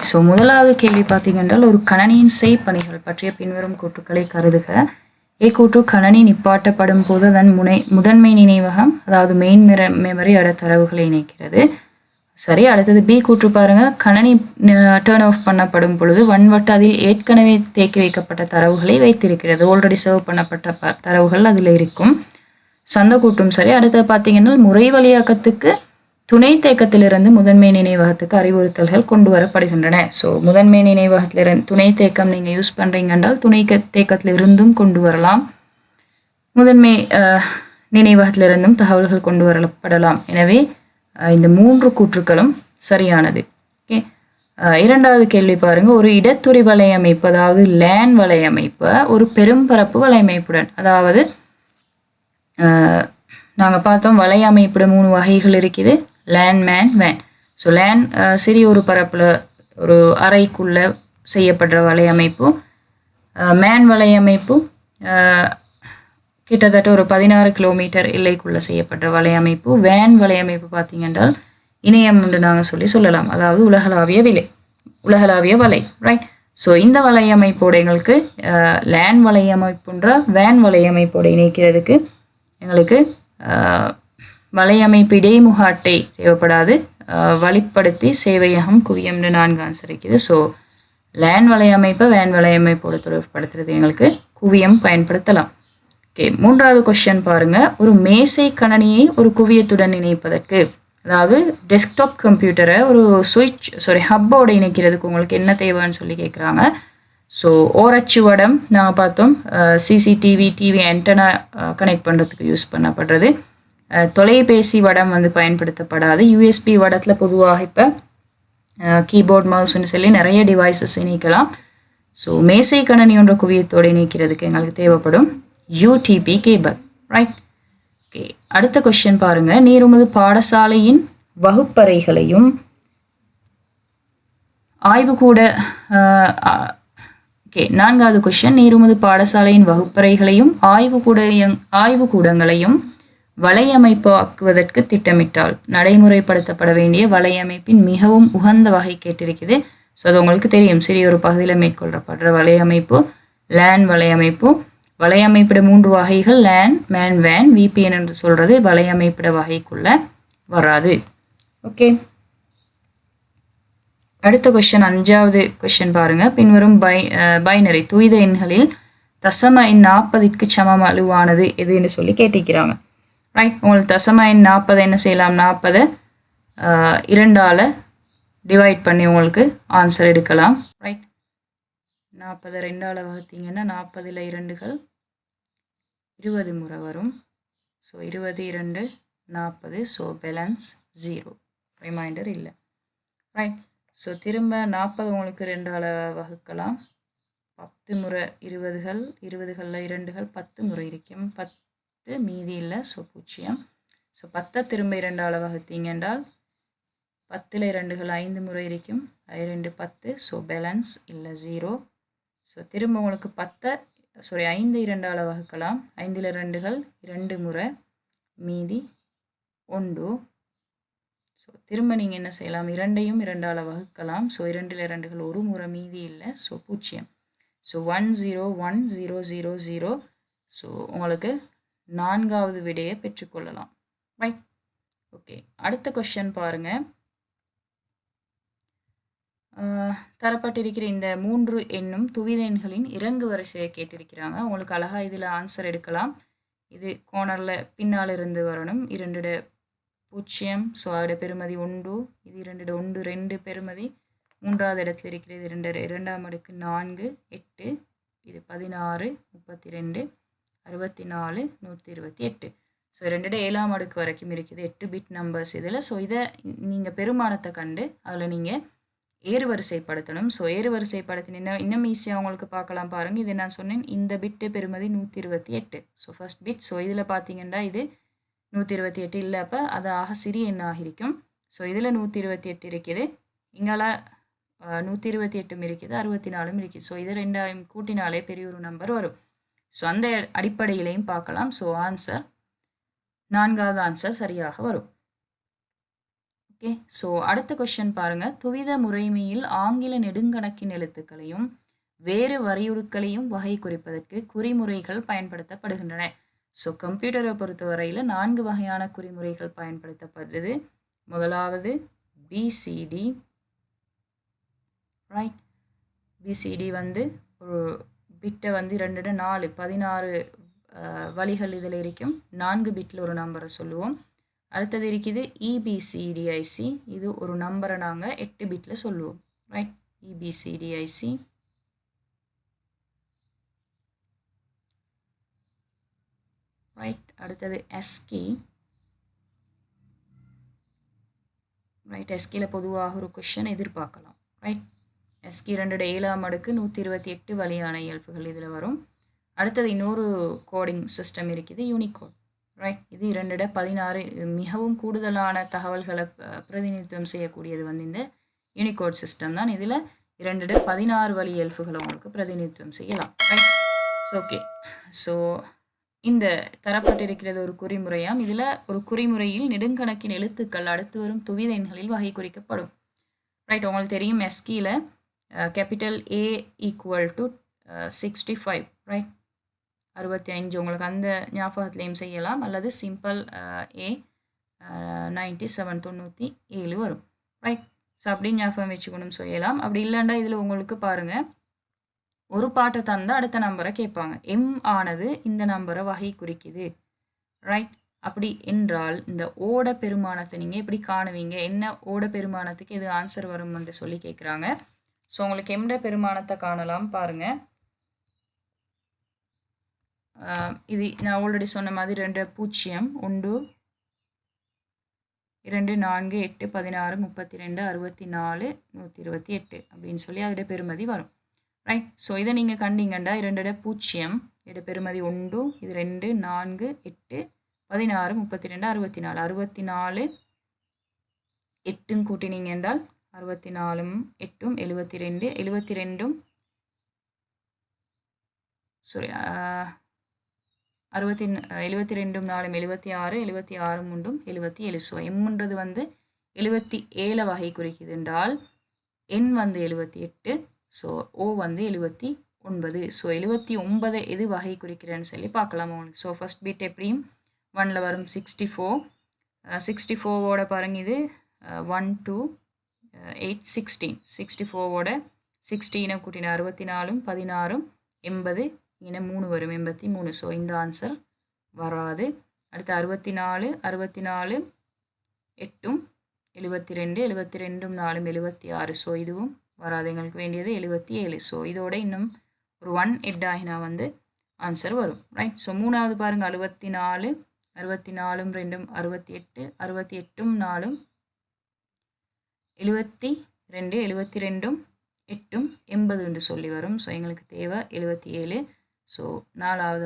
So முதலாவது கேள்வி பார்த்தீங்கன்றால் ஒரு கணனியின் செய்பணிகள் பற்றிய பின்வரும் கூற்றுக்களை கருதுக. கூற்று கணனி நிப்பாட்டப்படும் போது அதன் முதன்மை நினைவகம் அதாவது மெயின் மெமரி தரவுகளை இணைக்கிறது. சரி, அடுத்தது பி கூற்று பாருங்க. கணனி டர்ன் ஆஃப் பண்ணப்படும் பொழுது வன்வட்டு அதில் ஏற்கனவே தேக்கி வைக்கப்பட்ட தரவுகளை வைத்திருக்கிறது. ஆல்ரெடி சர்வ் பண்ணப்பட்ட தரவுகள் அதில் இருக்கும். சந்த கூற்றும் சரி. அடுத்தது பார்த்தீங்கன்னா முறை வழியாக்கத்துக்கு துணை தேக்கத்திலிருந்து முதன்மை நினைவகத்துக்கு அறிவுறுத்தல்கள் கொண்டு வரப்படுகின்றன. ஸோ முதன்மை நினைவகத்திலிருந்து துணை தேக்கம் நீங்கள் யூஸ் பண்ணுறீங்க என்றால் துணை தேக்கத்திலிருந்தும் கொண்டு வரலாம், முதன்மை நினைவகத்திலிருந்தும் தகவல்கள் கொண்டு வரப்படலாம். எனவே இந்த 3 கூற்றுக்களும் சரியானது. ஓகே, இரண்டாவது கேள்வி பாருங்க. ஒரு இடத்துறை வலையமைப்பு அதாவது லேன் வலையமைப்பு ஒரு பெரும்பரப்பு வலையமைப்புடன், அதாவது நாங்கள் பார்த்தோம் வலையமைப்புட 3 வகைகள் இருக்குது. லேன், மேன், வேன். ஸோ லேன் சிறிய ஒரு பரப்பில் ஒரு அறைக்குள்ள செய்யப்படுற வலையமைப்பு. மேன் வலையமைப்பு கிட்டத்தட்ட ஒரு 16 கிலோமீட்டர் எல்லைக்குள்ளே செய்யப்படுற வலையமைப்பு. வேன் வலையமைப்பு பார்த்தீங்கன்றால் இணையம் என்று நாங்கள் சொல்லலாம், அதாவது உலகளாவிய வலை, ரைட். ஸோ இந்த வலையமைப்போட எங்களுக்கு லேன் வலையமைப்புன்ற வேன் வலையமைப்போட இணைக்கிறதுக்கு எங்களுக்கு வலையமைப்பு இடைமுக அட்டை தேவைப்படாது. வழிப்படுத்தி சேவையகம் குவியம்னு 4 ஆன்சர் இருக்குது. ஸோ லேன் வலையமைப்பை வேன் வலையமைப்போடு தொடர்புபடுத்துறது எங்களுக்கு குவியம் பயன்படுத்தலாம். ஓகே, மூன்றாவது கொஸ்டின் பாருங்க. ஒரு மேசை கணனியை ஒரு குவியத்துடன் இணைப்பதற்கு, அதாவது டெஸ்க்டாப் கம்ப்யூட்டரை ஒரு ஹப்போடு இணைக்கிறதுக்கு உங்களுக்கு என்ன தேவைன்னு சொல்லி கேட்குறாங்க. ஸோ ஓரச்சு வடம் நாங்கள் பார்த்தோம், சிசிடிவி டிவி ஆண்டனா கனெக்ட் பண்ணுறதுக்கு யூஸ் பண்ணப்படுறது. தொலைபேசி வடம் பயன்படுத்தப்படாது. யூஎஸ்பி வடத்தில் பொதுவாக இப்போ கீபோர்ட் மவுஸ்ன்னு சொல்லி நிறைய டிவைசஸ் இணைக்கலாம். ஸோ மேசை கணனி ஒன்ற குவியத்தோடு இணைக்கிறதுக்கு எங்களுக்கு தேவைப்படும் யூடிபி கேபிள், ரைட். ஓகே, அடுத்த கொஸ்டின் பாருங்க. நீருமது பாடசாலையின் வகுப்பறைகளையும் ஆய்வுக்கூட ஓகே, நான்காவது கொஸ்டின். நீருமது பாடசாலையின் வகுப்பறைகளையும் ஆய்வுக்கூடங்களையும் வலையமைப்பு ஆக்குவதற்கு திட்டமிட்டால் நடைமுறைப்படுத்தப்பட வேண்டிய வலையமைப்பின் மிகவும் உகந்த வகை கேட்டிருக்குது. ஸோ அது உங்களுக்கு தெரியும், சிறிய ஒரு பகுதியில் மேற்கொள்ளப்படுற வலையமைப்பு லேன் வலையமைப்பு. வலையமைப்பிட 3 வகைகள் லேன், மேன், வேன். விபிஎன் என்று சொல்றது வலையமைப்பிட வகைக்குள்ள வராது. ஓகே, அடுத்த கொஸ்டின் 5வது கொஸ்டின் பாருங்க. பின்வரும் பைனரி துவித எண்களில் தசம எண் 40க்கு சமம் அலுவானது எதுன்னு சொல்லி கேட்டிருக்கிறாங்க, ரைட். உங்களுக்கு தசம எண் 40 என்ன செய்யலாம், 40 2ஆல் டிவைட் பண்ணி உங்களுக்கு ஆன்சர் எடுக்கலாம், ரைட். 40 2ஆல் வகுத்தீங்கன்னா 40ல் 2கள் 20 முறை வரும். ஸோ 20 2 40. ஸோ பேலன்ஸ் 0, ரிமைண்டர் இல்லை, ரைட். ஸோ திரும்ப 40 உங்களுக்கு 2ஆல் வகுக்கலாம். 10 முறை 20கள் 20களில் 2கள் 10 முறை இருக்கும், 10 மீதி இல்லை, ஸோ 0. ஸோ 10 திரும்ப 2ஆல் வகுத்தீங்க என்றால் 10ல் 2கள் 5 முறை இருக்கும், 2 10. ஸோ பேலன்ஸ் இல்லை, 0. ஸோ திரும்ப உங்களுக்கு 5 2ஆல் வகுக்கலாம். 5ல் 2கள் 2 முறை, மீதி 1. ஸோ திரும்ப நீங்கள் என்ன செய்யலாம், 2ஐயும் 2ஆல் வகுக்கலாம். ஸோ 2ல் 2கள் 1 முறை, மீதி இல்லை, ஸோ 0. ஸோ 1 0 1 0 0 0. ஸோ உங்களுக்கு 4வது விடையை பெற்றுக்கொள்ளலாம், ரைட். ஓகே, அடுத்த கொஸ்டின் பாருங்க. தரப்பட்டிருக்கிற இந்த 3 எண்ணும் துவித எண்களின் இறங்கு வரிசையை கேட்டிருக்கிறாங்க. உங்களுக்கு அழகாக இதில் ஆன்சர் எடுக்கலாம். இது கோணரில் பின்னால் இருந்து வரணும். 2 0. ஸோ அதோட பெருமதி 1. இது 2 1 2 பெருமதி. 3வது இடத்துல இருக்கிறது 2ஆம் அடுக்கு 4 8. இது 16 32 64 128. ஸோ 2 7ஆம் அடுக்கு வரைக்கும் இருக்குது, 8 பிட் நம்பர்ஸ் இதில். ஸோ இதை நீங்கள் பெருமானத்தை கண்டு அதில் நீங்கள் ஏறுவரிசைப்படுத்தணும். ஸோ ஏறுவரிசைப்படுத்தினா இன்னும் ஈஸியாக உங்களுக்கு பார்க்கலாம் பாருங்கள். இது நான் சொன்னேன், இந்த பிட்டு பெருமதி 128. So first bit. ஸோ இதில் பார்த்தீங்கன்னா இது 128 இல்லை, அப்போ அது ஆக சிறிய எண்ணாக இருக்கும். ஸோ இதில் 128 இருக்குது, இங்கால 128 இருக்குது, 64 இருக்குது. ஸோ இது 2 கூட்டினாலே பெரிய ஒரு நம்பர் வரும். ஸோ அந்த அடிப்படையிலையும் பார்க்கலாம். ஸோ ஆன்சர் 4வது ஆன்சர் சரியாக வரும். ஓகே, ஸோ அடுத்த கொஸ்டின் பாருங்க. துவித முறைமையில் ஆங்கில நெடுங்கணக்கின் எழுத்துக்களையும் வேறு வரியுருக்களையும் வகை குறிப்பதற்கு குறிமுறைகள் பயன்படுத்தப்படுகின்றன. ஸோ கம்ப்யூட்டரை பொறுத்தவரையில் 4 வகையான குறிமுறைகள் பயன்படுத்தப்படுது. முதலாவது பிசிடி, ரைட். பிசிடி வந்து ஒரு பிட்டை வந்து 2 4 16 வழிகள் இதில் இருக்கும். 4 பிட்டில் ஒரு நம்பரை சொல்லுவோம். அடுத்தது இருக்குது இபிசிடிஐசி. இது ஒரு நம்பரை நாங்கள் 8 பிட்டில் சொல்லுவோம். Right, EBCDIC. ரைட், அடுத்தது எஸ்கி. ரைட், எஸ்கியில் பொதுவாக ஒரு கொஷன் எதிர்பார்க்கலாம். ரைட், எஸ்கி 2/7 அடுக்கு 128 வழியான இயல்புகள் இதில் வரும். அடுத்தது இன்னொரு கோடிங் சிஸ்டம் இருக்குது, யூனிகோட். ரைட், இது 2/16 மிகவும் கூடுதலான தகவல்களை பிரதிநிதித்துவம் செய்யக்கூடியது வந்து இந்த யூனிகோட் சிஸ்டம் தான். இதில் 2/16 வழி இயல்புகளை உங்களுக்கு பிரதிநிதித்துவம் செய்யலாம். Right, okay. ஸோ இந்த தரப்பட்டிருக்கிறது ஒரு குறிமுறையாம். இதில் ஒரு குறிமுறையில் நெடுங்கணக்கின் எழுத்துக்கள் அடுத்து வரும் துவித எண்களில் வகை குறிக்கப்படும். ரைட், உங்களுக்கு தெரியும் எஸ்கியில் கேபிட்டல் A = 65. ரைட், 65. உங்களுக்கு அந்த ஞாபகத்திலையும் செய்யலாம், அல்லது சிம்பிள் A 97 97 வரும். ரைட், ஸோ அப்படி ஞாபகம் வச்சுக்கணும் செய்யலாம். அப்படி இல்லைண்டா இதில் உங்களுக்கு பாருங்கள், ஒரு பாட்டை தந்து அடுத்த நம்பரை கேட்பாங்க. எம் ஆனது இந்த நம்பரை வகை குறிக்குது. ரைட், அப்படி என்றால் இந்த ஓட பெருமானத்தை நீங்கள் எப்படி காணுவீங்க? என்ன ஓட பெருமானத்துக்கு எது ஆன்சர் வரும் என்று சொல்லி கேட்குறாங்க. ஸோ உங்களுக்கு எம்ட பெருமானத்தை காணலாம் பாருங்கள். இது நான் ஆல்ரெடி சொன்ன மாதிரி 2 0 1 2 4 8 16 32 64 128 அப்படின்னு சொல்லி அதோட பெருமதி வரும். ரைட், ஸோ இதை நீங்கள் கண்டிங்கண்டா 2 0 இதோட பெருமதி 1, இது 2 4 8 16 32 64 64 8 கூட்டினீங்க என்றால் 64 8 72 72 சாரி 72 4 76 76 3 77. ஸோ எம்ன்றது வந்து 77 வகை குறிக்குது என்றால் என் வந்து 78. ஸோ ஓ வந்து 79. ஸோ 79 எது வகை குறிக்கிறேன்னு சொல்லி பார்க்கலாம் உங்களுக்கு. ஸோ ஃபர்ஸ்ட் பீட் எப்படியும் 1ல் வரும் 64. 64வோட பாருங்க, இது 1 2 8 16. 64வோட 16 கூட்டினா 64 16 80 இங்கே 3 வரும் 83. ஸோ இந்த ஆன்சர் வராது. அடுத்து 64 64 8 72 72 4 76. ஸோ இதுவும் வராது. எங்களுக்கு வேண்டியது 77. ஸோ இதோட இன்னும் ஒரு 1 8 ஆகினா வந்து ஆன்சர் வரும். ரைட், ஸோ மூணாவது பாருங்கள் 64 64 2 68 68 4 72 72 8 80 என்று சொல்லி வரும். ஸோ எங்களுக்கு தேவை 77. ஸோ நாலாவது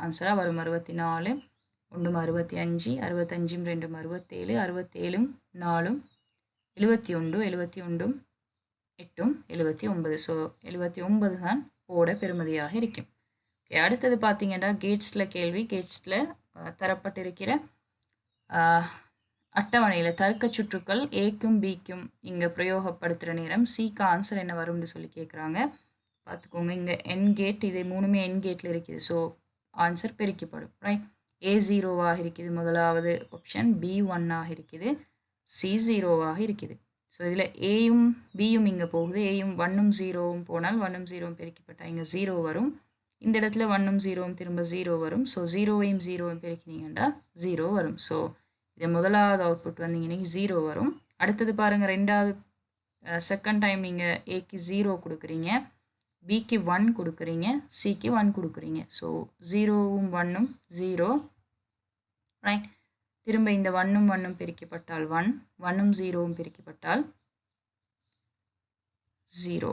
ஆன்சராக வரும் 64 1 65 65 2 67 67 4 71 71 8 79. ஸோ 79 தான் ஓட பெருமதியாக இருக்கும். ஓகே, அடுத்தது பார்த்தீங்கன்னா கேட்ஸில் கேள்வி. கேட்ஸில் தரப்பட்டிருக்கிற அட்டவணையில் தர்க்க சுற்றுக்கள் ஏக்கும் பிக்கும் இங்கே பிரயோகப்படுத்துகிற நேரம் சிக்கு ஆன்சர் என்ன வரும்னு சொல்லி கேட்குறாங்க. பார்த்துக்கோங்க, இங்கே என் கேட், இது மூணுமே என் கேட்டில் இருக்குது. ஸோ ஆன்சர் பெருக்கப்படும். ரைட், A 0வாக இருக்குது முதலாவது ஆப்ஷன், B 1ஆக இருக்குது, C 0வாக இருக்குது. ஸோ இதில் ஏயும் பியும் இங்கே போகுது. ஏயும் 1ம் 0வும் போனால் 1ம் 0வும் பெருக்கப்பட்டால் இங்கே 0 வரும். இந்த இடத்துல 1ம் 0வும் திரும்ப 0 வரும். ஸோ 0வையும் 0வும் பெருக்கினீங்கன்னா 0 வரும். ஸோ இது முதலாவது அவுட்புட் வந்து இன்னைக்கு 0 வரும். அடுத்தது பாருங்கள், ரெண்டாவது செகண்ட் டைம் நீங்கள் ஏக்கு 0 கொடுக்குறீங்க, பிக்கு 1 கொடுக்குறீங்க, சிக்கு 1 கொடுக்குறீங்க. ஸோ 0வும் 1ம் 0. ரைட், திரும்ப இந்த 1ம் 1ம் பெருக்கப்பட்டால் 1, 1ம் 0வும் பெருக்கப்பட்டால் 0.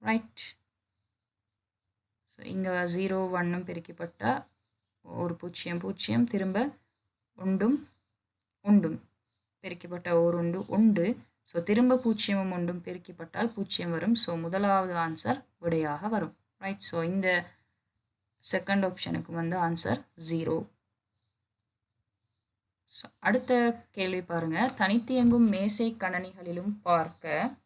ரைட், ஸோ இங்கே 0 1ம் பெருக்கப்பட்டால் ஒரு 0 0, திரும்ப 1ம் 1ம் பெருக்கப்பட்ட ஒரு 1 1. ஸோ திரும்ப 0ம் 1ம் பெருக்கப்பட்டால் 0 வரும். ஸோ முதலாவது ஆன்சர் விடையாக வரும். ரைட், ஸோ இந்த செகண்ட் ஆப்ஷனுக்கு வந்து ஆன்சர் 0. அடுத்த கேள்வி பாருங்க. தனித்து இயங்கும் மேசை கணனிகளிலும் பார்க்க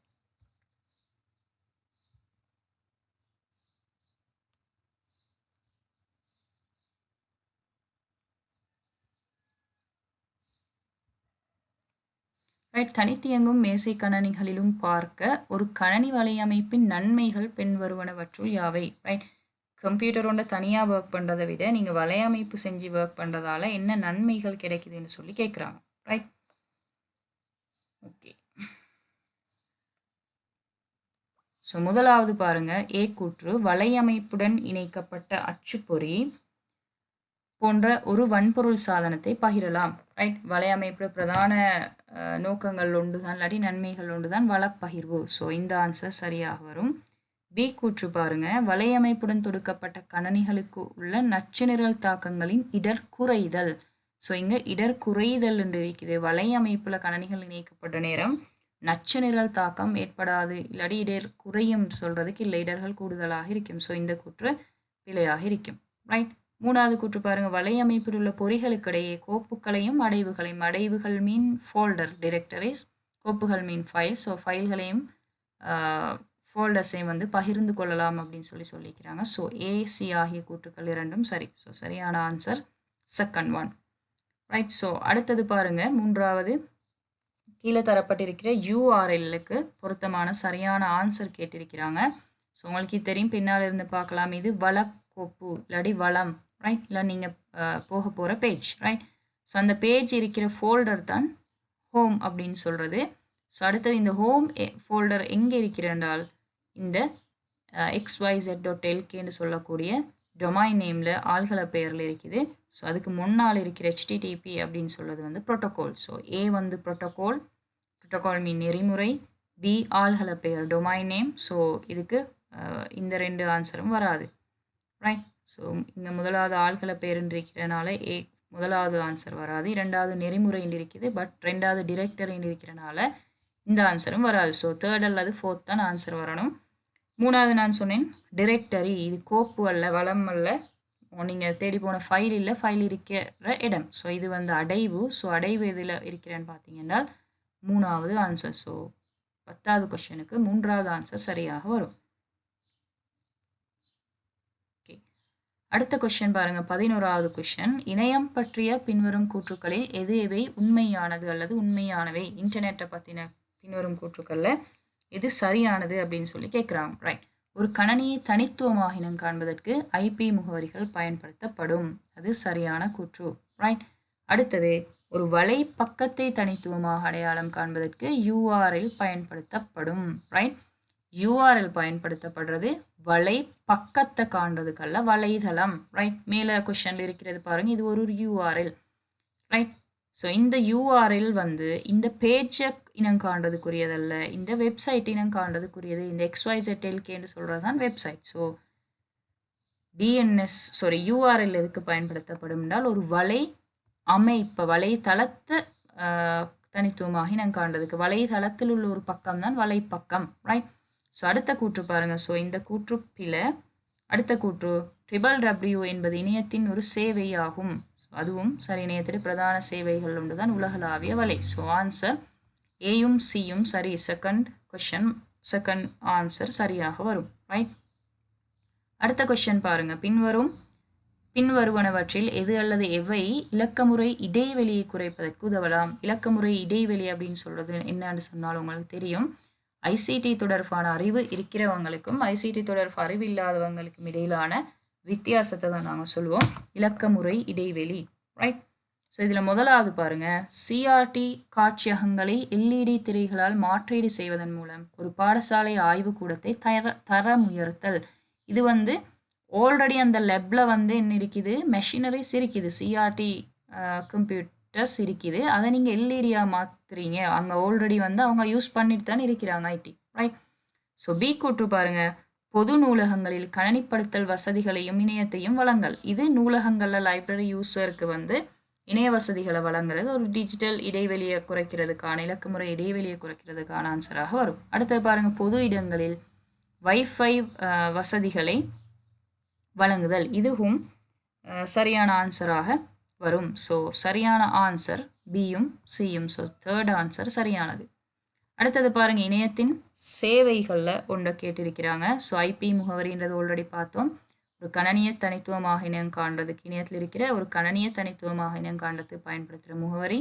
தனித்து இயங்கும் மேசை கணனிகளிலும் பார்க்க ஒரு கணனி வலையமைப்பின் நன்மைகள் பின்வருவனவற்றுள் யாவை? ரைட், கம்ப்யூட்டரோட தனியாக ஒர்க் பண்ணுறதை விட நீங்கள் வலையமைப்பு செஞ்சு ஒர்க் பண்ணுறதால என்ன நன்மைகள் கிடைக்குதுன்னு சொல்லி கேட்குறாங்க. Right, okay. ஸோ முதலாவது பாருங்க, ஏ கூற்று வலையமைப்புடன் இணைக்கப்பட்ட அச்சுப்பொறி போன்ற ஒரு வன்பொருள் சாதனத்தை பகிரலாம். ரைட், வலையமைப்பு பிரதான நோக்கங்கள் ஒன்றுதான், இல்லாட்டி நன்மைகள் ஒன்றுதான் வளப்பகிர்வு. ஸோ இந்த ஆன்சர் சரியாக வரும். பி கூற்று பாருங்க, வலையமைப்புடன் தொடுக்கப்பட்ட கணனிகளுக்கு உள்ள நச்சு நிரல் தாக்கங்களின் இடர் குறைதல். ஸோ இங்கே இடர் குறைதல் என்று இருக்குது. வலையமைப்புல கணனிகள் இணைக்கப்பட்ட நேரம் நச்சு நிரல் தாக்கம் ஏற்படாது, இல்லாட்டி இடர் குறையும் சொல்றதுக்கு இல்லை, இடர்கள் கூடுதலாக இருக்கும். ஸோ இந்த கூற்று பிழையாக இருக்கும். ரைட், மூணாவது கூற்று பாருங்க, வலையமைப்பில் உள்ள பொறிகளுக்கிடையே கோப்புகளையும் அடைவுகளையும், அடைவுகள் மீன் ஃபோல்டர் டிரெக்டரிஸ், கோப்புகள் மீன் ஃபைல்ஸ், ஸோ ஃபைல்களையும் ஃபோல்டர்ஸையும் வந்து பகிர்ந்து கொள்ளலாம் அப்படின்னு சொல்லிக்கிறாங்க. ஸோ ஏசி ஆகிய கூற்றுக்கள் இரண்டும் சரி. ஸோ சரியான answer second one. Right, so அடுத்தது பாருங்க, மூன்றாவது கீழே தரப்பட்டிருக்கிற யூஆர்எல்லுக்கு பொருத்தமான சரியான ஆன்சர் கேட்டிருக்கிறாங்க. ஸோ உங்களுக்கு தெரியும், பின்னால் இருந்து பார்க்கலாம், இது வளக்கோப்பு இல்லாட்டி வளம். ரைட், இல்லை நீங்கள் போக போகிற பேஜ். ரைட், ஸோ அந்த பேஜ் இருக்கிற ஃபோல்டர் தான் ஹோம் அப்படின்னு சொல்கிறது. ஸோ அடுத்தது இந்த ஹோம் ஃபோல்டர் எங்கே இருக்கிறால் இந்த xyz.lkன்னு சொல்லக்கூடிய டொமைன் நேமில் ஆள்களை பெயரில் இருக்குது. ஸோ அதுக்கு முன்னால் இருக்கிற HTTP அப்படின்னு சொல்கிறது வந்து ப்ரோட்டோகால். ஸோ ஏ வந்து ப்ரோட்டோகால், ப்ரோட்டோகால் மீன் நெறிமுறை, பி ஆள்களை பெயர் டொமைன் நேம். ஸோ இதுக்கு இந்த ரெண்டு ஆன்சரும் வராது. ரைட், ஸோ இங்கே முதலாவது ஆள்களை பெயர்ன்னு இருக்கிறனால ஏ முதலாவது ஆன்சர் வராது. இரண்டாவது நெறிமுறை இருக்குது, பட் ரெண்டாவது டிரெக்டர் இருக்கிறனால இந்த ஆன்சரும் வராது. ஸோ தேர்ட் அல்லது ஃபோர்த் தான் ஆன்சர் வரணும். மூணாவது நான் சொன்னேன் டிரெக்டரி, இது கோப்பு அல்ல, வளம் அல்ல, நீங்கள் தேடி போன ஃபைல் இல்லை, ஃபைல் இருக்கிற இடம். ஸோ இது வந்து அடைவு. ஸோ அடைவு எதில் இருக்கிறேன்னு பார்த்தீங்கன்னா மூணாவது ஆன்சர். ஸோ 10வது கொஸ்டினுக்கு மூன்றாவது ஆன்சர் சரியாக வரும். ஓகே, அடுத்த கொஸ்டின் பாருங்க, 11வது கொஸ்டின், இணையம் பற்றிய பின்வரும் கூற்றுக்களில் எது எவை உண்மையானது அல்லது உண்மையானவை? இன்டர்நெட்டை பற்றின பின்வரும் கூற்றுக்களில் இது சரியானது அப்படின்னு சொல்லி கேட்குறாங்க. ரைட், ஒரு கணனியை தனித்துவமாக இனம் காண்பதற்கு ஐபி முகவரிகள் பயன்படுத்தப்படும், அது சரியான கூற்று. ரைட், அடுத்தது ஒரு வலை பக்கத்தை தனித்துவமாக அடையாளம் காண்பதற்கு URL பயன்படுத்தப்படும். ரைட், URL பயன்படுத்தப்படுறது வலை பக்கத்தை காண்றதுக்கல்ல, வலைதளம். ரைட், மேலே கொஸ்டின்ல இருக்கிறது பாருங்க, இது ஒரு URL. ரைட், ஸோ இந்த URL வந்து இந்த பேஜை இனம் காண்றதுக்குரியதல்ல, இந்த வெப்சைட் இனம் காண்றதுக்குரியது. இந்த xyz.lkன்னு சொல்கிறது தான் வெப்சைட். ஸோ URL எதுக்கு பயன்படுத்தப்படும் என்றால் ஒரு வலை அமைப்பு, வலைத்தளத்தை தனித்துவமாக இனம் காண்றதுக்கு. வலைத்தளத்தில் உள்ள ஒரு பக்கம் தான் வலைப்பக்கம். ரைட், ஸோ அடுத்த கூற்று பாருங்க, ஸோ இந்த கூற்று பிழை. அடுத்த கூற்று www என்பது இணையத்தின் ஒரு சேவை ஆகும். அதுவும் சரி, இணையத்தில் பிரதான சேவைகள் ஒன்றுதான் உலகளாவிய வலை. ஸோ ஆன்சர் ஏயும் சியும் சரி. செகண்ட் கொஸ்டின், செகண்ட் ஆன்சர் சரியாக வரும். ரைட், அடுத்த கொஸ்டின் பாருங்க, பின்வருவனவற்றில் எது அல்லது எவை இலக்கமுறை இடைவெளியை குறைப்பதற்கு உதவலாம்? இலக்கமுறை இடைவெளி அப்படின்னு சொல்றது என்னன்னு சொன்னால் உங்களுக்கு தெரியும், ICT தொடர்பான அறிவு இருக்கிறவங்களுக்கும் ICT தொடர்பு அறிவு இல்லாதவங்களுக்கும் இடையிலான வித்தியாசத்தை தான் நாங்கள் சொல்லுவோம் இலக்கமுறை இடைவெளி. ரைட், ஸோ இதில் முதலாவது பாருங்க, CRT காட்சியகங்களை LED திரைகளால் மாற்றீடு செய்வதன் மூலம் ஒரு பாடசாலை ஆய்வுக்கூடத்தை தரம் உயர்த்தல். இது வந்து ஆல்ரெடி அந்த லெப்பில் வந்து என்ன இருக்குது, மெஷினரிஸ் இருக்குது, CRT கம்ப்யூட்டர்ஸ் இருக்குது, அதை நீங்கள் எல்இடியாக மாற்றுறீங்க. அங்கே ஆல்ரெடி வந்து அவங்க யூஸ் பண்ணிட்டு தான் இருக்கிறாங்க IT. ரைட், ஸோ பி கூற்று பாருங்க, பொது நூலகங்களில் கணனிப்படுத்தல் வசதிகளையும் இணையத்தையும் வழங்கல். இது நூலகங்களில் லைப்ரரி யூஸருக்கு வந்து இணைய வசதிகளை வழங்குறது ஒரு டிஜிட்டல் இடைவெளியை குறைக்கிறதுக்கான, இலக்குமுறை இடைவெளியை குறைக்கிறதுக்கான ஆன்சராக வரும். அடுத்தது பாருங்க, பொது இடங்களில் வைஃபை வசதிகளை வழங்குதல், இதுவும் சரியான ஆன்சராக வரும். ஸோ சரியான ஆன்சர் பியும் சியும். ஸோ தேர்ட் ஆன்சர் சரியானது. அடுத்தது பாருங்க, இணையத்தின் சேவைகளில் ஒன்றை கேட்டிருக்கிறாங்க. ஸோ ஐபி முகவரின்றது ஆல்ரெடி பார்த்தோம். ஒரு கணனிய தனித்துவமாக இனம் காண்றதுக்கு இணையத்தில் இருக்கிற ஒரு கணனிய தனித்துவமாக இனம் காண்றதுக்கு பயன்படுத்துகிற முகவரி.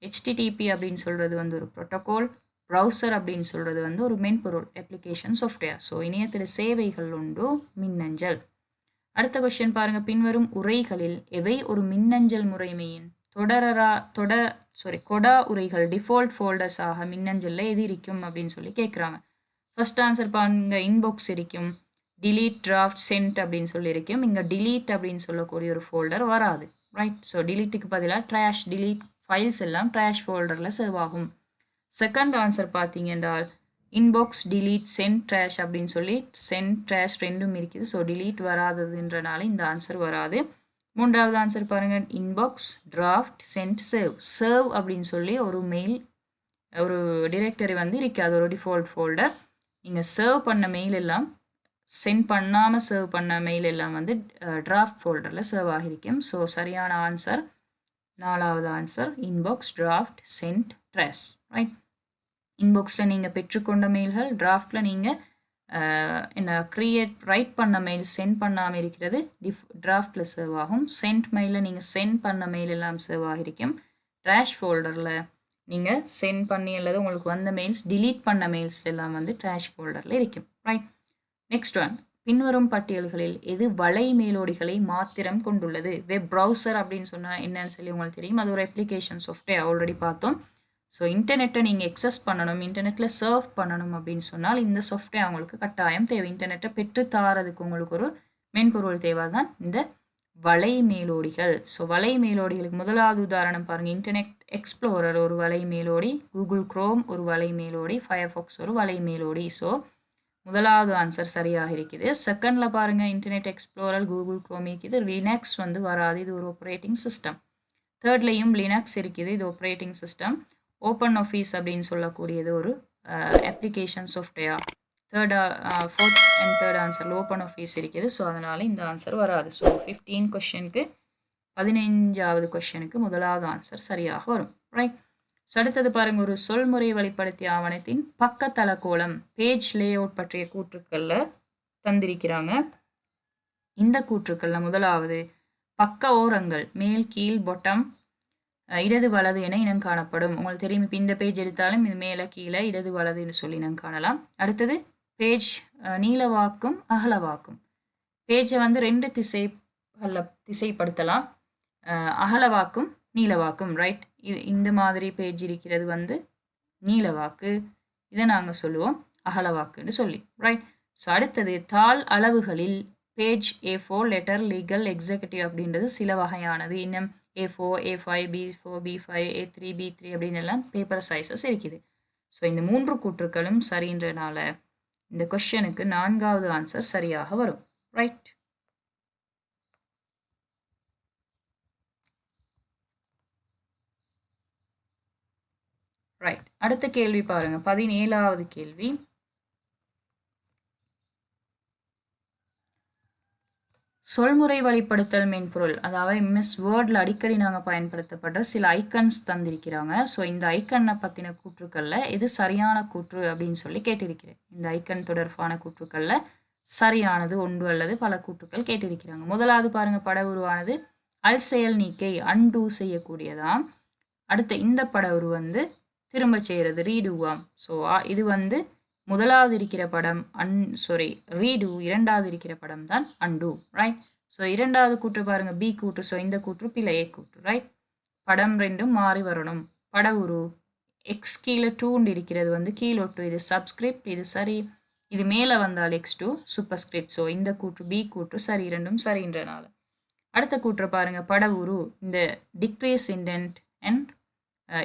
ஹெச்டிடிபி அப்படின்னு சொல்கிறது வந்து ஒரு ப்ரோட்டோகால். ப்ரௌசர் அப்படின்னு சொல்கிறது வந்து ஒரு மென்பொருள் அப்ளிகேஷன் சாஃப்ட்வேர். ஸோ இணையத்தில் சேவைகள் உண்டு மின்னஞ்சல். அடுத்த கொஸ்டின் பாருங்கள், பின்வரும் உரைகளில் எவை ஒரு மின்னஞ்சல் முறைமையின் கொடா உரைகள் டிஃபால்ட் ஃபோல்டர்ஸாக மின்னஞ்சலில் எது இருக்கும் அப்படின்னு சொல்லி கேட்குறாங்க. ஃபர்ஸ்ட் ஆன்சர் பாருங்க, இன்பாக்ஸ் இருக்கும், டிலீட், டிராஃப்ட், சென்ட் அப்படின்னு சொல்லி இருக்கும். இங்கே டிலீட் அப்படின்னு சொல்லக்கூடிய ஒரு ஃபோல்டர் வராது, ரைட்? ஸோ டிலீட்டுக்கு பதிலாக ட்ராஷ், டிலீட் ஃபைல்ஸ் எல்லாம் ட்ராஷ் ஃபோல்டரில் சேவ் ஆகும். செகண்ட் ஆன்சர் பார்த்தீங்க என்றால் இன்பாக்ஸ், டிலீட், சென்ட், ட்ராஷ் அப்படின்னு சொல்லி சென்ட், ட்ராஷ் ரெண்டும் இருக்குது. ஸோ டிலீட் வராததுன்றனால இந்த ஆன்சர் வராது. மூன்றாவது ஆன்சர் பாருங்கள், inbox, draft, sent, save. Save அப்படின்னு சொல்லி ஒரு மெயில், ஒரு டிரெக்டரி வந்து இருக்காது, ஒரு டிஃபால்ட் ஃபோல்டர். நீங்கள் சேவ் பண்ண மெயில் எல்லாம், சென்ட் பண்ணாமல் சேவ் பண்ண மெயில் எல்லாம் வந்து டிராஃப்ட் ஃபோல்டரில் சேவ் ஆகிருக்கும். ஸோ சரியான ஆன்சர் நாலாவது answer inbox, draft, sent, trash, right? இன்பாக்ஸில் நீங்கள் பெற்றுக்கொண்ட மெயில்கள், டிராஃப்டில் நீங்கள் என்ன ரைட் பண்ண மெயில் சென்ட் பண்ணாமல் இருக்கிறது டிராஃப்டில் சேவ் ஆகும். சென்ட் மெயிலில் நீங்கள் சென்ட் பண்ண மெயில் எல்லாம் சேவ் ஆகிருக்கும். ட்ராஷ் ஃபோல்டரில் நீங்கள் சென்ட் பண்ணி அல்லது உங்களுக்கு வந்த மெயில்ஸ், டிலீட் பண்ண மெயில்ஸ் எல்லாம் வந்து ட்ராஷ் ஃபோல்டரில் இருக்கும், ரைட்? நெக்ஸ்ட் ஒன், பின்வரும் பட்டியல்களில் எது வலை மேலோடிகளை மாத்திரம் கொண்டுள்ளது? வெப் ப்ரௌசர் அப்படின்னு சொன்னால் என்னன்னு சொல்லி உங்களுக்கு தெரியும். அது ஒரு அப்ளிகேஷன் சாஃப்ட்வேர், ஆல்ரெடி பார்த்தோம். ஸோ இன்டர்நெட்டை நீங்கள் எக்ஸஸ் பண்ணணும், இன்டர்நெட்டில் சர்வ் பண்ணணும் அப்படின்னு சொன்னால் இந்த சாஃப்ட்வேர் உங்களுக்கு கட்டாயம் தேவை. இன்டர்நெட்டை பெற்று தாரதுக்கு உங்களுக்கு ஒரு மென்பொருள் தேவை தான் இந்த வலை மேலோடிகள். ஸோ வலை மேலோடிகளுக்கு முதலாவது உதாரணம் பாருங்கள், இன்டர்நெட் எக்ஸ்ப்ளோரர் ஒரு வலை மேலோடி, கூகுள் குரோம் ஒரு வலை மேலோடி, ஃபயர்ஃபாக்ஸ் ஒரு வலை மேலோடி. ஸோ முதலாவது ஆன்சர் சரியாக இருக்குது. செகண்டில் பாருங்கள், இன்டர்நெட் எக்ஸ்ப்ளோரர், கூகுள் குரோம் இருக்குது. லினக்ஸ் வந்து வராது, இது ஒரு ஆப்ரேட்டிங் சிஸ்டம். தேர்ட்லேயும் லினக்ஸ் இருக்குது, இது ஆப்ரேட்டிங் சிஸ்டம். ஓப்பன் ஆஃபீஸ் அப்படின்னு சொல்லக்கூடியது ஒரு application software. Fourth and third ஆன்சரில் ஓப்பன் ஆஃபீஸ் இருக்குது. ஸோ அதனால் இந்த ஆன்சர் வராது. ஸோ 15 கொஸ்டினுக்கு 15வது கொஸ்டினுக்கு முதலாவது ஆன்சர் சரியாக வரும், ரைட்? ஸோ அடுத்தது பாருங்கள், ஒரு சொல்முறை வெளிப்படுத்திய ஆவணத்தின் பக்கத்தள கோலம், பேஜ் லே அவுட் பற்றிய கூற்றுக்களில் தந்திருக்கிறாங்க. இந்த கூற்றுக்களில் முதலாவது பக்க ஓரங்கள் மேல், கீழ், பொட்டம், இடது வலது என இனம் காணப்படும். உங்களுக்கு தெரியும், இப்போ இந்த பேஜ் எடுத்தாலும் இது மேலே கீழே இடது வலதுன்னு சொல்லி இனம் காணலாம். அடுத்தது பேஜ் நீளவாக்கும் அகலவாக்கும். பேஜை வந்து 2 திசைப்படுத்தலாம், அகலவாக்கும் நீளவாக்கும், ரைட்? இந்த மாதிரி பேஜ் இருக்கிறது வந்து நீளவாக்கு, இதை நாங்கள் சொல்லுவோம் அகலவாக்குன்னு சொல்லி, ரைட்? ஸோ அடுத்தது தாள் அளவுகளில் page A4, letter, legal, executive அப்படின்றது சில வகையானது. இன்னும் A4, A5, B4, B5, A3, B3 அப்படின்னு எல்லாம் பேப்பர் சைஸஸ் இருக்குது. ஸோ இந்த 3 கூற்றுக்களும் சரின்றனால இந்த கொஸ்டினுக்கு 4வது ஆன்சர் சரியாக வரும், ரைட்? ரைட், அடுத்த கேள்வி பாருங்க, 17வது கேள்வி. சொல்முறை வழிப்படுத்தல் மென்பொருள், அதாவது எம்எஸ் வேர்டில் அடிக்கடி நாங்கள் பயன்படுத்தப்படுற சில ஐக்கன்ஸ் தந்திருக்கிறாங்க. ஸோ இந்த ஐக்கனை பற்றின கூற்றுக்களில் எது சரியான கூற்று அப்படின்னு சொல்லி கேட்டிருக்கிறேன். இந்த ஐக்கன் தொடர்பான கூற்றுக்களில் சரியானது ஒன்று அல்லது பல கூற்றுக்கள் கேட்டிருக்கிறாங்க. முதலாவது பாருங்கள், பட உருவானது அல் செயல் நீக்கை அன்டூ செய்யக்கூடியதாம். அடுத்த இந்த பட உரு வந்து திரும்ப செய்கிறது, ரீடூவாம். ஸோ இது வந்து முதலாவது இருக்கிற படம் ரீடு, இரண்டாவது இருக்கிற படம் தான் அன்டூ, ரைட்? ஸோ இரண்டாவது கூற்று பாருங்கள், பி கூற்று. ஸோ இந்த கூற்று பிழை, ஏ கூற்று, ரைட்? படம் ரெண்டும் மாறி வரணும். பட உரு எக்ஸ் கீழே 2 இருக்கிறது வந்து கீழொட்டு, இது சப்ஸ்கிரிப்ட், இது சரி. இது மேலே வந்தால் X2 சூப்பர்ஸ்கிரிப்ட். ஸோ இந்த கூற்று பி கூற்று சரி, இரண்டும் சரின்றனால. அடுத்த கூற்று பாருங்கள், பட உரு இந்த decrease indent and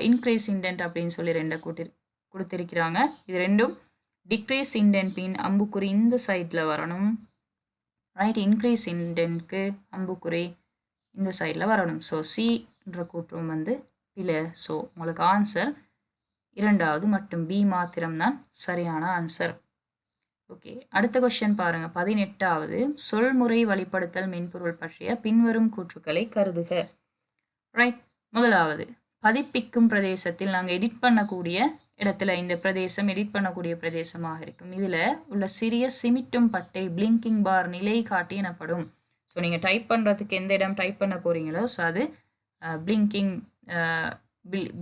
increase indent அப்படின்னு சொல்லி 2 கூட்டு கொடுத்திருக்கிறாங்க. இது ரெண்டும் டிக்ரீஸ் இண்டென்ட் பின் அம்புக்குறி இந்த சைடில் வரணும், ரைட்? இன்க்ரீஸ் இண்டென்ட்க்கு அம்புக்குறி இந்த சைடில் வரணும். ஸோ சின்ற கூற்றும் வந்து பிழை. ஸோ உங்களுக்கு ஆன்சர் இரண்டாவது மற்றும் பி மாத்திரம்தான் சரியான ஆன்சர். ஓகே, அடுத்த கொஸ்டின் பாருங்கள், 18வது. சொல்முறை வழிப்படுத்தல் மென்பொருள் பற்றிய பின்வரும் கூற்றுக்களை கருதுக, ரைட்? முதலாவது, பதிப்பிக்கும் பிரதேசத்தில் நாங்கள் எடிட் பண்ணக்கூடிய இடத்துல இந்த பிரதேசம் எடிட் பண்ணக்கூடிய பிரதேசமாக இருக்கும். இதில் உள்ள சிறிய சிமிட்டும் பட்டை பிளிங்கிங் பார் நிலை காட்டி எனப்படும். ஸோ நீங்கள் டைப் பண்ணுறதுக்கு எந்த இடம் டைப் பண்ண போகிறீங்களோ ஸோ அது பிளிங்கிங்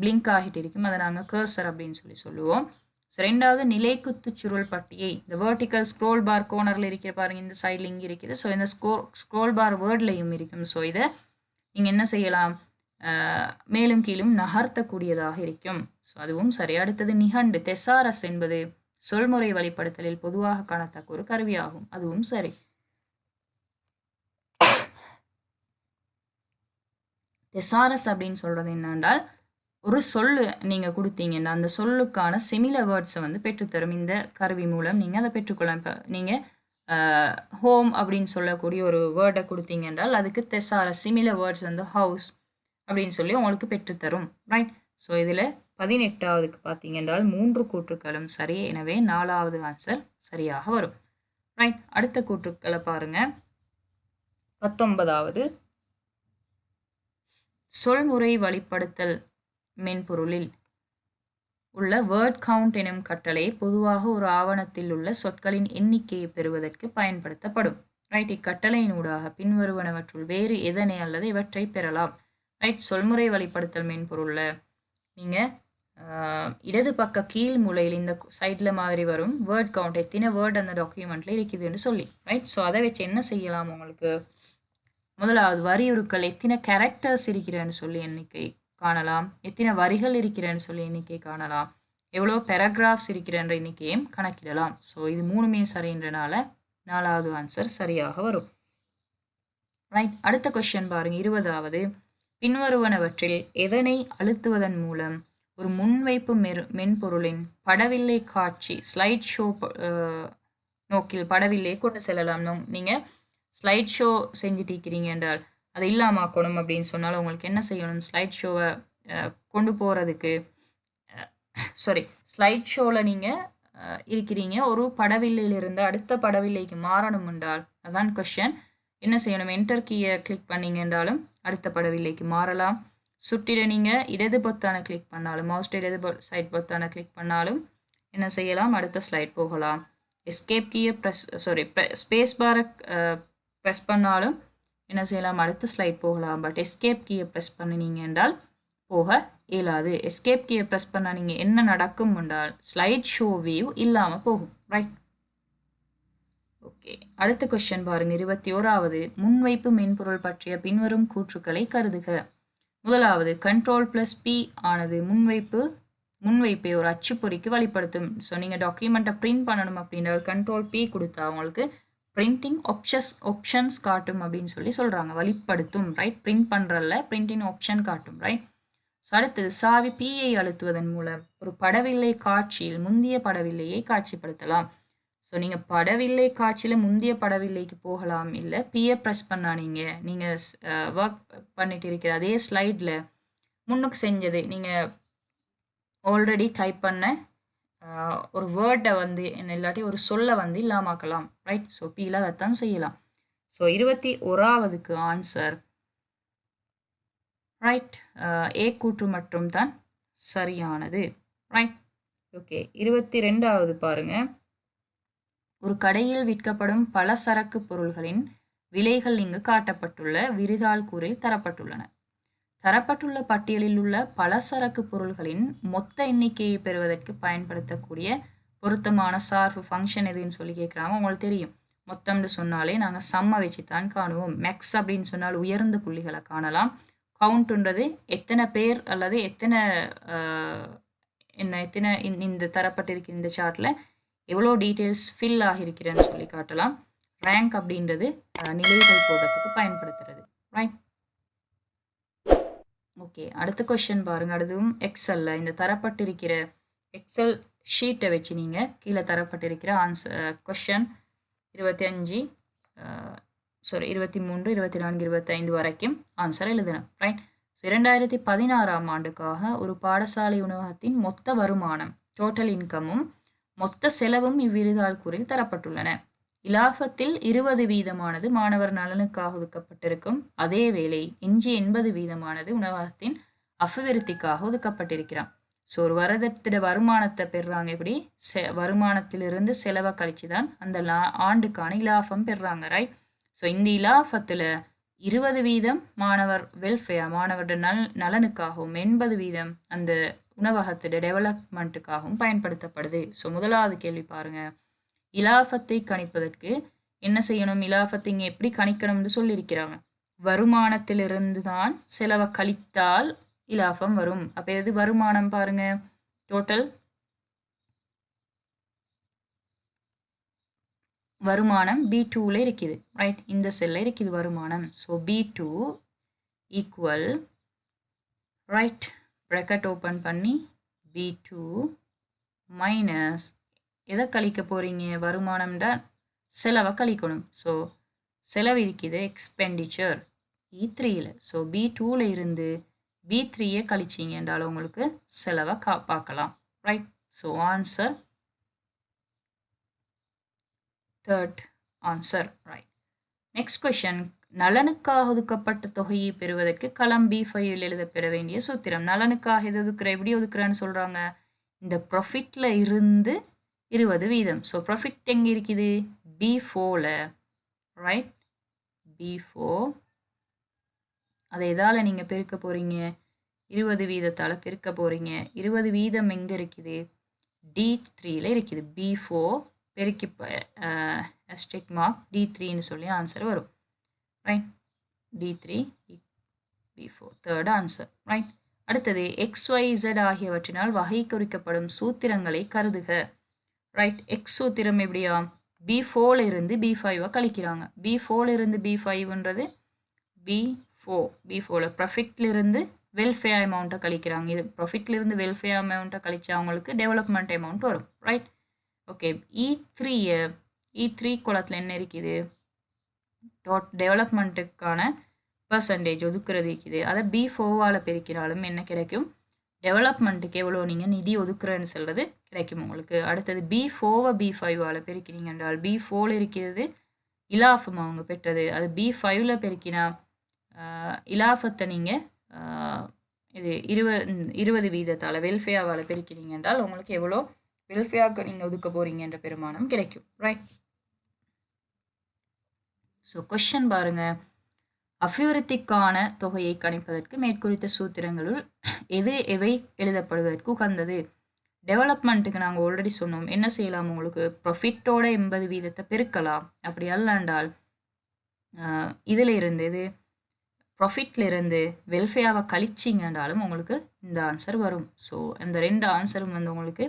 பிளிங்க் ஆகிட்டு இருக்கும். அதை நாங்கள் கர்சர் அப்படின்னு சொல்லுவோம். ஸோ ரெண்டாவது நிலைக்குத்து சுருள் பட்டியை, இந்த வேர்டிக்கல் ஸ்க்ரோல் பார் கோர்னரில் இருக்கிற பாருங்க, இந்த சைடில் இங்கே இருக்குது. ஸோ இந்த ஸ்க்ரோல் பார் வேர்ட்லையும் இருக்கும். ஸோ இதை நீங்கள் என்ன செய்யலாம், மேலும் கீழும் நகர்த்தக்கூடியதாக இருக்கும். ஸோ அதுவும் சரி. அடுத்தது நிகண்டு தெசாரஸ் என்பது சொல்முறை வழிப்படுத்தலில் பொதுவாக காணத்தக்க ஒரு கருவியாகும். அதுவும் சரி. தெசாரஸ் அப்படின்னு சொல்றது என்னென்றால் ஒரு சொல்லு நீங்கள் கொடுத்தீங்கன்னா அந்த சொல்லுக்கான சிமிலர் வேர்ட்ஸை வந்து பெற்றுத்தரும். இந்த கருவி மூலம் நீங்கள் அதை பெற்றுக்கொள்ளலாம். இப்போ நீங்கள் ஹோம் அப்படின்னு சொல்லக்கூடிய ஒரு வேர்டை கொடுத்தீங்க என்றால் அதுக்கு தெசாரஸ் சிமிலர் வேர்ட்ஸ் வந்து ஹவுஸ் அப்படின்னு சொல்லி உங்களுக்கு பெற்றுத்தரும். ரைட். ஸோ இதில் 18வதுக்கு பார்த்தீங்க என்றால் 3 கூற்றுக்களும் சரி. எனவே 4வது ஆன்சர் சரியாக வரும். ரைட். அடுத்த கூற்றுக்களை பாருங்க. 19வது சொல்முறை வழிப்படுத்தல் மென்பொருளில் உள்ள வேர்ட் கவுண்ட் எனும் கட்டளை பொதுவாக ஒரு ஆவணத்தில் உள்ள சொற்களின் எண்ணிக்கையை பெறுவதற்கு பயன்படுத்தப்படும். ரைட். இக்கட்டளையினூடாக பின்வருவனவற்றுள் வேறு எதனை அல்லது இவற்றை பெறலாம். ரைட். சொல்முறை வழிப்படுத்தல் மென்பொருளில் நீங்கள் இடது பக்க கீழ் மூலையில் இந்த சைடில் மாதிரி வரும் வேர்ட் கவுண்ட், எத்தனை வேர்ட் அந்த டாக்குமெண்ட்டில் இருக்குதுன்னு சொல்லி. ரைட். ஸோ அதை வச்சு என்ன செய்யலாம், உங்களுக்கு முதலாவது வரியுருக்கள் எத்தனை கேரக்டர்ஸ் இருக்கிறேன்னு சொல்லி எண்ணிக்கை காணலாம், எத்தனை வரிகள் இருக்கிறேன்னு சொல்லி எண்ணிக்கை காணலாம், எவ்வளோ பேராகிராஃப்ஸ் இருக்கிறன்ற எண்ணிக்கையும் கணக்கிடலாம். ஸோ இது 3மே சரின்றனால 4வது ஆன்சர் சரியாக வரும். ரைட். அடுத்த கொஸ்டின் பாருங்க. 20வது பின்வருவனவற்றில் எதனை அழுத்துவதன் மூலம் ஒரு முன்வைப்பு மென்பொருளின் படவில்லை காட்சி ஸ்லைட் ஷோ நோக்கில் படவில்லை கொண்டு செல்லலாம். நீங்கள் ஸ்லைட் ஷோ செஞ்சுட்டு இருக்கிறீங்க என்றால் அதை இல்லாமக்கணும் அப்படின்னு சொன்னாலும் உங்களுக்கு என்ன செய்யணும், ஸ்லைட் ஷோவை கொண்டு போகிறதுக்கு ஸ்லைட் ஷோவில் நீங்கள் இருக்கிறீங்க, ஒரு படவில்லையிலிருந்து அடுத்த படவில்லைக்கு மாறணும் என்றால் அதான் கொஸ்டின். என்ன செய்யணும், என்டர் கீயை கிளிக் பண்ணிங்க என்றாலும் அடுத்த படவில்லைக்கு மாறலாம். சுற்றிட நீங்கள் இடது பொத்தான கிளிக் பண்ணாலும், மவுஸ் இடது சைட் பொத்தான கிளிக் பண்ணாலும் என்ன செய்யலாம், அடுத்த ஸ்லைட் போகலாம். எஸ்கேப் கீயை ஸ்பேஸ் பாரை ப்ரெஸ் பண்ணாலும் என்ன செய்யலாம், அடுத்த ஸ்லைட் போகலாம். பட் எஸ்கேப் கீயை ப்ரெஸ் பண்ணினீங்க என்றால் போக இயலாது. எஸ்கேப் கீயை ப்ரெஸ் பண்ணால் நீங்கள் என்ன நடக்கும் என்றால் ஸ்லைட் ஷோ வியூ இல்லாமல் போகும். ரைட். ஓகே. அடுத்த கொஸ்டின் பாருங்க. 21வது முன்வைப்பு மென்பொருள் பற்றிய பின்வரும் கூற்றுக்களை கருதுக. முதலாவது Ctrl+P ஆனது முன்வைப்பை ஒரு அச்சுப்பொறிக்கு வழிப்படுத்தும். ஸோ நீங்கள் டாக்குமெண்ட்டை பிரிண்ட் பண்ணணும் அப்படின்றால் Ctrl+P கொடுத்தா உங்களுக்கு பிரிண்டிங் ஆப்ஷன்ஸ் காட்டும் அப்படின்னு சொல்கிறாங்க. வழிப்படுத்தும். ரைட். பிரிண்ட் பண்ணுறல பிரிண்டிங் ஆப்ஷன் காட்டும். ரைட். ஸோ அடுத்தது சாவி Pயை அழுத்துவதன் மூலம் ஒரு படவில்லை காட்சியில் முந்திய படவில்லையை காட்சிப்படுத்தலாம். ஸோ நீங்கள் படவில்லை காட்சியில் முந்திய படவில்லைக்கு போகலாம். இல்லை Pயை ப்ரெஸ் பண்ணா நீங்கள் ஒர்க் பண்ணிட்டு இருக்கிற அதே ஸ்லைடில் முன்னுக்கு செஞ்சது நீங்கள் ஆல்ரெடி டைப் பண்ண ஒரு வேர்டை வந்து இல்லாட்டி ஒரு சொல்லை வந்து இல்லாமக்கலாம். ரைட். ஸோ Pயில் அதைத்தான் செய்யலாம். ஸோ 21வதுக்கு ஆன்சர் ரைட் ஏ கூற்று மட்டும் தான் சரியானது. ரைட். ஓகே. 22வது பாருங்க. ஒரு கடையில் விற்கப்படும் பல சரக்கு பொருள்களின் விலைகள் இங்கு காட்டப்பட்டுள்ள விரிதாள் கூறில் தரப்பட்டுள்ளன. தரப்பட்டுள்ள பட்டியலில் உள்ள பலசரக்கு பொருள்களின் மொத்த எண்ணிக்கையை பெறுவதற்கு பயன்படுத்தக்கூடிய பொருத்தமான சார்பு ஃபங்க்ஷன் எதுன்னு சொல்லி கேட்குறாங்க. உங்களுக்கு தெரியும், மொத்தம்னு சொன்னாலே நாங்கள் சம்மை வச்சு தான் காணுவோம். மேக்ஸ் அப்படின்னு சொன்னால் உயர்ந்த புள்ளிகளை காணலாம். கவுண்ட்ன்றது எத்தனை பேர் அல்லது எத்தனை இந்த தரப்பட்டிருக்கிற இந்த சார்ட்டில் எவ்வளோ டீட்டெயில்ஸ் ஃபில் ஆகியிருக்கிறேன்னு சொல்லி காட்டலாம். ரேங்க் அப்படின்றது நிலைகள் போடுறதுக்கு பயன்படுத்துறது. ரைட். ஓகே. அடுத்த கொஸ்டின் பாருங்கள். அதுவும் எக்ஸல்ல இந்த தரப்பட்டிருக்கிற எக்ஸல் ஷீட்டை வச்சு நீங்கள் கீழே தரப்பட்டிருக்கிற ஆன்சர் கொஸ்டின் 23, 24, 25 வரைக்கும் ஆன்சர் எழுதணும். ரைட். ஸோ 2016ஆம் ஆண்டுக்காக ஒரு பாடசாலை உணவகத்தின் மொத்த வருமானம் டோட்டல் இன்கமும் மொத்த செலவும் இவ்விருதாள் கூறில் தரப்பட்டுள்ளன. இலாபத்தில் 20% மாணவர் நலனுக்காக ஒதுக்கப்பட்டிருக்கும். அதே வேளை எஞ்சி 80% உணவகத்தின் அபிவிருத்திக்காக ஒதுக்கப்பட்டிருக்கிறான். ஸோ ஒரு வருடத்திட வருமானத்தை பெறுறாங்க. எப்படி வருமானத்திலிருந்து செலவை கழிச்சு தான் அந்த ஆண்டுக்கான இலாஃபம் பெறுறாங்க. ரைட். ஸோ இந்த இலாஃபத்தில் 20% மாணவர் வெல்ஃபேர் மாணவருடைய நலனுக்காகவும் 80% அந்த உணவகத்திட டெவலப்மெண்ட்டுக்காகவும் பயன்படுத்தப்படுது. ஸோ முதலாவது கேள்வி பாருங்க, இலாஃபத்தை கணிப்பதற்கு என்ன செய்யணும்? இலாஃபத்தை இங்கே எப்படி கணிக்கணும்னு சொல்லியிருக்கிறாங்க. வருமானத்திலிருந்து தான் செலவை கழித்தால் இலாஃபம் வரும். அப்போ எது வருமானம் பாருங்க, டோட்டல் வருமானம் B2ல இருக்குது. ரைட், இந்த செல்ல இருக்குது வருமானம். So B2 equal, right, bracket open பண்ணி B2 மைனஸ் எதை கழிக்க போகிறீங்க? வருமானம்டா செலவை கழிக்கணும். ஸோ செலவு இருக்குது எக்ஸ்பெண்டிச்சர் E3ல. ஸோ B2ல இருந்து B3யை கழிச்சிங்க என்றாலும் உங்களுக்கு செலவை பார்க்கலாம். Right. So answer third answer. Right. Next question, நலனுக்காக ஒதுக்கப்பட்ட தொகையை பெறுவதற்கு களம் B5ல் எழுதப்பெற வேண்டிய சூத்திரம். நலனுக்காக எது ஒதுக்குற, எப்படி ஒதுக்குறேன்னு சொல்கிறாங்க? இந்த ப்ராஃபிட்டில் இருந்து 20%. ஸோ ப்ராஃபிட் எங்கே இருக்குது? B4ல. Right, B4. அதை எதால் நீங்கள் பெருக்க போகிறீங்க? 20% பெருக்க போகிறீங்க. 20% எங்கே இருக்குது? D3ல இருக்குது. B4 பெருக்கி அஸ்டெக் மார்க் D3ன்னு சொல்லி ஆன்சர் வரும். Right, D3 B4 third answer. Right. அடுத்தது XYZ ஆகியவற்றினால் வகை குறிக்கப்படும் சூத்திரங்களை கருதுக. ரைட். எக்ஸ் சூத்திரம் எப்படியா? B4ல இருந்து B5 கழிக்கிறாங்க. B4ல இருந்து B5ன்றது B4ல ப்ராஃபிட்ல இருந்து வெல்ஃபேர் அமௌண்ட்டை கழிக்கிறாங்க. இது ப்ராஃபிட்ல இருந்து வெல்ஃபேர் அமௌண்ட்டை கழிச்சா அவங்களுக்கு டெவலப்மெண்ட் அமௌண்ட் வரும். ரைட். ஓகே, E3 குளத்தில் என்ன இருக்குது? டெவலப்மெண்ட்டுக்கான பர்சன்டேஜ் ஒதுக்குறது இருக்குது. அதை B4வால் பெருக்கினாலும் என்ன கிடைக்கும்? டெவலப்மெண்ட்டுக்கு எவ்வளோ நீங்கள் நிதி ஒதுக்குறேன்னு சொல்கிறது கிடைக்கும் உங்களுக்கு. அடுத்தது B4வை B5வால் பெருக்கினீங்க என்றால் B4ல இருக்கிறது இலாஃபம் அவங்க பெற்றது. அது B5ல பெருக்கினா இலாஃபத்தை நீங்கள் இது 20% வெல்ஃபேராவால் பெருக்கினீங்க என்றால் உங்களுக்கு எவ்வளோ வெல்ஃபேருக்கு நீங்கள் ஒதுக்க போகிறீங்கன்ற பெருமானம் கிடைக்கும். ரைட். ஸோ கொஸ்டின் பாருங்கள், அபிவிருத்திக்கான தொகையை கணிப்பதற்கு மேற்குறித்த சூத்திரங்களுள் எவை எழுதப்படுவதற்கு உகந்தது? டெவலப்மெண்ட்டுக்கு நாங்கள் ஆல்ரெடி சொன்னோம். என்ன செய்யலாம்? உங்களுக்கு ப்ராஃபிட்டோட 80% பெருக்கலாம். அப்படி அல்லாண்டால் இதில் இருந்து இது ப்ராஃபிட்ல இருந்து வெல்ஃபேராவை கழிச்சிங்கன்றாலும் உங்களுக்கு இந்த ஆன்சர் வரும். ஸோ இந்த ரெண்டு ஆன்சரும் வந்து உங்களுக்கு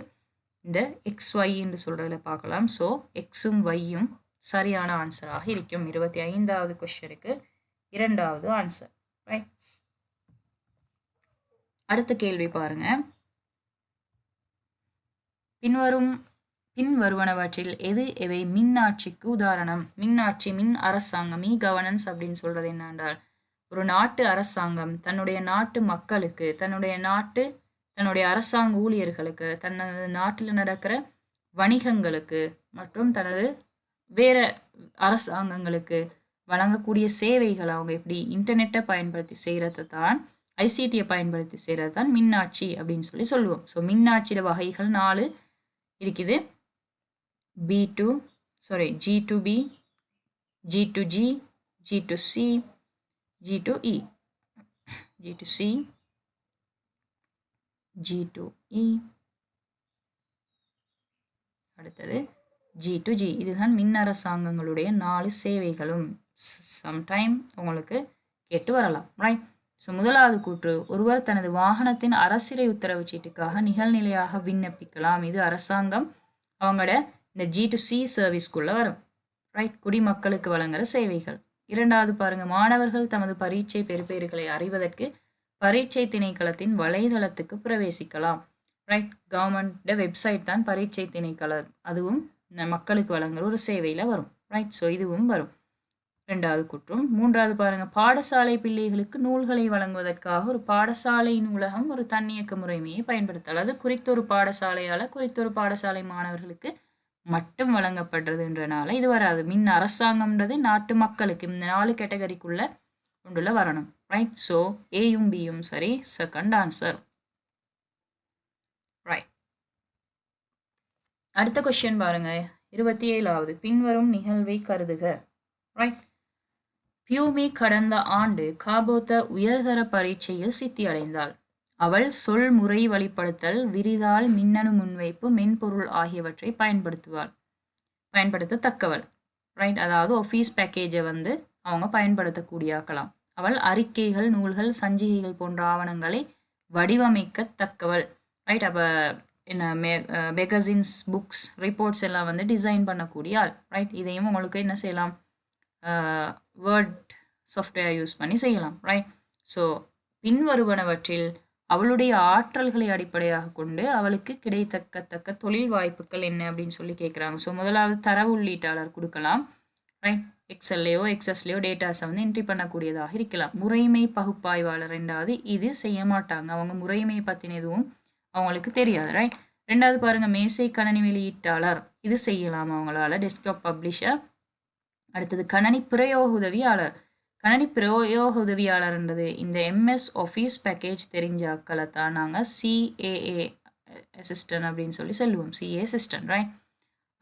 இந்த XY என்று சொல்கிறதில் பார்க்கலாம். ஸோ எக்ஸும் ஒய்யும் சரியான ஆன்சராக இருக்கும். 25வது கொஸ்டினுக்கு 2வது ஆன்சர். ரைட். அடுத்த கேள்வி பாருங்க, பின்வருவனவற்றில் எவை மின்னாட்சிக்கு உதாரணம்? மின்னாட்சி, மின் அரசாங்கம், கவர்னன்ஸ் அப்படின்னு சொல்றது என்னென்றால் ஒரு நாட்டு அரசாங்கம் தன்னுடைய நாட்டு மக்களுக்கு, தன்னுடைய அரசாங்க ஊழியர்களுக்கு, தனது நாட்டில் நடக்கிற வணிகங்களுக்கு மற்றும் தனது வேற அரசாங்கங்களுக்கு வழங்கக்கூடிய சேவைகள் அவங்க எப்படி இன்டர்நெட்டை பயன்படுத்தி செய்கிறது தான், ஐசிடியை பயன்படுத்தி செய்கிறது தான் மின்னாட்சி அப்படின்னு சொல்லுவோம். ஸோ மின்னாட்சியோட வகைகள் 4 இருக்குது. G2B, G2G, G2C, G2E, G2C, G2E, அடுத்தது G2G. இதுதான் மின் அரசாங்கங்களுடைய 4 சேவைகளும். சம்டைம் உங்களுக்கு கேட்டு வரலாம். ரைட். ஸோ முதலாவது கூற்று, ஒருவர் தனது வாகனத்தின் அரசியல் உத்தரவு சீட்டுக்காக நிகழ்நிலையாக விண்ணப்பிக்கலாம். இது அரசாங்கம் அவங்களோட இந்த G2C சர்வீஸ்க்குள்ளே வரும். ரைட். குடிமக்களுக்கு வழங்குற சேவைகள். 2வது பாருங்க, மாணவர்கள் தமது பரீட்சை பெறுபேறுகளை அறிவதற்கு பரீட்சை திணைக்களத்தின் வலைதளத்துக்கு பிரவேசிக்கலாம். ரைட். கவர்மெண்ட் வெப்சைட் தான் பரீட்சை திணைக்களம், அதுவும் மக்களுக்கு வழங்குற ஒரு சேவையில் வரும். ரைட். ஸோ இதுவும் வரும் 2வது கூற்றும். 3வது பாருங்க, பாடசாலை பிள்ளைகளுக்கு நூல்களை வழங்குவதற்காக ஒரு பாடசாலை நூலகம் ஒரு தன்னியக்க முறைமையை பயன்படுத்தலாம். அது குறித்தொரு பாடசாலை மாணவர்களுக்கு மட்டும் வழங்கப்படுறதுன்றனால இது வராது. மின் அரசாங்கம்ன்றது நாட்டு மக்களுக்கு இந்த 4 கேட்டகரிக்குள்ள கொண்டுள்ள வரணும். ரைட். ஸோ ஏயும் பியும் சரி, செகண்ட் ஆன்சர். ரைட். அடுத்த கொஸ்டின் பாருங்க, 27வது. பின்வரும் நிகழ்வை கருதுக. ரைட். பியூமி கடந்த ஆண்டு காபோத்த உயர்தர பரீட்சையில் சித்தி அடைந்தாள். அவள் சொல் முறை வழிப்படுத்தல், விரிதாள், மின்னணு முன்வைப்பு, மென்பொருள் ஆகியவற்றை பயன்படுத்தத்தக்கவள். ரைட். அதாவது ஆஃபீஸ் பேக்கேஜை வந்து அவங்க பயன்படுத்தக்கூடியாக்கலாம். அவள் அறிக்கைகள், நூல்கள், சஞ்சிகைகள் போன்ற ஆவணங்களை வடிவமைக்கத்தக்கவள். ரைட். அப்போ என்ன மேகசின்ஸ், புக்ஸ், ரிப்போர்ட்ஸ் எல்லாம் வந்து டிசைன் பண்ணக்கூடிய ஆள். ரைட். இதையும் உங்களுக்கு என்ன செய்யலாம், வேர்ட் சாஃப்ட்வேர் யூஸ் பண்ணி செய்யலாம். ரைட். ஸோ பின்வருவனவற்றில் அவளுடைய ஆற்றல்களை அடிப்படையாக கொண்டு அவளுக்கு கிடைத்தக்கத்தக்க தொழில் வாய்ப்புகள் என்ன அப்படின்னு சொல்லி கேட்குறாங்க. ஸோ முதலாவது தரவு உள்ளீட்டாளர் கொடுக்கலாம். ரைட். எக்ஸல்லையோ எக்ஸஸ்லையோ டேட்டாஸை வந்து என்ட்ரி பண்ணக்கூடியதாக இருக்கலாம். முறைமை பகுப்பாய்வாளர் ரெண்டாவது, இது செய்ய மாட்டாங்க, அவங்க முறைமை பற்றின எதுவும் அவங்களுக்கு தெரியாது. ரைட். ரெண்டாவது பாருங்க, மேசை கணனி வெளியீட்டாளர், இது செய்யலாம் அவங்களால, டெஸ்க்டாப் பப்ளிஷர். அடுத்தது கணனி பிரயோக உதவியாளர். கணனி பிரயோக உதவியாளர்ன்றது இந்த எம்எஸ் ஆஃபீஸ் பேக்கேஜ் தெரிஞ்சாக்களை தான் நாங்கள் சிஏஏ அசிஸ்டன்ட் அப்படின்னு சொல்லி சொல்லுவோம், சிஏ அசிஸ்டன்ட். ரைட்.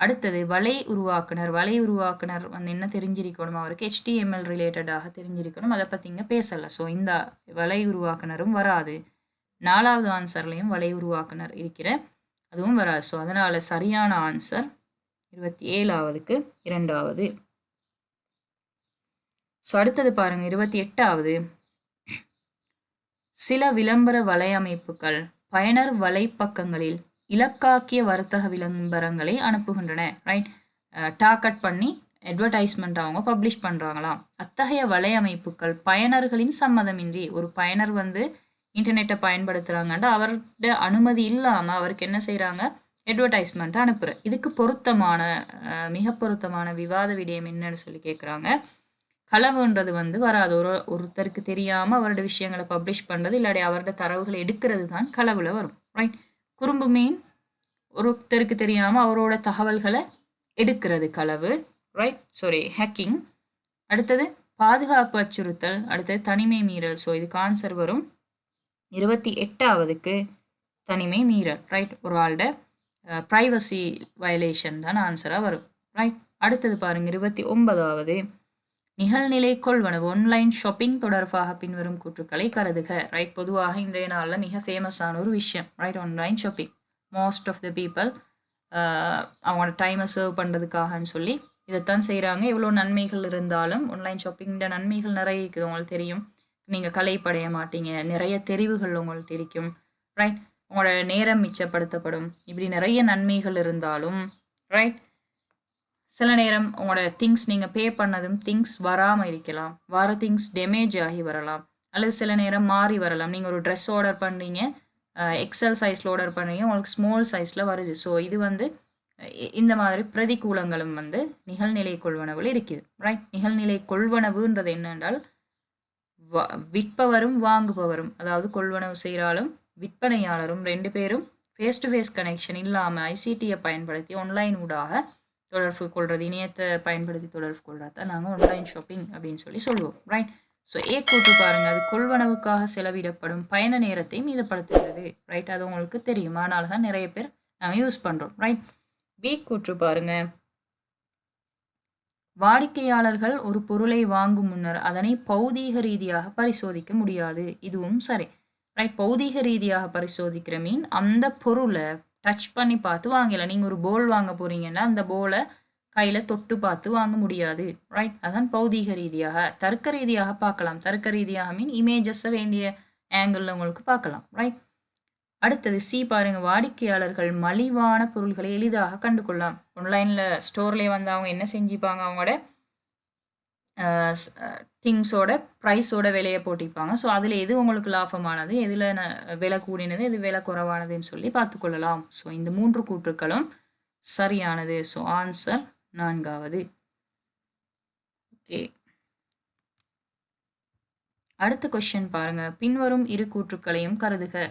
அடுத்தது வலை உருவாக்குனர். வலை உருவாக்குனர் வந்து என்ன தெரிஞ்சிருக்கணும், அவருக்கு HTML ரிலேட்டடாக தெரிஞ்சிருக்கணும், அதை பற்றி இங்கே பேசலை. ஸோ இந்த வலை உருவாக்குனரும் வராது. 4வது ஆன்சர்லையும் வலை உருவாக்குனர் இருக்கிற, அதுவும் வராது. ஸோ அதனால் சரியான ஆன்சர் 27வதுக்கு 2வது. ஸோ அடுத்தது பாருங்கள், 28வது. சில விளம்பர வலையமைப்புகள் பயனர் வலைப்பக்கங்களில் இலக்காக்கிய வர்த்தக விளம்பரங்களை அனுப்புகின்றன. ரைட். டார்கெட் பண்ணி அட்வர்டைஸ்மெண்ட் அவங்க பப்ளிஷ் பண்ணுறாங்களாம். அத்தகைய வலையமைப்புகள் பயனர்களின் சம்மதமின்றி, ஒரு பயனர் வந்து இன்டர்நெட்டை பயன்படுத்துகிறாங்கன்ட்டு அவர்கிட்ட அனுமதி இல்லாமல் அவருக்கு என்ன செய்கிறாங்க, அட்வர்டைஸ்மெண்ட்டை அனுப்புகிற. இதுக்கு பொருத்தமான மிக பொருத்தமான விவாத விடயம் என்னன்னு சொல்லி கேட்குறாங்க. களவுன்றது வந்து வராது. ஒருத்தருக்கு தெரியாமல் அவரோட விஷயங்களை பப்ளிஷ் பண்ணுறது, இல்லாட்டி அவரோட தரவுகளை எடுக்கிறது தான் களவில் வரும். ரைட். குறும்பு மீன் ஒருத்தருக்கு தெரியாமல் அவரோட தகவல்களை எடுக்கிறது களவு. ரைட். Sorry, hacking. அடுத்தது பாதுகாப்பு அச்சுறுத்தல். அடுத்தது தனிமை மீறல். ஸோ இதுக்கு ஆன்சர் வரும் 28வதுக்கு தனிமை மீறல். ரைட். ஒரு ஆளோட ப்ரைவசி வயலேஷன் தான் ஆன்சராக வரும். ரைட். அடுத்தது பாருங்க, 29வது. நிகழ்நிலை கொள்வனவு ஆன்லைன் ஷாப்பிங் தொடர்பாக பின்வரும் கூற்றுக்களை கருதுக. ரைட். பொதுவாக இன்றைய நாளில் மிக ஃபேமஸான ஒரு விஷயம். Right. Online shopping. Most of the people அவங்களோட டைமை சர்வ் பண்ணுறதுக்காகன்னு சொல்லி இதைத்தான் செய்கிறாங்க. எவ்வளோ நன்மைகள் இருந்தாலும் ஆன்லைன் ஷாப்பிங்கிற நன்மைகள் நிறைய இருக்குது. உங்களுக்கு தெரியும், நீங்கள் கலைப்படைய மாட்டீங்க, நிறைய தெரிவுகள் உங்கள்கிட்ட இருக்கும். ரைட். உங்களோட நேரம் மிச்சப்படுத்தப்படும். இப்படி நிறைய நன்மைகள் இருந்தாலும் ரைட், சில நேரம் உங்களோட திங்ஸ் நீங்கள் பே பண்ணதும் திங்ஸ் வராமல் இருக்கலாம், வர திங்ஸ் டேமேஜ் ஆகி வரலாம், அல்லது சில நேரம் மாறி வரலாம். நீங்கள் ஒரு ட்ரெஸ் ஆர்டர் பண்ணுறீங்க, எக்ஸல் சைஸில் ஆர்டர் பண்ணுறீங்க, உங்களுக்கு ஸ்மால் சைஸில் வருது. ஸோ இது வந்து இந்த மாதிரி பிரதிகூலங்களும் வந்து நிகழ்நிலை கொள்வனவில் இருக்குது. ரைட். நிகழ்நிலை கொள்வனவுன்றது என்னென்றால் விற்பவரும் வாங்குபவரும், அதாவது கொள்வனவு செய்கிறாலும் விற்பனையாளரும் ரெண்டு பேரும் ஃபேஸ் டு ஃபேஸ் கனெக்ஷன் இல்லாமல் ஐசிடியை பயன்படுத்தி ஆன்லைன் ஊடாக தொடர்பு கொள்வது, இணையத்தை பயன்படுத்தி தொடர்பு கொள்றத நாங்கள் ஆன்லைன் ஷாப்பிங் அப்படின்னு சொல்லி சொல்லுவோம். ரைட். ஸோ ஏ கூட்டு பாருங்கள், அது கொள்வனவுக்காக செலவிடப்படும் பயண நேரத்தை மீதப்படுத்துகிறது. ரைட். அது உங்களுக்கு தெரியும், அதனால தான் நிறைய பேர் நாங்கள் யூஸ் பண்ணுறோம். ரைட். பி கூற்று பாருங்க, வாடிக்கையாளர்கள் ஒரு பொருளை வாங்கும் முன்னர் அதனை பௌதீக ரீதியாக பரிசோதிக்க முடியாது. இதுவும் சரி. ரைட். பௌதீக ரீதியாக பரிசோதிக்கிற மீன் அந்த பொருளை டச் பண்ணி பார்த்து வாங்கலாம். நீங்கள் ஒரு போல் வாங்க போறீங்கன்னா அந்த போலை கையில் தொட்டு பார்த்து வாங்க முடியாது. ரைட். அதான் பௌதீக ரீதியாக. தர்க்க ரீதியாக பார்க்கலாம். தர்க்க ரீதியாக மீன் இமேஜஸை வேண்டிய ஆங்கிளில் உங்களுக்கு பார்க்கலாம். ரைட். அடுத்தது சி பாருங்க, வாடிக்கையாளர்கள் மலிவான பொருள்களை எளிதாக கண்டுகொள்ளலாம். ஆன்லைனில் ஸ்டோர்லேயே வந்து அவங்க என்ன செஞ்சுப்பாங்க, அவங்களோட திங்ஸோட ப்ரைஸோட விலையை போட்டிப்பாங்க. ஸோ அதில் எது உங்களுக்கு லாபமானது, எதில் விலை கூடினது, எது விலை குறைவானதுன்னு சொல்லி பார்த்துக்கொள்ளலாம். ஸோ இந்த 3 கூற்றுக்களும் சரியானது. ஸோ ஆன்சர் 4வது. ஓகே. அடுத்த கொஸ்டின் பாருங்க, பின்வரும் இரு கூற்றுக்களையும் கருதுக.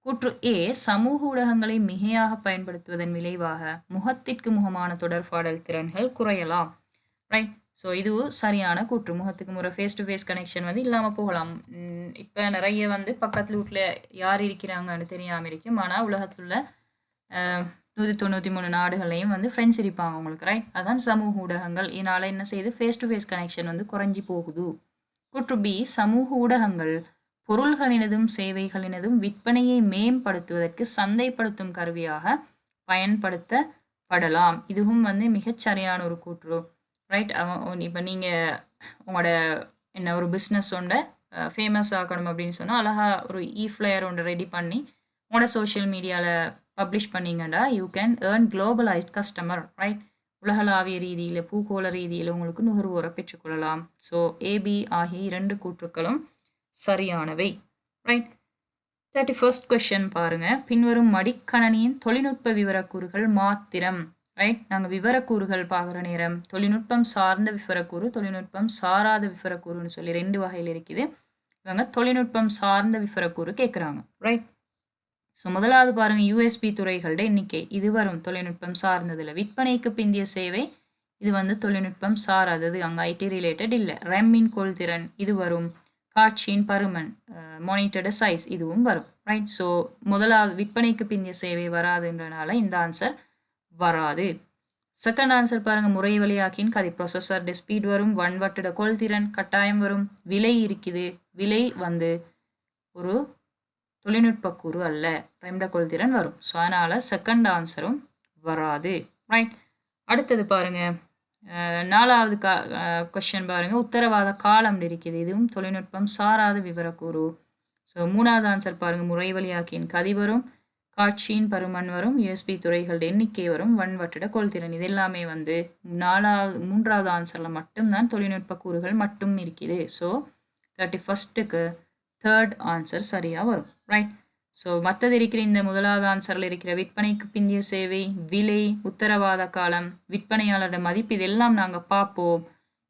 கூற்று ஏ, சமூக ஊடகங்களை மிகையாக பயன்படுத்துவதன் விளைவாக முகத்திற்கு முகமான தொடர்பாடல் திறன்கள் குறையலாம். ரைட். ஸோ இது சரியான கூற்று. முகத்துக்கு முறை ஃபேஸ் டு ஃபேஸ் கனெக்ஷன் வந்து இல்லாமல் போகலாம். இப்போ நிறைய வந்து பக்கத்து வீட்டில் யார் இருக்கிறாங்கன்னு தெரியாமல் இருக்கும். ஆனால் உலகத்தில் உள்ள 193 நாடுகளையும் வந்து ஃப்ரெண்ட்ஸ் இருப்பாங்க உங்களுக்கு, ரைட்? அதான் சமூக ஊடகங்கள். இதனால் என்ன செய்யுது, ஃபேஸ் டு ஃபேஸ் கனெக்ஷன் வந்து குறைஞ்சி போகுது. கூற்று பி, சமூக ஊடகங்கள் பொருள்களினதும் சேவைகளினதும் விற்பனையை மேம்படுத்துவதற்கு சந்தைப்படுத்தும் கருவியாக பயன்படுத்தப்படலாம். இதுவும் வந்து மிகச்சரியான ஒரு கூற்று, ரைட்? இப்போ நீங்கள் உங்களோட என்ன ஒரு பிஸ்னஸ் ஒன்றை ஃபேமஸ் ஆக்கணும் அப்படின்னு சொன்னால் அழகாக ஒரு ஃப்ளையர் ஒன்று ரெடி பண்ணி உங்களோட சோஷியல் மீடியாவில் பப்ளிஷ் பண்ணிங்கன்னா you can earn globalised customer, right? உலகளாவிய ரீதியில் பூகோள ரீதியில் உங்களுக்கு நுகர்வோரை பெற்றுக்கொள்ளலாம். ஸோ ஏபி ஆகிய 2 கூற்றுக்களும் சரியானவை, ரைட்? 31st கொஸ்டின் பாருங்க. பின்வரும் மடிக்கணனியின் தொழில்நுட்ப விவரக்கூறுகள் மாத்திரம், ரைட்? நாங்கள் விவரக்கூறுகள் பார்க்குற நேரம் தொழில்நுட்பம் சார்ந்த விவரக்கூறு, தொழில்நுட்பம் சாராத விவரக்கூறுன்னு சொல்லி 2 வகையில் இருக்குது. இவங்க தொழில்நுட்பம் சார்ந்த விவரக்கூறு கேட்குறாங்க, ரைட்? ஸோ முதலாவது பாருங்கள், யூஎஸ்பி துறைகளோட எண்ணிக்கை இது வரும் தொழில்நுட்பம் சார்ந்ததில். விற்பனைக்கு பிந்திய சேவை இது வந்து தொழில்நுட்பம் சாராதது, அங்கே ஐடி ரிலேட்டட் இல்லை. ரெம்மின் கொள்திறன் இது வரும். காட்சியின் பருமன் மானிட்டர்டு சைஸ் இதுவும் வரும், ரைட்? ஸோ முதலாவது விற்பனைக்கு பிந்திய சேவை வராதுன்றனால இந்த ஆன்சர் வராது. செகண்ட் ஆன்சர் பாருங்கள், முறை வழியாக்கின் கதை ப்ரொசஸர் ஸ்பீட் வரும். வன்வட்டோட கொள்திறன் கட்டாயம் வரும். விலை இருக்குது, விலை வந்து ஒரு தொழில்நுட்ப கூறு அல்ல, டைம்ட கொள்திறன் வரும். ஸோ அதனால் செகண்ட் ஆன்சரும் வராது, ரைட்? அடுத்தது பாருங்கள், 4வது கொஸ்டின் பாருங்கள், உத்தரவாத காலம் இருக்குது, இதுவும் தொழில்நுட்பம் சாராத விவரக்கூறு. ஸோ 3வது ஆன்சர் பாருங்கள், முறை வழியாக்கியின் கதி வரும். காட்சியின் பருமன் வரும். யூஎஸ்பி துறைகளோட எண்ணிக்கை வரும். வன்வட்டோட கொள்திறன் இது எல்லாமே வந்து 3வது ஆன்சரில் மட்டும்தான் தொழில்நுட்ப கூறுகள் மட்டும் இருக்குது. ஸோ 31க்கு 3rd ஆன்சர் சரியாக வரும், ரைட்? ஸோ மற்றது இருக்கிற இந்த முதலாவது ஆன்சரில் இருக்கிற விற்பனைக்கு பிந்திய சேவை, விலை, உத்தரவாத காலம், விற்பனையாளரோட மதிப்பு இதெல்லாம் நாங்கள் பார்ப்போம்.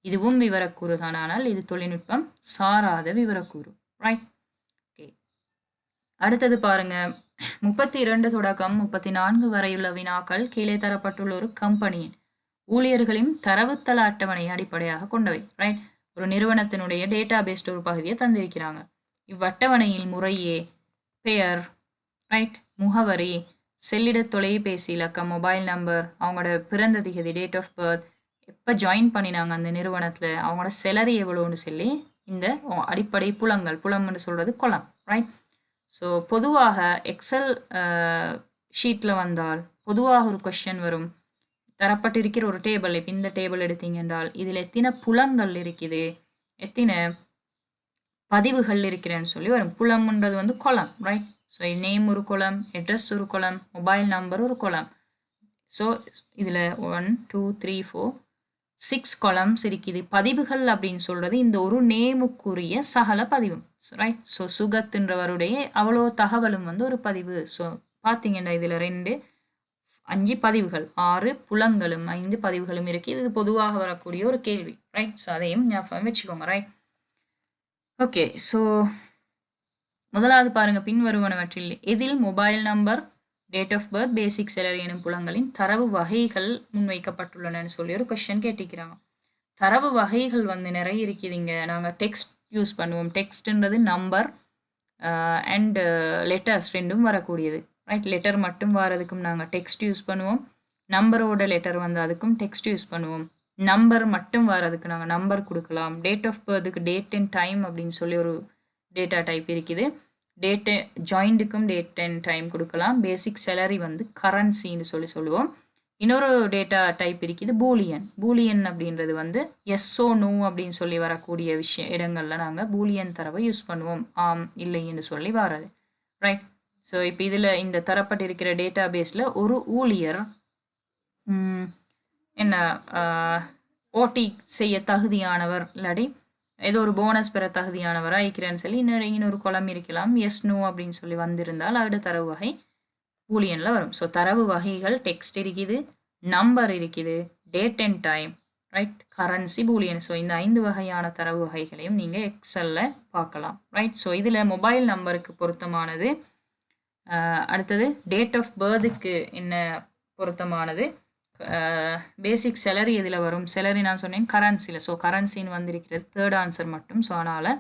இதுவும் விவரக்கூறு தான், ஆனால் இது தொழில்நுட்பம் சாராத விவரக்கூறு, ரைட்? ஓகே. அடுத்தது பாருங்க, 32 தொடக்கம் 34 வரையுள்ள வினாக்கள் கீழே தரப்பட்டுள்ள ஒரு கம்பெனியின் ஊழியர்களின் தரவுத்தள அட்டவணையை அடிப்படையாக கொண்டவை, ரைட்? ஒரு நிறுவனத்தினுடைய டேட்டா பேஸ்ட் ஒரு பகுதியை தந்திருக்கிறாங்க. இவ்வட்டவணையில் முறையே பெயர், ரைட், முகவரி, செல்லிட தொலைபேசி இலக்கம், மொபைல் நம்பர், அவங்களோட பிறந்த திகதி, டேட் ஆஃப் பர்த், எப்போ ஜாயின் பண்ணினாங்க அந்த நிறுவனத்தில், அவங்களோட செலரி எவ்வளோன்னு சொல்லி இந்த அடிப்படை புலம்னு சொல்கிறது கொலம், ரைட்? ஸோ பொதுவாக எக்ஸல் ஷீட்டில் வந்தால் பொதுவாக ஒரு கொஸ்டின் வரும். தரப்பட்டிருக்கிற ஒரு டேபிள், இப்போ இந்த டேபிள் எடுத்தீங்க என்றால் இதில் எத்தனை புலங்கள் இருக்குது, எத்தனை பதிவுகள் இருக்கிறேன்னு சொல்லி வரும். புலம்ன்றது வந்து கொலம், ரைட்? ஸோ நேம் ஒரு கொலம், அட்ரஸ் ஒரு கொலம், மொபைல் நம்பர் ஒரு கொலம். ஸோ இதில் 1 2 3 4 6 கொலம்ஸ் இருக்குது. பதிவுகள் அப்படின்னு சொல்கிறது இந்த ஒரு நேமுக்குரிய சகல பதிவும், ரைட்? ஸோ சுகத்துன்றவருடைய அவ்வளோ தகவலும் வந்து ஒரு பதிவு. ஸோ பார்த்தீங்கன்னா இதில் 2 5 பதிவுகள், 6 புலங்களும் 5 பதிவுகளும் இருக்குது. இது பொதுவாக வரக்கூடிய ஒரு கேள்வி, ரைட்? ஸோ அதையும் ஞாபகம் வச்சுக்கோங்க, ரைட்? ஓகே. ஸோ முதலாவது பாருங்கள், பின்வருவனவற்றில் எதில் mobile number, date of birth, basic salary எனும் புலங்களின் தரவு வகைகள் முன்வைக்கப்பட்டுள்ளனன்னு சொல்லி ஒரு கொஸ்டின் கேட்டிருக்கிறாங்க. தரவு வகைகள் வந்து நிறைய இருக்குதுங்க. நாங்கள் டெக்ஸ்ட் யூஸ் பண்ணுவோம். டெக்ஸ்ட்ன்றது நம்பர் அண்ட் லெட்டர்ஸ் ரெண்டும் வரக்கூடியது, ரைட்? லெட்டர் மட்டும் வரதுக்கும் நாங்கள் டெக்ஸ்ட் யூஸ் பண்ணுவோம். நம்பரோட லெட்டர் வந்து அதுக்கும் டெக்ஸ்ட் யூஸ் பண்ணுவோம். நம்பர் மட்டும் வரதுக்கு நாங்கள் நம்பர் கொடுக்கலாம். டேட் ஆஃப் பர்த்துக்கு டேட் அண்ட் டைம் அப்படின்னு சொல்லி ஒரு டேட்டா டைப் இருக்குது. டேட் ஜாயிண்ட்டுக்கும் டேட் அண்ட் டைம் கொடுக்கலாம். பேசிக் சேலரி வந்து கரன்சின்னு சொல்லுவோம். இன்னொரு டேட்டா டைப் இருக்குது பூலியன். பூலியன் அப்படின்றது வந்து எஸ்ஓ நோ அப்படின்னு சொல்லி வரக்கூடிய இடங்களில் நாங்கள் பூலியன் தரவை யூஸ் பண்ணுவோம். ஆம் இல்லைன்னு சொல்லி வராது, ரைட்? ஸோ இப்போ இதில் இந்த தரப்பட்டிருக்கிற டேட்டா பேஸில் ஒரு ஊழியர் என்ன ஓடி செய்ய தகுதியானவர், இல்லாட்டி ஏதோ ஒரு போனஸ் பெற தகுதியானவராக இருக்கிறேன்னு சொல்லி இன்னொரு கொலம் இருக்கலாம். எஸ் நோ அப்படின்னு சொல்லி வந்திருந்தால் அதோட தரவு வகை பூலியனில் வரும். ஸோ தரவு வகைகள் டெக்ஸ்ட் இருக்குது, நம்பர் இருக்குது, date and time, right? Currency, Boolean. So இந்த 5 வகையான தரவு வகைகளையும் நீங்கள் எக்ஸலில் பார்க்கலாம், ரைட்? ஸோ இதில் மொபைல் நம்பருக்கு பொருத்தமானது, அடுத்தது டேட் ஆஃப் பர்த்துக்கு என்ன பொருத்தமானது, பேசிக் சேலரி எதில் வரும்? சேலரி நான் சொன்னேன் கரன்சியில். ஸோ கரன்சின்னு வந்திருக்கிறது தேர்ட் ஆன்சர் மட்டும். ஸோ அதனால்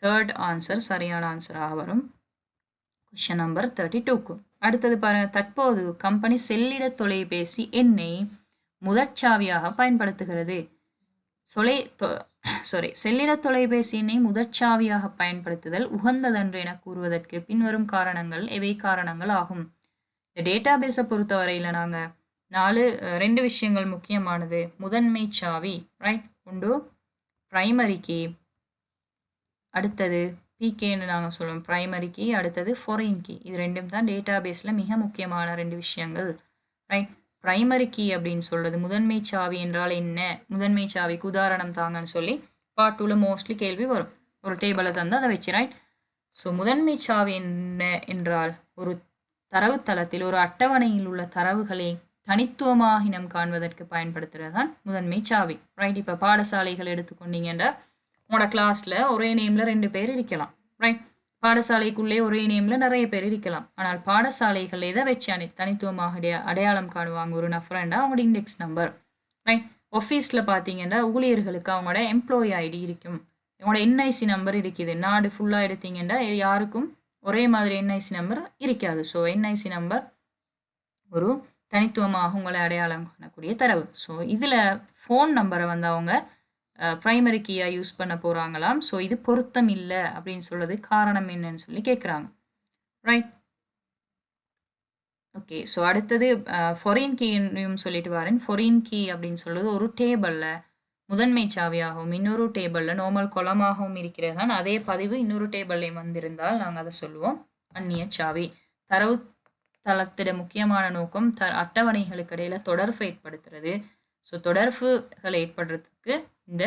தேர்ட் ஆன்சர் சரியான ஆன்சராக வரும் கொஷின் நம்பர் 32க்கு. அடுத்தது பாருங்கள், தற்போது கம்பெனி செல்லிட தொலைபேசி எண்ணை முதற்சாவியாக பயன்படுத்துகிறது. செல்லிட தொலைபேசி எண்ணை முதற்சாவியாக பயன்படுத்துதல் உகந்ததன்று என கூறுவதற்கு பின்வரும் காரணங்கள் எவை காரணங்கள் ஆகும்? இந்த டேட்டா பேஸை பொறுத்தவரையில் நாங்கள் ரெண்டு விஷயங்கள் முக்கியமானது. முதன்மை சாவி, ரைட், உண்டு ப்ரைமரி கீ, அடுத்தது பிகேன்னு நாங்கள் சொல்லுவோம் ப்ரைமரி கீ, அடுத்தது ஃபாரின் கீ. இது ரெண்டும் தான் டேட்டா பேஸில் மிக முக்கியமான ரெண்டு விஷயங்கள், ரைட். ப்ரைமரி கீ அப்படின்னு சொல்கிறது முதன்மை சாவி என்றால் என்ன, முதன்மை சாவிக்கு உதாரணம் தாங்கன்னு சொல்லி பார்ட் 2ல மோஸ்ட்லி கேள்வி வரும். ஒரு டேபிளை தந்து அதை வச்சு, ரைட். ஸோ முதன்மை சாவி என்ன என்றால் ஒரு தரவுத்தளத்தில் ஒரு அட்டவணையில் உள்ள தரவுகளை தனித்துவமாக இனம் காண்பதற்கு பயன்படுத்துகிறது தான் முதன்மை சாவி, ரைட். இப்போ பாடசாலைகள் எடுத்துக்கொண்டீங்கன்னா உங்களோட கிளாஸில் ஒரே நேமில் 2 பேர் இருக்கலாம், ரைட். பாடசாலைக்குள்ளே ஒரே நேமில் நிறைய பேர் இருக்கலாம். ஆனால் பாடசாலைகள் எதை வச்சு தனித்துவமாக அடையாளம் காணுவாங்க ஒரு நஃபரண்டா அவங்களோட இண்டெக்ஸ் நம்பர், ரைட். ஆஃபீஸில் பார்த்தீங்கன்னா ஊழியர்களுக்கு அவங்களோட எம்ப்ளாயி ஐடி இருக்கும், அவங்களோட என்ஐசி நம்பர் இருக்குது. நாடு ஃபுல்லாக எடுத்தீங்கன்னா யாருக்கும் ஒரே மாதிரி என்ஐசி நம்பர் இருக்காது. ஸோ என்ஐசி நம்பர் ஒரு தனித்துவமாக உங்களை அடையாளம் காணக்கூடிய தரவு. ஸோ இதில் ஃபோன் நம்பரை வந்து அவங்க ப்ரைமரி கீயாக யூஸ் பண்ண போகிறாங்களாம். ஸோ இது பொருத்தம் இல்லை அப்படின்னு சொல்கிறது காரணம் என்னன்னு சொல்லி கேட்குறாங்க, ரைட். ஓகே, ஸோ அடுத்தது ஃபாரின் கீயும் சொல்லிட்டு வரேன். ஃபாரின் கீ அப்படின்னு சொல்கிறது ஒரு டேபிளில் முதன்மை சாவியாகவும் இன்னொரு டேபிளில் நார்மல் கொலமாகவும் இருக்கிறது தான். அதே பதிவு இன்னொரு டேபிள்லையும் வந்திருந்தால் நாங்கள் அதை சொல்லுவோம் அந்நிய சாவி. தரவு தளத்திட முக்கியமான நோக்கம் அட்டவணைகளுக்கு இடையில் தொடர்பு ஏற்படுத்துறது. ஸோ தொடர்புகளை ஏற்படுறதுக்கு இந்த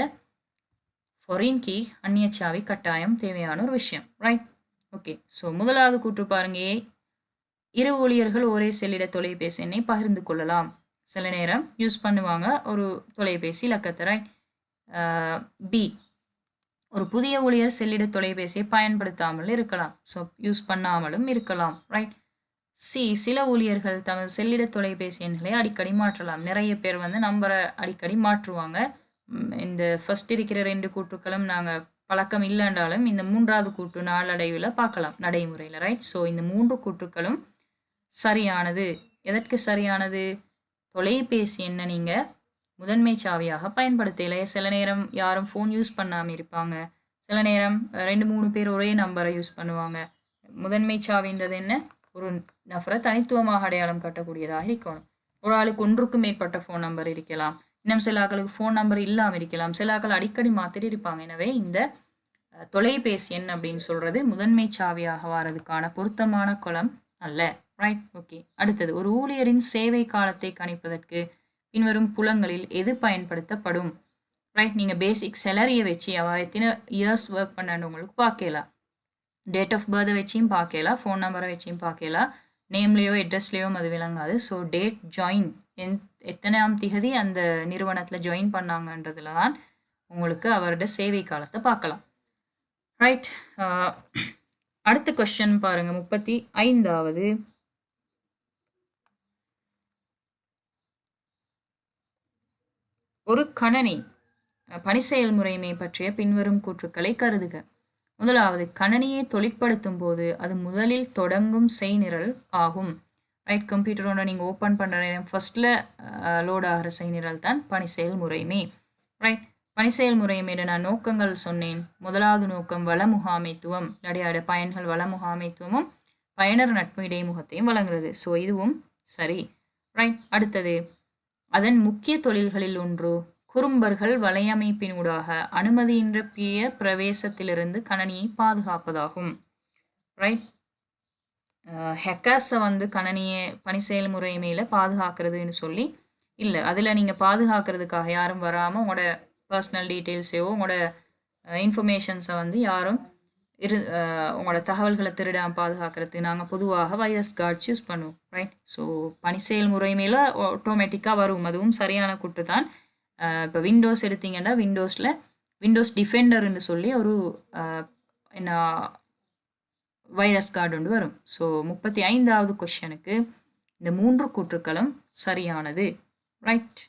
ஃபாரின் கீ அந்நிய சாவி கட்டாயம் தேவையான ஒரு விஷயம், ரைட். ஓகே, ஸோ முதலாவது கூற்று பாருங்க, இரு ஊழியர்கள் ஒரே செல்லிட தொலைபேசி எண்ணை பகிர்ந்து கொள்ளலாம். சில நேரம் யூஸ் பண்ணுவாங்க ஒரு தொலைபேசி இலக்கத்தை, ரைட். பி, ஒரு புதிய ஊழியர் செல்லிட தொலைபேசியை பயன்படுத்தாமல் இருக்கலாம், ஸோ யூஸ் பண்ணாமலும் இருக்கலாம், ரைட். சி, சில ஊழியர்கள் தமது செல்லிட தொலைபேசி எண்களை அடிக்கடி மாற்றலாம். நிறைய பேர் வந்து நம்பரை அடிக்கடி மாற்றுவாங்க. இந்த ஃபர்ஸ்ட் இருக்கிற 2 கூற்றுக்களும் நாங்கள் பழக்கம் இல்லைன்றாலும் இந்த 3வது கூற்று நாளடைவில் பார்க்கலாம் நடைமுறையில், ரைட். ஸோ இந்த 3 கூற்றுக்களும் சரியானது. எதற்கு சரியானது? தொலைபேசி எண்ணை நீங்கள் முதன்மை சாவியாக பயன்படுத்தலை. சில நேரம் யாரும் ஃபோன் யூஸ் பண்ணாமல் இருப்பாங்க, சில நேரம் 2-3 பேர் ஒரே நம்பரை யூஸ் பண்ணுவாங்க. முதன்மை சாவின்றது என்ன? ஒரு நபரை தனித்துவமாக அடையாளம் காட்டக்கூடியதாக இருக்கணும். ஒரு ஆளுக்கு ஒன்றுக்கும் மேற்பட்ட ஃபோன் நம்பர் இருக்கலாம், இன்னும் சில ஆக்களுக்கு ஃபோன் நம்பர் இல்லாமல் இருக்கலாம், சில ஆக்கள் அடிக்கடி மாற்றிட்டு இருப்பாங்க. எனவே இந்த தொலைபேசி எண் அப்படின்னு சொல்கிறது முதன்மை சாவியாக வாரதுக்கான பொருத்தமான குலம் அல்ல, ரைட். ஓகே, அடுத்தது ஒரு ஊழியரின் சேவை காலத்தை கணிப்பதற்கு பின்வரும் புலங்களில் எது பயன்படுத்தப்படும்? ரைட். நீங்கள் பேசிக் சேலரியை வச்சு அவர் எத்தனை இயர்ஸ் ஒர்க் பண்ணான்னு உங்களுக்கு பார்க்கலாம், டேட் ஆஃப் பர்த்தை வச்சியும் பார்க்கலாம், ஃபோன் நம்பரை வச்சியும் பார்க்கலாம், நேம்லேயோ அட்ரஸ்லேயோ அது விளங்காது. ஸோ டேட், ஜாயின், எத்தனாம் திகதி அந்த நிறுவனத்தில் ஜாயின் பண்ணாங்கன்றதுல தான் உங்களுக்கு அவரோட சேவை காலத்தை பார்க்கலாம், ரைட். அடுத்த கொஸ்டின் பாருங்க, 35வது. ஒரு கணனி பணி செயல்முறைமை பற்றிய பின்வரும் கூற்றுக்களை கருதுக. முதலாவது, கணனியை தொழிற்படுத்தும் போது அது முதலில் தொடங்கும் செய்நிரல் ஆகும், ரைட். கம்ப்யூட்டரோட நீங்கள் ஓப்பன் பண்ணுற நேரம் ஃபர்ஸ்டில் லோட் ஆகிற செய்நிரல் தான் பணி செயல்முறைமை, ரைட். பணி செயல்முறைமையோட நான் நோக்கங்கள் சொன்னேன். முதலாவது நோக்கம் வள முகாமைத்துவம், இல்லாடியோட பயன்கள் வள முகாமைத்துவமும் பயனர் நட்பு இடைமுகத்தையும் வழங்குறது. ஸோ இதுவும் சரி, ரைட். அடுத்தது, அதன் முக்கிய தொழில்களில் ஒன்று குறும்பர்கள் வலையமைப்பினூடாக அனுமதியின்றி பிரவேசத்திலிருந்து கணனியை பாதுகாப்பதாகும், ரைட். ஹேக்கர்ஸை வந்து கணனியை பணி செயல்முறைமையில் பாதுகாக்கிறதுன்னு சொல்லி இல்லை, அதில் நீங்கள் பாதுகாக்கிறதுக்காக யாரும் வராமல் உங்களோட பர்சனல் டீட்டெயில்ஸையோ உங்களோட இன்ஃபர்மேஷன்ஸை வந்து யாரும் உங்களோட தகவல்களை திருடாமல் பாதுகாக்கிறதுக்கு நாங்கள் பொதுவாக வைரஸ் கார்ட்ஸ் யூஸ் பண்ணுவோம், ரைட். ஸோ பணி செயல்முறைமையில் ஆட்டோமேட்டிக்காக வரும், அதுவும் சரியான கூற்று தான். இப்போ விண்டோஸ் எடுத்தீங்கன்னா விண்டோஸ் டிஃபெண்டர்னு சொல்லி ஒரு என்ன வைரஸ் கார்டு ஒன்று வரும். ஸோ 35வது கொஸ்டினுக்கு இந்த 3 கூற்றுக்களும் சரியானது, ரைட்.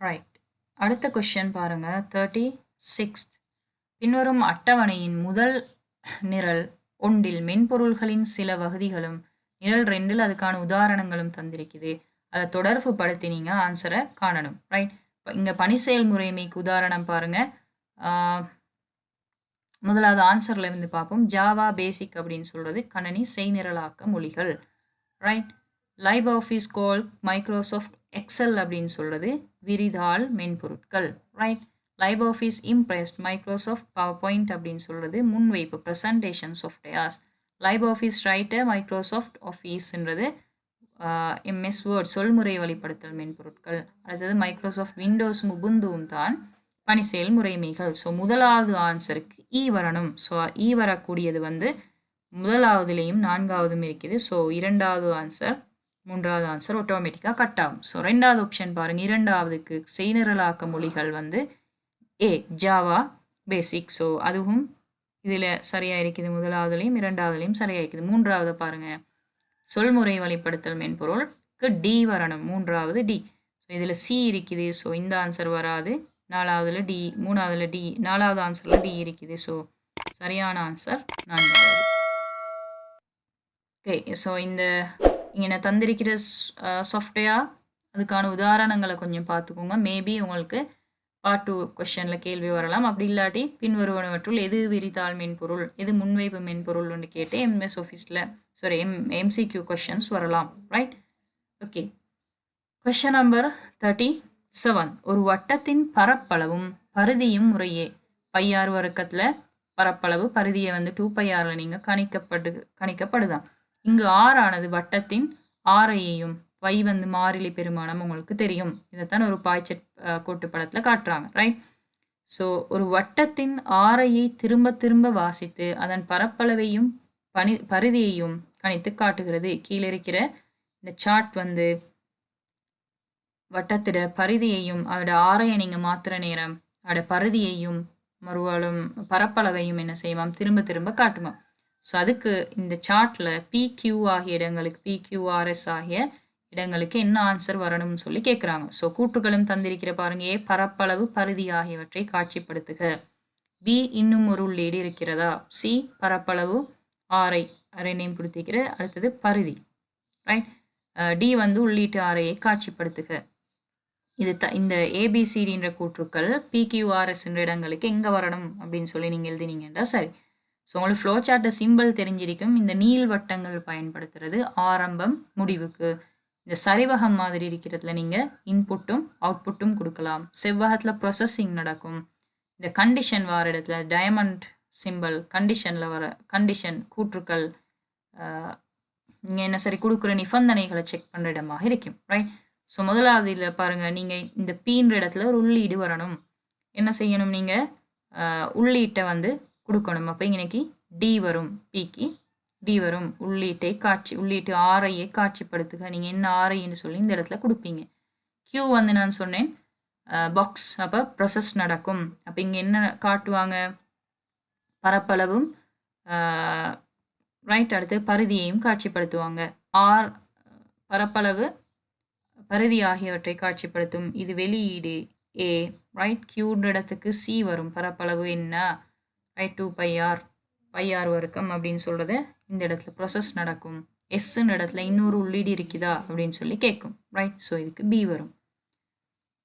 ரைட். அடுத்த கொஸ்டின் பாருங்க. 36. பின்வரும் அட்டவணையின் முதல் நிரல் ஒன்றில் மென்பொருள்களின் சில வகுதிகளும் நிரல் 2ல் அதுக்கான உதாரணங்களும் தந்திருக்குது. அதை தொடர்பு படுத்தி நீங்கள் ஆன்சரை காணணும். ரைட். இங்கே பணி செயல்முறைமைக்கு உதாரணம் பாருங்க. முதலாவது ஆன்சர்ல இருந்து பார்ப்போம். ஜாவா பேசிக் அப்படின்னு சொல்றது கணனி செய்நிரலாக்க மொழிகள். Right. LibreOffice Calc Microsoft Excel அப்படின்னு சொல்றது விரிதாள் மென்பொருட்கள். Right. LibreOffice Impress Microsoft PowerPoint அப்படின்னு சொல்றது முன்வைப்பு presentation softwares. LibreOffice Writer Microsoft ஆஃபீஸ்ன்றது எம்எஸ் வேர்ட் சொல்முறை வழிப்படுத்தல் மென்பொருட்கள். அடுத்தது மைக்ரோசாஃப்ட் விண்டோஸ் உபுண்டுவும் தான் பணி செயல்முறைமைகள். ஸோ முதலாவது ஆன்சருக்கு இ வரணும். ஸோ இ வரக்கூடியது வந்து முதலாவதுலேயும் 4ஆவதும் இருக்குது. ஸோ 2வது ஆன்சர் 3வது ஆன்சர் ஆட்டோமேட்டிக்காக கட் ஆகும். ஸோ 2வது ஆப்ஷன் பாருங்கள். 2ஆவதுக்கு செய்நிரலாக்க மொழிகள் வந்து ஏ ஜாவா பேசிக். ஸோ அதுவும் இதில் சரியாக இருக்குது. முதலாவதுலேயும் 2ஆவதுலேயும் சரியாக இருக்குது. 3வது பாருங்கள். சொல்முறை வழிப்படுத்தல் மென்பொருளுக்கு டி வரணும். 3வது டி. ஸோ இதில் சி இருக்குது. ஸோ இந்த ஆன்சர் வராது. 4ஆவதுல டி, 3ஆவதுல டி, 4வது ஆன்சரில் டி இருக்குது. ஸோ சரியான ஆன்சர் 4வது. ஓகே. ஸோ இந்த இங்கே நான் தந்திருக்கிற சாஃப்ட்வேர் அதுக்கான உதாரணங்களை கொஞ்சம் பார்த்துக்கோங்க. மேபி உங்களுக்கு பார்ட் 2 கொஸ்டினில் கேள்வி வரலாம். அப்படி இல்லாட்டி பின்வருவனவற்றுள் எது விரிதாள் மென்பொருள், எது முன்வைப்பு மென்பொருள்னு கேட்டு எம்எஸ் ஆஃபீஸில் எம்சிக்யூ கொஸ்டின்ஸ் வரலாம். ரைட். ஓகே. Question number 37. ஒரு வட்டத்தின் பரப்பளவும் பரிதியும் முறையே πr வர்க்கத்தில் பரப்பளவு பரிதியை வந்து 2πrல நீங்கள் கணிக்கப்படுதான். இங்கு ஆர் ஆனது வட்டத்தின் ஆரையையும் y வந்து மாறிலி பெருமானம் உங்களுக்கு தெரியும். இதைத்தான் ஒரு பாய்ச்சட் கோட்டு படத்தில் காட்டுறாங்க. ரைட். ஸோ ஒரு வட்டத்தின் ஆரையை திரும்ப திரும்ப வாசித்து அதன் பரப்பளவையும் பரிதியையும் கணித்து காட்டுகிறது. கீழே இருக்கிற இந்த சார்ட் வந்து வட்டத்திட பரிதியையும் அதோட ஆரையை நீங்கள் மாற்றுற நேரம் அதோட பரிதியையும் மறுவாலும் பரப்பளவையும் என்ன செய்வோம் திரும்ப திரும்ப காட்டுமா. ஸோ அதுக்கு இந்த சார்ட்டில் PQ ஆகிய இடங்களுக்கு PQRS ஆகிய இடங்களுக்கு என்ன ஆன்சர் வரணும்னு சொல்லி கேட்குறாங்க. ஸோ கூற்றுகளும் தந்திருக்கிற பாருங்க. ஏ பரப்பளவு பரிதி ஆகியவற்றை காட்சிப்படுத்துக. பி இன்னும் ஒரு உள்ளீடு இருக்கிறதா. சி பரப்பளவு ஆரை நேம் கொடுத்திருக்கிற அடுத்தது பரிதி. ரைட். டி வந்து உள்ளீட்டு ஆரையை காட்சிப்படுத்துக. இது இந்த ஏபிசிடின்ற கூற்றுக்கள் PQRS என்ற இடங்களுக்கு எங்கே வரணும் அப்படின்னு சொல்லி நீங்கள் எழுதினீங்கன்னா சரி. ஸோ உங்களுக்கு ஃப்ளோ சார்ட்டை சிம்பிள் தெரிஞ்சிருக்கும். இந்த நீள்வட்டங்கள் பயன்படுத்துறது ஆரம்பம் முடிவுக்கு. இந்த சரிவகம் மாதிரி இருக்கிறதுல நீங்கள் இன்புட்டும் அவுட்புட்டும் கொடுக்கலாம். செவ்வகத்தில் ப்ரொசஸிங் நடக்கும். இந்த கண்டிஷன் வர இடத்துல டயமண்ட் சிம்பிள் கண்டிஷனில் வர கண்டிஷன் கூற்றுக்கள் நீங்கள் என்ன சரி கொடுக்குற நிபந்தனைகளை செக் பண்ணுற இடமாக இருக்கும். ரைட். ஸோ முதலாவது இதில் பாருங்கள். நீங்கள் இந்த பீன்ற இடத்துல ஒரு உள்ளீடு வரணும். என்ன செய்யணும் நீங்கள் உள்ளீட்டை வந்து கொடுக்கணும். அப்போ இன்னைக்கு டி வரும். பிக்கு டி வரும். உள்ளீட்டு ஆரையை காட்சிப்படுத்துக. நீங்கள் என்ன ஆரைன்னு சொல்லி இந்த இடத்துல கொடுப்பீங்க. கியூ வந்து நான் சொன்னேன் பாக்ஸ். அப்போ ப்ரொசஸ் நடக்கும். அப்போ இங்கே என்ன காட்டுவாங்க பரப்பளவும் ரைட். அடுத்து பரிதியையும் காட்சிப்படுத்துவாங்க. ஆர் பரப்பளவு பரிதி ஆகியவற்றை காட்சிப்படுத்தும். இது வெளியீடு ஏ. ரைட். கியூன்ற இடத்துக்கு சி வரும். பரப்பளவு என்ன ரைட் 2πr வர்க்கம் அப்படின்னு சொல்கிறது இந்த இடத்துல ப்ரொசஸ் நடக்கும். எஸ்ன்ற இடத்துல இன்னொரு உள்ளீடு இருக்குதா அப்படின்னு சொல்லி கேட்கும். ரைட். ஸோ இதுக்கு பி வரும்.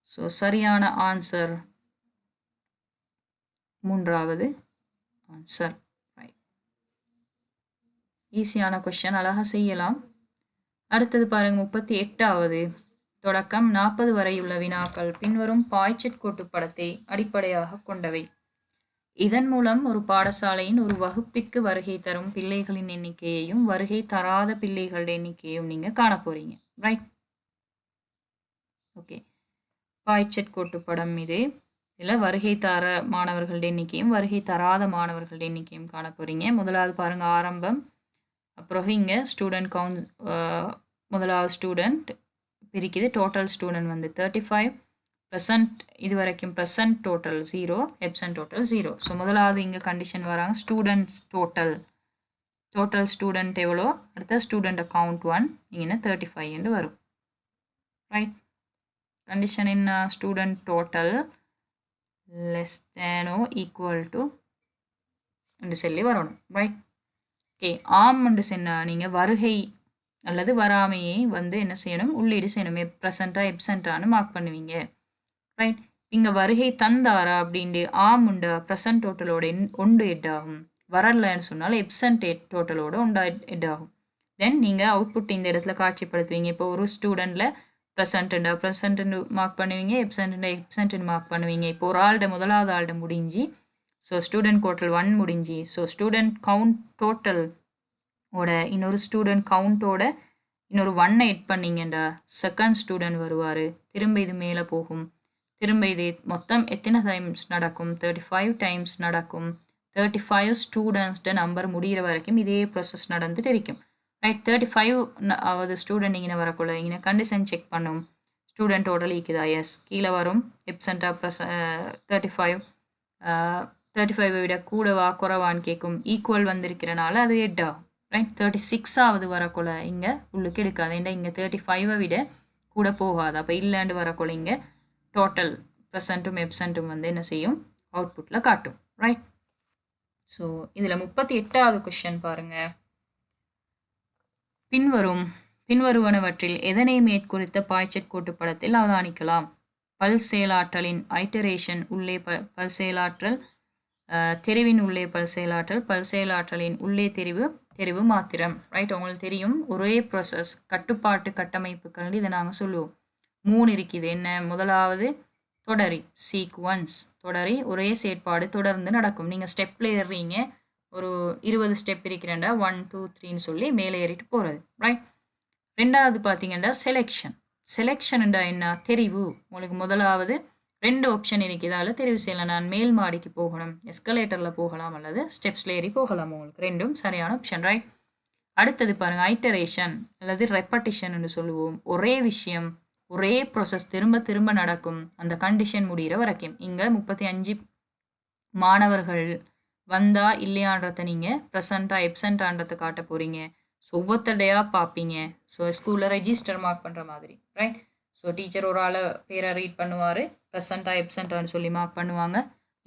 ஸோ சரியான ஆன்சர் 3வது ஆன்சர். ரைட். ஈஸியான கொஸ்டின், அழகாக செய்யலாம். அடுத்தது பாருங்க 38வது. தொடக்கம் 40 வரையுள்ள வினாக்கள் பின்வரும் பாய்ச்சட் கோட்டு படத்தை அடிப்படையாக கொண்டவை. இதன் மூலம் ஒரு பாடசாலையின் ஒரு வகுப்பிற்கு வருகை தரும் பிள்ளைகளின் எண்ணிக்கையையும் வருகை தராத பிள்ளைகளுடைய எண்ணிக்கையும் நீங்க காண போறீங்க. ரைட்? ஓகே. பாய்ச்சட் கோட்டுப்படம் இது. இதில் வருகை தர மாணவர்களுடைய எண்ணிக்கையும் வருகை தராத மாணவர்களுடைய எண்ணிக்கையும் காண போறீங்க. முதலாவது பாருங்க ஆரம்பம். அப்புறம் இங்கே ஸ்டூடெண்ட் கவுண்ட், முதலாவது ஸ்டூடெண்ட் பிரிக்குது. டோட்டல் ஸ்டூடெண்ட் வந்து 35. ப்ரெசன்ட் இது வரைக்கும் ப்ரெசன்ட் டோட்டல் 0, எப்சன்ட் டோட்டல் 0. ஸோ முதலாவது இங்கே கண்டிஷன் வராங்க ஸ்டூடெண்ட்ஸ் டோட்டல் ஸ்டூடெண்ட் எவ்வளோ, அடுத்த ஸ்டூடெண்ட் கவுண்ட் 1, இங்கே 35 என்று வரும். ரைட்? கண்டிஷன் என்ன? Student total less than or equal to என்று சொல்லி வரணும். ரைட்? ஓகே. ஆம் என்று சொன்னால் நீங்கள் வருகை அல்லது வராமையை வந்து என்ன செய்யணும், உள்ளீடு செய்யணும். ப்ரெசண்ட்டாக எப்சண்ட்டானு மார்க் பண்ணுவீங்க. ரைட்? இங்கே வருகை தந்தாரா அப்படின்ட்டு ஆம் உண்டா ப்ரெசன்ட் டோட்டலோட ஒன்று எட் ஆகும். வரலன்னு சொன்னால் எப்சன்ட் டோட்டலோட ஒன்றா எட் ஆகும். தென் நீங்கள் அவுட்புட் இந்த இடத்துல காட்சிப்படுத்துவீங்க. இப்போ ஒரு ஸ்டூடெண்ட்டில் ப்ரெசன்ட்டு மார்க் பண்ணுவீங்க, எப்சன்ட்டு மார்க் பண்ணுவீங்க. இப்போ ஒரு ஆள்கிட்ட முதலாவது ஆள்கிட்ட முடிஞ்சு, ஸோ ஸ்டூடெண்ட் டோட்டல் 1 முடிஞ்சு, ஸோ ஸ்டூடெண்ட் கவுண்ட் டோட்டல் ஓட இன்னொரு ஸ்டூடெண்ட் கவுண்டோட இன்னொரு 1 எட் பண்ணிங்கண்டா செகண்ட் ஸ்டூடெண்ட் வருவார். திரும்ப இது மேலே போகும். திரும்ப இது மொத்தம் எத்தனை டைம்ஸ் நடக்கும்? 35 டைம்ஸ் நடக்கும். 35 ஸ்டூடெண்ட்ஸ்ட நம்பர் முடிகிற வரைக்கும் இதே ப்ராசஸ் நடந்துட்டு இருக்கும். ரைட்? 35 ஸ்டூடெண்ட் இங்கே வரக்குள்ள இங்கே கண்டிஷன் செக் பண்ணும். ஸ்டூடெண்ட் டோட்டல் ஈக்குதா? எஸ். கீழே வரும் எப்சென்டா ப்ளஸ் 35 விட கூடவா குறைவான்னு கேட்கும். ஈக்குவல் வந்திருக்கிறனால அது எட் ஆகும். ரைட்? 36 வரக்குள்ள இங்கே உள்ளுக்கு எடுக்காது. ஏன்னா இங்கே 35 விட கூட போகாது. அப்போ இல்லைன்னு வரக்குள்ள இங்கே டோட்டல் ப்ரெசண்ட்டும் எப்சண்ட்டும் வந்து என்ன செய்யும், அவுட்புட்டில் காட்டும். ரைட்? ஸோ இதில் 38வது கொஷின் பாருங்கள். பின்வருவனவற்றில் எதனை மேற்குறித்த பாய்ச்சட் கோட்டுப்படத்தில் அவதானிக்கலாம்? பல்செயலாற்றலின் ஐட்டரேஷன் உள்ளே பல்செயலாற்றல், தெரிவின் உள்ளே பல்செயலாற்றல், பல்செயலாற்றலின் உள்ளே தெரிவு மாத்திரம். ரைட்? உங்களுக்கு தெரியும் ஒரே ப்ராசஸ் கட்டுப்பாட்டு கட்டமைப்புகள் இதை நாங்கள் சொல்லுவோம். 3 இருக்குது. என்ன? முதலாவது தொடரி சீக்வன்ஸ். தொடரி ஒரே செயற்பாடு தொடர்ந்து நடக்கும். நீங்கள் ஸ்டெப்பில் ஏறுறீங்க, ஒரு 20 ஸ்டெப் இருக்கிறேன்டா 1 2 3ன்னு சொல்லி மேலே ஏறிட்டு போகிறது. ரைட்? ரெண்டாவது பார்த்தீங்கன்னா செலெக்ஷன்டா என்ன? தெரிவு. உங்களுக்கு முதலாவது 2 ஆப்ஷன் இருக்குது. அதில் தெரிவு செய்யலாம். நான் மேல் மாடிக்கு போகணும், எஸ்கலேட்டரில் போகலாம், அல்லது ஸ்டெப்ஸில் ஏறி போகலாம். உங்களுக்கு ரெண்டும் சரியான ஆப்ஷன். ரைட்? அடுத்தது பாருங்கள் ஐட்டரேஷன் அல்லது ரெப்பட்டிஷன் சொல்லுவோம். ஒரே விஷயம் ஒரே ப்ராசஸ் திரும்ப திரும்ப நடக்கும் அந்த கண்டிஷன் முடிகிற வரைக்கும். இங்கே 35 மாணவர்கள் வந்தா இல்லையான்றதை நீங்கள் ப்ரெசண்ட்டாக எப்சண்ட்டான்றதை காட்ட போகிறீங்க. ஸோ ஒவ்வொருத்தடையாக பார்ப்பீங்க. ஸோ ஸ்கூலில் ரெஜிஸ்டர் மார்க் பண்ணுற மாதிரி. ரைட்? ஸோ டீச்சர் ஒரு ஆளை பேரை ரீட் பண்ணுவார், ப்ரெசண்ட்டாக எப்சண்ட்டான்னு சொல்லி மார்க் பண்ணுவாங்க.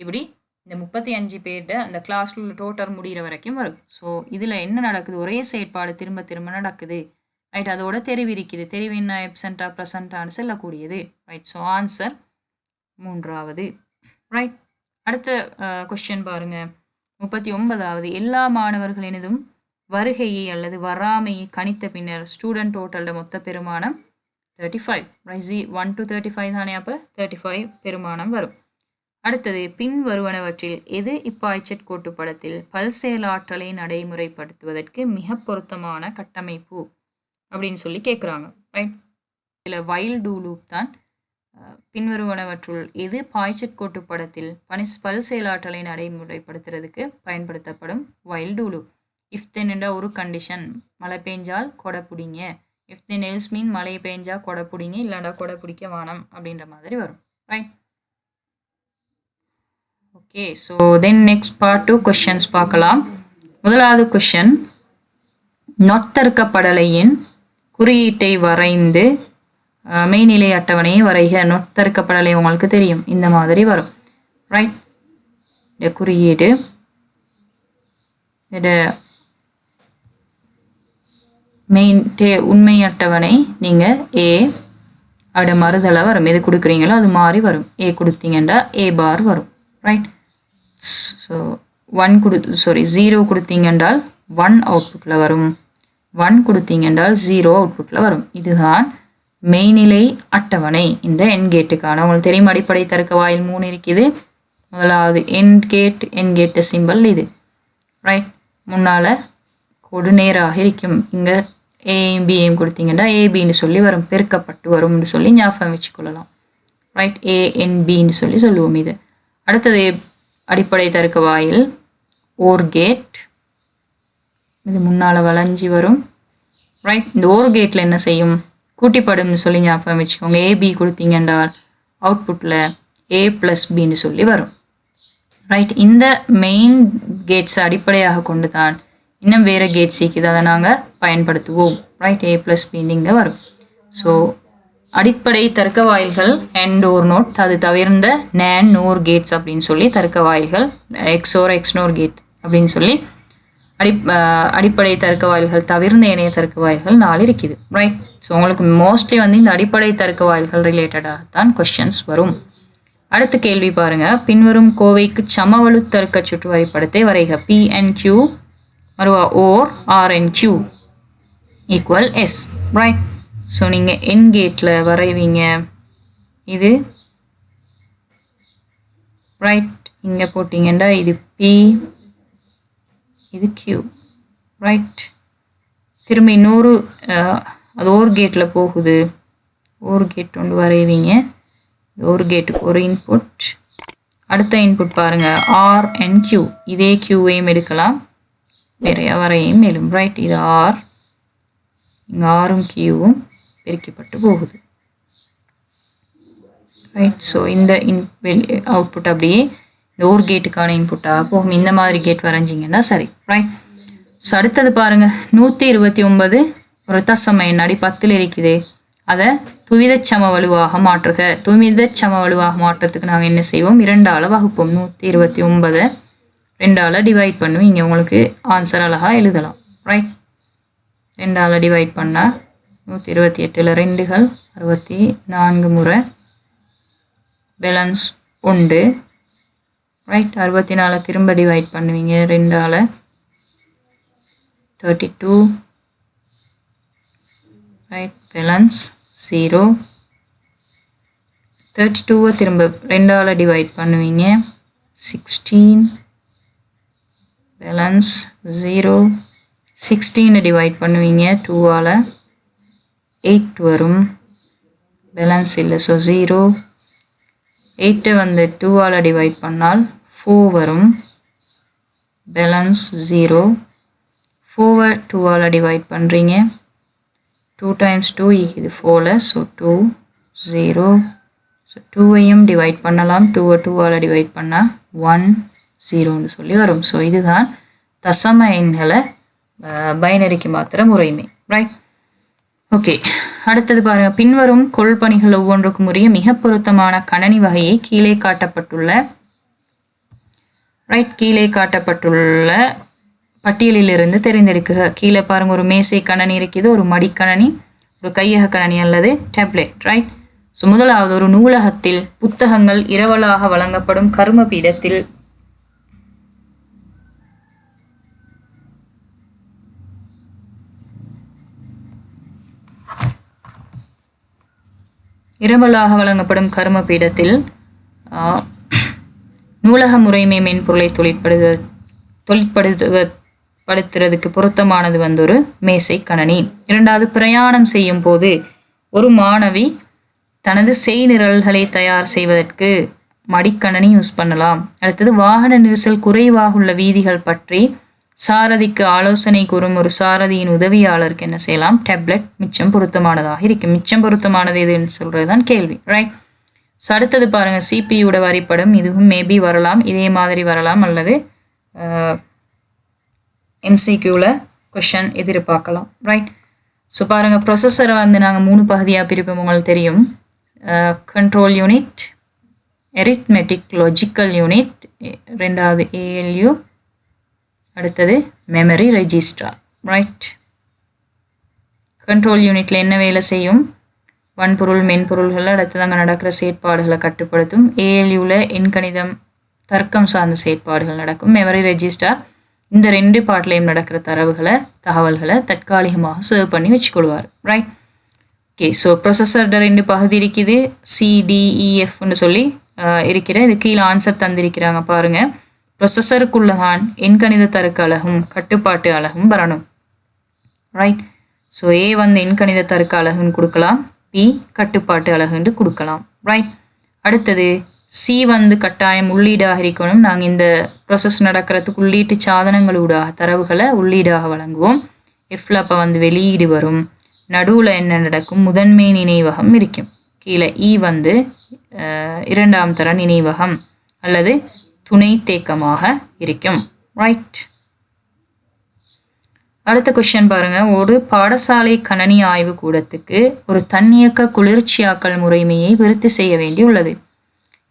இப்படி இந்த 35 பேர்கிட்ட அந்த கிளாஸில் டோட்டல் முடிகிற வரைக்கும் வரும். ஸோ இதில் என்ன நடக்குது? ஒரே செயற்பாடு திரும்ப திரும்ப நடக்குது. ரைட்? அதோட தெரிவு இருக்குது. தெரிவு என்ன? எப்சென்டா ப்ரெசண்ட்டான்னு சொல்லக்கூடியது. ரைட்? ஸோ ஆன்சர் 3வது. ரைட்? அடுத்த கொஸ்டின் பாருங்கள். 39வது. எல்லா மாணவர்களினதும் வருகையை அல்லது வராமையை கணித்த பின்னர் ஸ்டூடெண்ட் டோட்டலோட மொத்த பெருமானம் 35. ரைட்? 1 to 35 தானே, அப்போ 35 பெருமானம் வரும். அடுத்தது பின்வருவனவற்றில் எது இப்பாய்ச்சட் கோட்டுப்படத்தில் பல்செயலாற்றலை நடைமுறைப்படுத்துவதற்கு மிக பொருத்தமான கட்டமைப்பு அப்படின்னு சொல்லி கேட்குறாங்க. ரைட்? இதில் வைல் டூ லூப் தான். பின்வருவனவற்றுள் எது பாய்ச்சட் கோட்டுப்படத்தில் பல்செயலாற்றலை நடைமுறைப்படுத்துறதுக்கு பயன்படுத்தப்படும் வைல் டூ லூப்? இஃப் தென்னுண்டா ஒரு கண்டிஷன், மழை பெஞ்சால் கொடை பிடிங்க. இஃப் தென் எல்ஸ் மீன் மழை பெஞ்சால் கொடை பிடிங்க, இல்லைண்டா கொடை பிடிக்க வானம் அப்படின்ற மாதிரி வரும். Right? Okay. So then next part 2 questions பார்க்கலாம். முதலாவது கொஷின், நொத்தறுக்கப்படலையின் குறியீட்டை வரைந்து மெய்நிலை அட்டவணையை வரைக. நொத்தறுக்கப்படலை உங்களுக்கு தெரியும், இந்த மாதிரி வரும். ரைட்? இந்த குறியீடு உண்மை அட்டவணை நீங்கள் ஏ அதோட மறுதலை வரும். எது கொடுக்குறீங்களோ அது மாதிரி வரும். ஏ கொடுத்தீங்கன்னா ஏ பார் வரும். ரைட்? ஸோ 0 கொடுத்தீங்கன்றால் 1 அவுட்புட்டில் வரும். 1 கொடுத்தீங்கன்றால் 0 அவுட்புட்டில் வரும். இதுதான் மெய்நிலை அட்டவணை இந்த என்கேட்டுக்கான. உங்களுக்கு தெரியும் அடிப்படை தருக்க வாயில் 3 இருக்குது, முதலாவது என் கேட் சிம்பிள் இது. ரைட், முன்னால் கோடு நேராக இருக்கும். இங்கே ஏயும் பியும் கொடுத்தீங்கன்னா ஏபின்னு சொல்லி வரும், பெருக்கப்பட்டு வரும்னு சொல்லி ஞாபகம் வச்சுக்கொள்ளலாம். ரைட், ஏஎன்பின்னு சொல்லி சொல்லுவோம் இது. அடுத்தது அடிப்படை தருக்க வாயில் ஓர் கேட், இது முன்னால் வளைஞ்சி வரும். ரைட், இந்த ஓர் கேட்டில் என்ன செய்யும், கூட்டிப்படும்னு சொல்லி ஞாபகம் வச்சுக்கோங்க. ஏபி கொடுத்தீங்கன்றால் அவுட்புட்டில் ஏ ப்ளஸ் பின்னு சொல்லி வரும். ரைட், இந்த மெயின் கேட்ஸை அடிப்படையாக கொண்டு தான் இன்னும் வேறு கேட்ஸ் இருக்குது, அதை நாங்கள் பயன்படுத்துவோம். ரைட், ஏ ப்ளஸ் பின்னு இங்கே வரும். ஸோ அடிப்படை தர்க்க வாயில்கள் அண்ட் ஓர் நோட், அது தவிர்ந்த நேன் நோர் கேட்ஸ் அப்படின்னு சொல்லி தர்க்க வாயில்கள், எக்ஸோர் எக்ஸ்னோர் கேட் அப்படின்னு சொல்லி அடிப்படை தர்க்க வாயில்கள் தவிர்ந்த இணைய தர்க்க வாயில்கள் 4 இருக்குது. ரைட், ஸோ உங்களுக்கு மோஸ்ட்லி வந்து இந்த அடிப்படை தர்க்க வாயில்கள் ரிலேட்டடாக தான் கொஸ்டின்ஸ் வரும். அடுத்த கேள்வி பாருங்க, பின்வரும் கோவைக்கு சமவலு தர்க்க சுற்று வரைபடத்தை வரைக. PNQ மறுவா ஓர் RNQ equal S. Right, so நீங்கள் என் கேட்டில் வரைவீங்க. இது ரைட், இங்கே போட்டிங்கன்னா இது P, இது Q. ரைட், திரும்ப இன்னொரு அது ஓர் கேட்டில் போகுது, ஓர் கேட் ஒன்று வரைவீங்க. ஒரு கேட்டுக்கு ஒரு இன்புட், அடுத்த இன்புட் பாருங்கள் RNQ, இதே Qவையும் எடுக்கலாம், நிறைய வரையும் மேலும். ரைட், இது R, இங்கே ஆரும் Qவும் பெருக்கப்பட்டு போகுது. ரைட், ஸோ இந்த அவுட்புட் அப்படியே இந்த ஒரு கேட்டுக்கான இன்புட்டாக போகும். இந்த மாதிரி கேட் வரைஞ்சிங்கன்னா சரி. ரைட், ஸோ அடுத்தது பாருங்கள், 129 ஒரு தசம எண் அடி 10 இருக்குது, அதை துவித சம வலுவாக மாற்றுக. துவித சம வலுவாக மாற்றத்துக்கு நாங்கள் என்ன செய்வோம், 2ஆல் வகுப்போம். 129 2ஆல் டிவைட் பண்ணுவீங்க, உங்களுக்கு ஆன்சர் அழகாக எழுதலாம். ரைட், 2ஆல் டிவைட் பண்ணால் 128ல் 2கள் 64 முறை, பேலன்ஸ் 1. ரைட், 64 திரும்ப டிவைட் பண்ணுவீங்க 2ஆல், 32. Right, balance 0. 32 திரும்ப 2ஆல் டிவைட் பண்ணுவீங்க 16, பேலன்ஸ் 0. 16 டிவைட் பண்ணுவீங்க 2ஆல் 8 வரும், பேலன்ஸ் இல்லை, ஸோ 0. 8 வந்து 2ஆல் டிவைட் பண்ணால் 4 வரும், பேலன்ஸ் 0. 4 2ஆல் டிவைட் பண்ணுறீங்க, 2 டைம்ஸ் 2 இது 4, ஸோ 2 0. ஸோ 2வையும் டிவைட் பண்ணலாம், 2 2ஆல் டிவைட் பண்ணால் 1 0ன்னு சொல்லி வரும். ஸோ இதுதான் தசம எண்களை பைனரிக்கு மாத்திர முறைமை. ரைட், ஓகே, அடுத்தது பாருங்க, பின்வரும் கொள்பணிகள் ஒவ்வொன்றுக்கும் உரிய மிக பொருத்தமான கணனி வகையை கீழே காட்டப்பட்டுள்ள பட்டியலிலிருந்து தெரிந்தெடுக்குக. கீழே பாருங்க, ஒரு மேசை கணனி இருக்குது, ஒரு மடிக்கணனி, ஒரு கையக கணனி அல்லது டேப்லெட். ரைட், ஸோ முதலாவது, ஒரு நூலகத்தில் புத்தகங்கள் இரவலாக வழங்கப்படும் கர்ம பீடத்தில் நூலக முறைமை மென்பொருளை தொழிற்படுத்துறதுக்கு பொருத்தமானது வந்து ஒரு மேசை கணனி. 2வது, பிரயாணம் செய்யும் போது ஒரு மாணவி தனது செய்நிரல்களை தயார் செய்வதற்கு மடிக்கணனி யூஸ் பண்ணலாம். அடுத்தது, வாகன நெரிசல் குறைவாக உள்ள வீதிகள் பற்றி சாரதிக்கு ஆலோசனை கூறும் ஒரு சாரதியின் உதவியாளருக்கு என்ன செய்யலாம், டேப்லெட் மிச்சம் பொருத்தமானதாக இருக்கும். மிச்சம் பொருத்தமானது எதுன்னு சொல்கிறது தான் கேள்வி. ரைட், ஸோ அடுத்தது பாருங்கள், சிபியோட வரைபடம், இதுவும் மேபி வரலாம், இதே மாதிரி வரலாம், அல்லது எம்சிக்யூவில் கொஷன் எதிர்பார்க்கலாம். ரைட், ஸோ பாருங்கள், ப்ரொசஸரை வந்து நாங்கள் 3 பகுதியாக பிரிப்போம், உங்களுக்கு தெரியும். கண்ட்ரோல் யூனிட், எரித்மெட்டிக் லாஜிக்கல் யூனிட், 2வது ALU, அடுத்தது மெமரி ரெஜிஸ்டர். ரைட், கண்ட்ரோல் யூனிட்டில் என்ன வேலை செய்யும், வன்பொருள் மென்பொருள்கள், அடுத்தது அங்கே நடக்கிற செயற்பாடுகளை கட்டுப்படுத்தும். ALUவில் எண்கணிதம் தர்க்கம் சார்ந்த செயற்பாடுகள் நடக்கும். மெமரி ரெஜிஸ்டர் இந்த 2 பார்ட்லையும் நடக்கிற தகவல்களை தற்காலிகமாக சேவ் பண்ணி வச்சுக்கொள்வார். ரைட், ஓகே, ஸோ ப்ரொசஸர்ட 2 பகுதி இருக்குது, CDEFன்னு சொல்லி இருக்கிற இது கீழே ஆன்சர் தந்திருக்கிறாங்க பாருங்க. ப்ரொசஸருக்குள்ளதான் எண்கணித தருக்க அலகும் கட்டுப்பாட்டு அலகும் வரணும். ரைட். ஸோ ஏ வந்து எண்கணித தருக்க அலகுன்னு கொடுக்கலாம், பி கட்டுப்பாட்டு அலகுன்னு கொடுக்கலாம். ரைட். அடுத்தது சி வந்து கட்டாயம் உள்ளீடாக இருக்கணும். நாங்கள் இந்த ப்ரொசஸ் நடக்கிறதுக்கு உள்ளீட்டு சாதனங்களூடாக தரவுகளை உள்ளீடாக வழங்குவோம். எஃப்ல அப்போ வந்து வெளியீடு வரும். நடுவில் என்ன நடக்கும்? முதன்மை நினைவகம் இருக்கும். கீழே இ வந்து இரண்டாம் தர நினைவகம் அல்லது துணை தேக்கமாக இருக்கும். ரைட். அடுத்த கொஸ்டின் பாருங்க. ஒரு பாடசாலை கணனி ஆய்வு கூடத்துக்கு ஒரு தன்னியக்க குளிர்ச்சியாக்கல் முறைமையை விருத்தி செய்ய வேண்டியுள்ளது.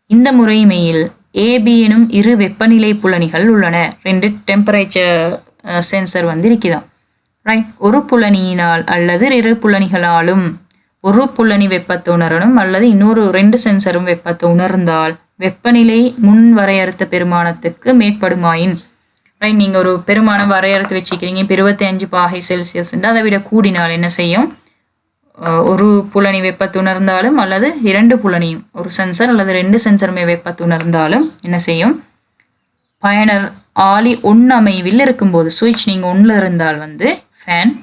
இந்த முறைமையில் ஏபி எனும் இரு வெப்பநிலை புலனிகள் உள்ளன. 2 டெம்பரேச்சர் சென்சர் வந்து இருக்குதான். ரைட். ஒரு புலனியினால் அல்லது 2 புலனிகளாலும் ஒரு புலனி வெப்பத்தை உணரணும் அல்லது இன்னொரு 2 சென்சரும் வெப்பத்தை உணர்ந்தால் வெப்பநிலை முன் வரையறுத்த பெருமானத்துக்கு மேற்படுமாயின், ரைட், நீங்கள் ஒரு பெருமானம் வரையறுத்து வச்சுக்கிறீங்க, இப்போ 25 பாகை செல்சியஸ், அதை விட கூடினால் என்ன செய்யும்? ஒரு புலனி வெப்பத்தை உணர்ந்தாலும் அல்லது 2 புலனியும், ஒரு சென்சர் அல்லது 2 சென்சருமே வெப்பத்தை உணர்ந்தாலும் என்ன செய்யும்? பயனர் ஆளி அமைவில் இருக்கும்போது, சுவிட்ச் நீங்கள் 1 இருந்தால் வந்து ஃபேன்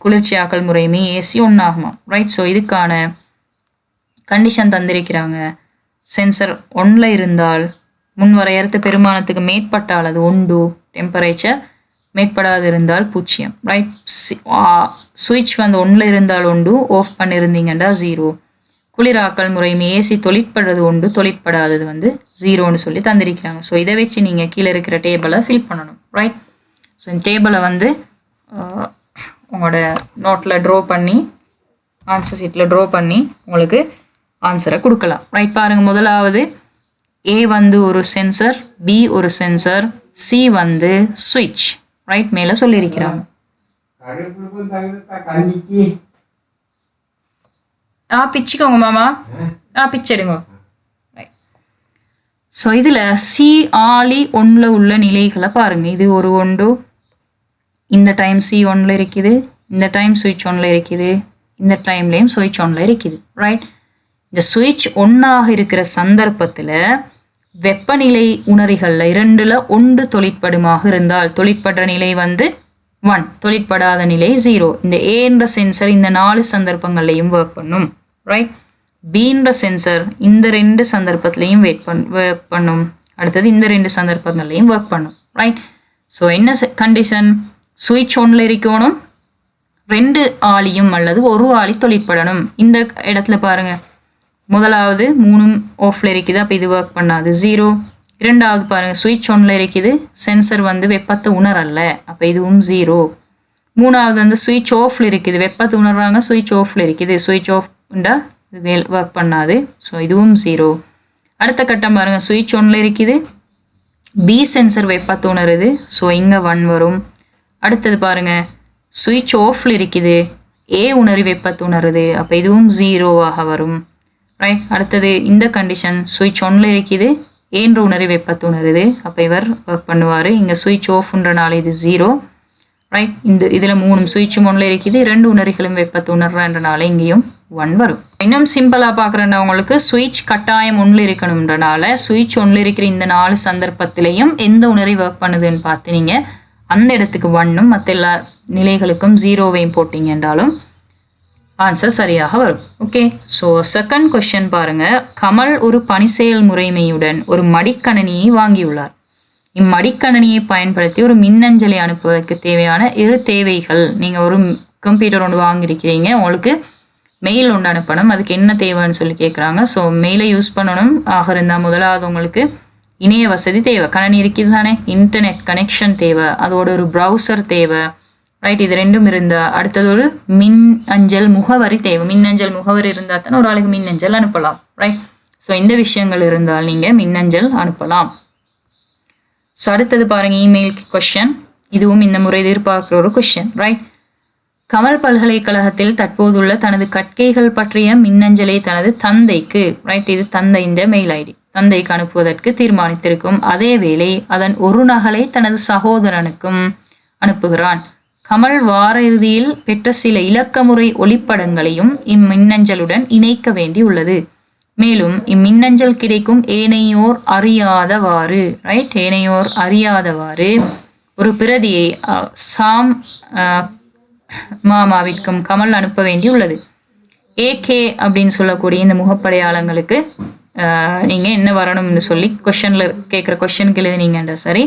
குளிர்ச்சியாக்கல் முறைமை ஏசி ஆகுமா. ரைட். ஸோ இதுக்கான கண்டிஷன் தந்திருக்கிறாங்க. சென்சர் 1 இருந்தால் முன் வரையறுத்த பெருமானத்துக்கு மேற்பட்டால் அது 1, டெம்பரேச்சர் மேற்படாது இருந்தால் 0. ரைட். சுவிட்ச் வந்து 1 இருந்தால் 1, ஆஃப் பண்ணியிருந்தீங்கன்னா 0. குளிராக்கல் முறைமை ஏசி தொழிற்படுறது 1, தொழிற்படாதது வந்து 0ன்னு சொல்லி தந்திருக்கிறாங்க. ஸோ இதை வச்சு நீங்கள் கீழே இருக்கிற டேபிளை ஃபில் பண்ணணும். ரைட். ஸோ இந்த டேபிளை வந்து உங்களோட நோட்டில் ட்ரா பண்ணி ஆன்சர் ஷீட்டில் ட்ரா பண்ணி உங்களுக்கு ஆன்சரை கொடுக்கலாம். ரைட். பாருங்கள். முதலாவது ஏ வந்து ஒரு சென்சர், பி ஒரு சென்சர், சி வந்து சுவிட்ச். ரைட். மேலே சொல்லியிருக்கிறாங்க. பிச்சுக்கோங்க மாமா, பிச்செடுங்க. ஸோ இதில் சி ஆளி 1 உள்ள நிலைகளை பாருங்கள். இது ஒரு 1, இந்த டைம் சி 1 இருக்குது, இந்த டைம் சுவிட்ச் 1 இருக்குது, இந்த டைம்லேயும் சுவிட்ச் 1 இருக்குது. ரைட். இந்த சுவிட்ச் 1 இருக்கிற சந்தர்ப்பத்தில் வெப்பநிலை உணரிகளில் 2ல் 1 தொழிற்படுமாக இருந்தால் தொழிற்படுற நிலை வந்து 1, தொழிற்படாத நிலை 0. இந்த ஏன்ற சென்சர் இந்த 4 சந்தர்ப்பங்கள்லையும் ஒர்க் பண்ணும். ரைட். பீன்ற சென்சர் இந்த 2 சந்தர்ப்பத்திலையும் ஒர்க் பண்ணும். அடுத்தது இந்த 2 சந்தர்ப்பங்கள்லையும் ஒர்க் பண்ணும். ரைட். ஸோ என்ன கண்டிஷன்? சுவிட்ச் 1 இருக்கணும், 2 ஆளியும் அல்லது ஒரு ஆளி தொழிற்படணும். இந்த இடத்துல பாருங்க, முதலாவது 3 ஆஃப்ல இருக்குது, அப்போ இது ஒர்க் பண்ணாது, 0. இரண்டாவது பாருங்க, சுவிட்ச் 1 இருக்குது, சென்சர் வந்து வெப்பத்தை உணரல, அப்போ இதுவும் 0. மூணாவது வந்து சுவிட்ச் ஆஃப்ல இருக்குது, வெப்பத்தை உணர்றாங்க, சுவிட்ச் ஆஃப்ல இருக்குது, சுவிட்ச் ஆஃப்ண்டா இது ஒர்க் பண்ணாது, ஸோ இதுவும் 0. அடுத்த கட்டம் பாருங்க, சுவிட்ச் 1 இருக்குது, பி சென்சர் வெப்பத்தை உணருது, ஸோ இங்கே 1 வரும். அடுத்தது பாருங்க, சுவிட்ச் ஆஃப்ல இருக்குது, ஏ உணரி வெப்பத்தை உணருது, அப்போ இதுவும் 0ஆக வரும். ரைட். அடுத்தது இந்த கண்டிஷன், சுவிட்ச் 1 இருக்குது, ஏன்ற உணரி வெப்பத்தை உணருது, அப்போ இவர் ஒர்க் பண்ணுவார். இங்கே சுவிட்ச் ஆஃப்ன்றனால இது 0. ரைட். இதில் 3 சுவிட்சும் 1 இருக்குது, 2 உணரிகளும் வெப்பத்தை உணர்றன்றனால இங்கேயும் 1 வரும். இன்னும் சிம்பிளாக பார்க்குறேன்னா உங்களுக்கு சுவிட்ச் கட்டாயம் 1 இருக்கணும்ன்றனால சுவிட்ச் 1 இருக்கிற இந்த 4 சந்தர்ப்பத்திலையும் எந்த உணரி ஒர்க் பண்ணுதுன்னு பார்த்து நீங்கள் அந்த இடத்துக்கு 1ம் மற்ற எல்லா நிலைகளுக்கும் 0வையும் போட்டிங்க என்றாலும் ஆன்சர் சரியாக வரும். ஓகே. ஸோ செகண்ட் கொஸ்டின் பாருங்க. கமல் ஒரு பணி செயல் முறைமையுடன் ஒரு மடிக்கணினியை வாங்கியுள்ளார். இம்மடிக்கணினியை பயன்படுத்தி ஒரு மின்னஞ்சலை அனுப்புவதற்கு தேவையான 2 தேவைகள். நீங்கள் ஒரு கம்ப்யூட்டர் ஒன்று வாங்கியிருக்கிறீங்க, உங்களுக்கு மெயில் ஒன்று அனுப்பணும், அதுக்கு என்ன தேவைன்னு சொல்லி கேட்குறாங்க. ஸோ மெயிலை யூஸ் பண்ணணும் ஆக இருந்தால் முதலாவது உங்களுக்கு இணைய வசதி தேவை, கணினி இருக்குது தானே, இன்டர்நெட் கனெக்ஷன் தேவை, அதோட ஒரு ப்ரௌசர் தேவை. ரைட். இது 2ம் இருந்தால் அடுத்தது ஒரு மின் அஞ்சல் முகவரி தேவை. மின்னஞ்சல் முகவரி இருந்தால் தானே ஒரு ஆளுக்கு மின்னஞ்சல் அனுப்பலாம். ரைட். ஸோ இந்த விஷயங்கள் இருந்தால் நீங்கள் மின்னஞ்சல் அனுப்பலாம். ஸோ அடுத்தது பாருங்க, இமெயில் கொஸ்டின். இதுவும் இந்த முறை எதிர்பார்க்குற ஒரு கொஸ்டின். ரைட். கமல் பல்கலைக்கழகத்தில் தற்போதுள்ள தனது கற்கைகள் பற்றிய மின்னஞ்சலை தனது தந்தைக்கு, ரைட், இது தந்தை இந்த மெயில் ஐடி, தந்தைக்கு அனுப்புவதற்கு தீர்மானித்திருக்கும். அதே வேளை அதன் ஒரு நகலை தனது சகோதரனுக்கும் அனுப்புகிறான். கமல் வார இறுதியில் பெற்ற சில இலக்கமுறை ஒளிப்படங்களையும் இம்மின்னஞ்சலுடன் இணைக்க வேண்டி உள்ளது. மேலும் இம்மின்னஞ்சல் கிடைக்கும் ஏனையோர் அறியாதவாறு ரைட் ஏனையோர் அறியாதவாறு ஒரு பிரதியை சாம் மாமாவிற்கும் கமல் அனுப்ப வேண்டியுள்ளது. ஏகே அப்படின்னு சொல்லக்கூடிய இந்த முகப்படையாளங்களுக்கு நீங்கள் என்ன வரணும்னு சொல்லி கொஷனில் கேட்குற கொஷனுக்கு எழுதினீங்கன்ற சரி.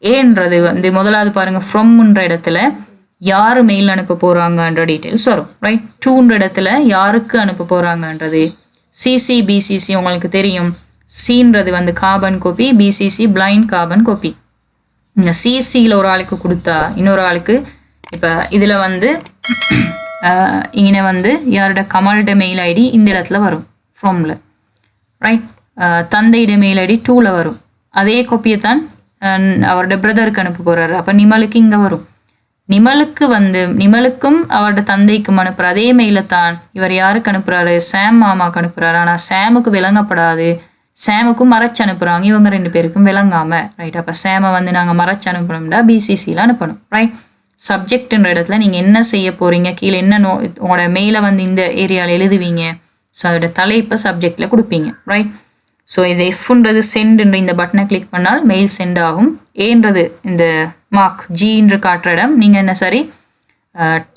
ஏன்றது வந்து முதலாவது பாருங்கள் ஃப்ரம்ன்ற இடத்துல யார் மெயில் அனுப்ப போகிறாங்கன்ற டீட்டெயில்ஸ் வரும் ரைட். டூன்ற இடத்துல யாருக்கு அனுப்ப போகிறாங்கன்றது. சிசி பிசிசி உங்களுக்கு தெரியும். சீன்றது வந்து carbon copy, BCC blind carbon copy. இந்த சிசியில் ஒரு ஆளுக்கு கொடுத்தா இன்னொரு ஆளுக்கு இப்போ இதில் வந்து இங்கே வந்து யாரோட கமலோட மெயில் ஐடி இந்த இடத்துல வரும் ஃப்ரம்ல ரைட். தந்தையிட மெயில் ஐடி 2ல வரும். அதே காப்பியை தான் அவரோட பிரதருக்கு அனுப்ப போகிறாரு. அப்போ நிமலுக்கு இங்கே வரும். நிமலுக்கும் அவரோட தந்தைக்கும் அனுப்புகிற அதே மெயிலை தான் இவர் யாருக்கு அனுப்புகிறாரு, சாம் மாமாவுக்கு அனுப்புகிறாரு. ஆனால் சாமுக்கு விளங்கப்படாது, சாமுக்கும் மறைச்சு அனுப்புகிறாங்க. இவங்க 2 பேருக்கும் விளங்காமல் ரைட். அப்போ சாமை வந்து நாங்கள் மறைச்சு அனுப்பணும்னா பிசிசியில் அனுப்பணும் ரைட். சப்ஜெக்ட்ன்ற இடத்துல நீங்கள் என்ன செய்ய போகிறீங்க, கீழே என்ன உங்களோட மெயிலை வந்து இந்த ஏரியாவில் எழுதுவீங்க. ஸோ அதோட தலைப்பை சப்ஜெக்டில் கொடுப்பீங்க ரைட். ஸோ இது எஃப்ன்றது சென்ட்ன்ற இந்த பட்டனை கிளிக் பண்ணால் மெயில் சென்ட் ஆகும். ஏன்றது இந்த மார்க் ஜின்ற காட்டுற இடம். நீங்கள் என்ன சரி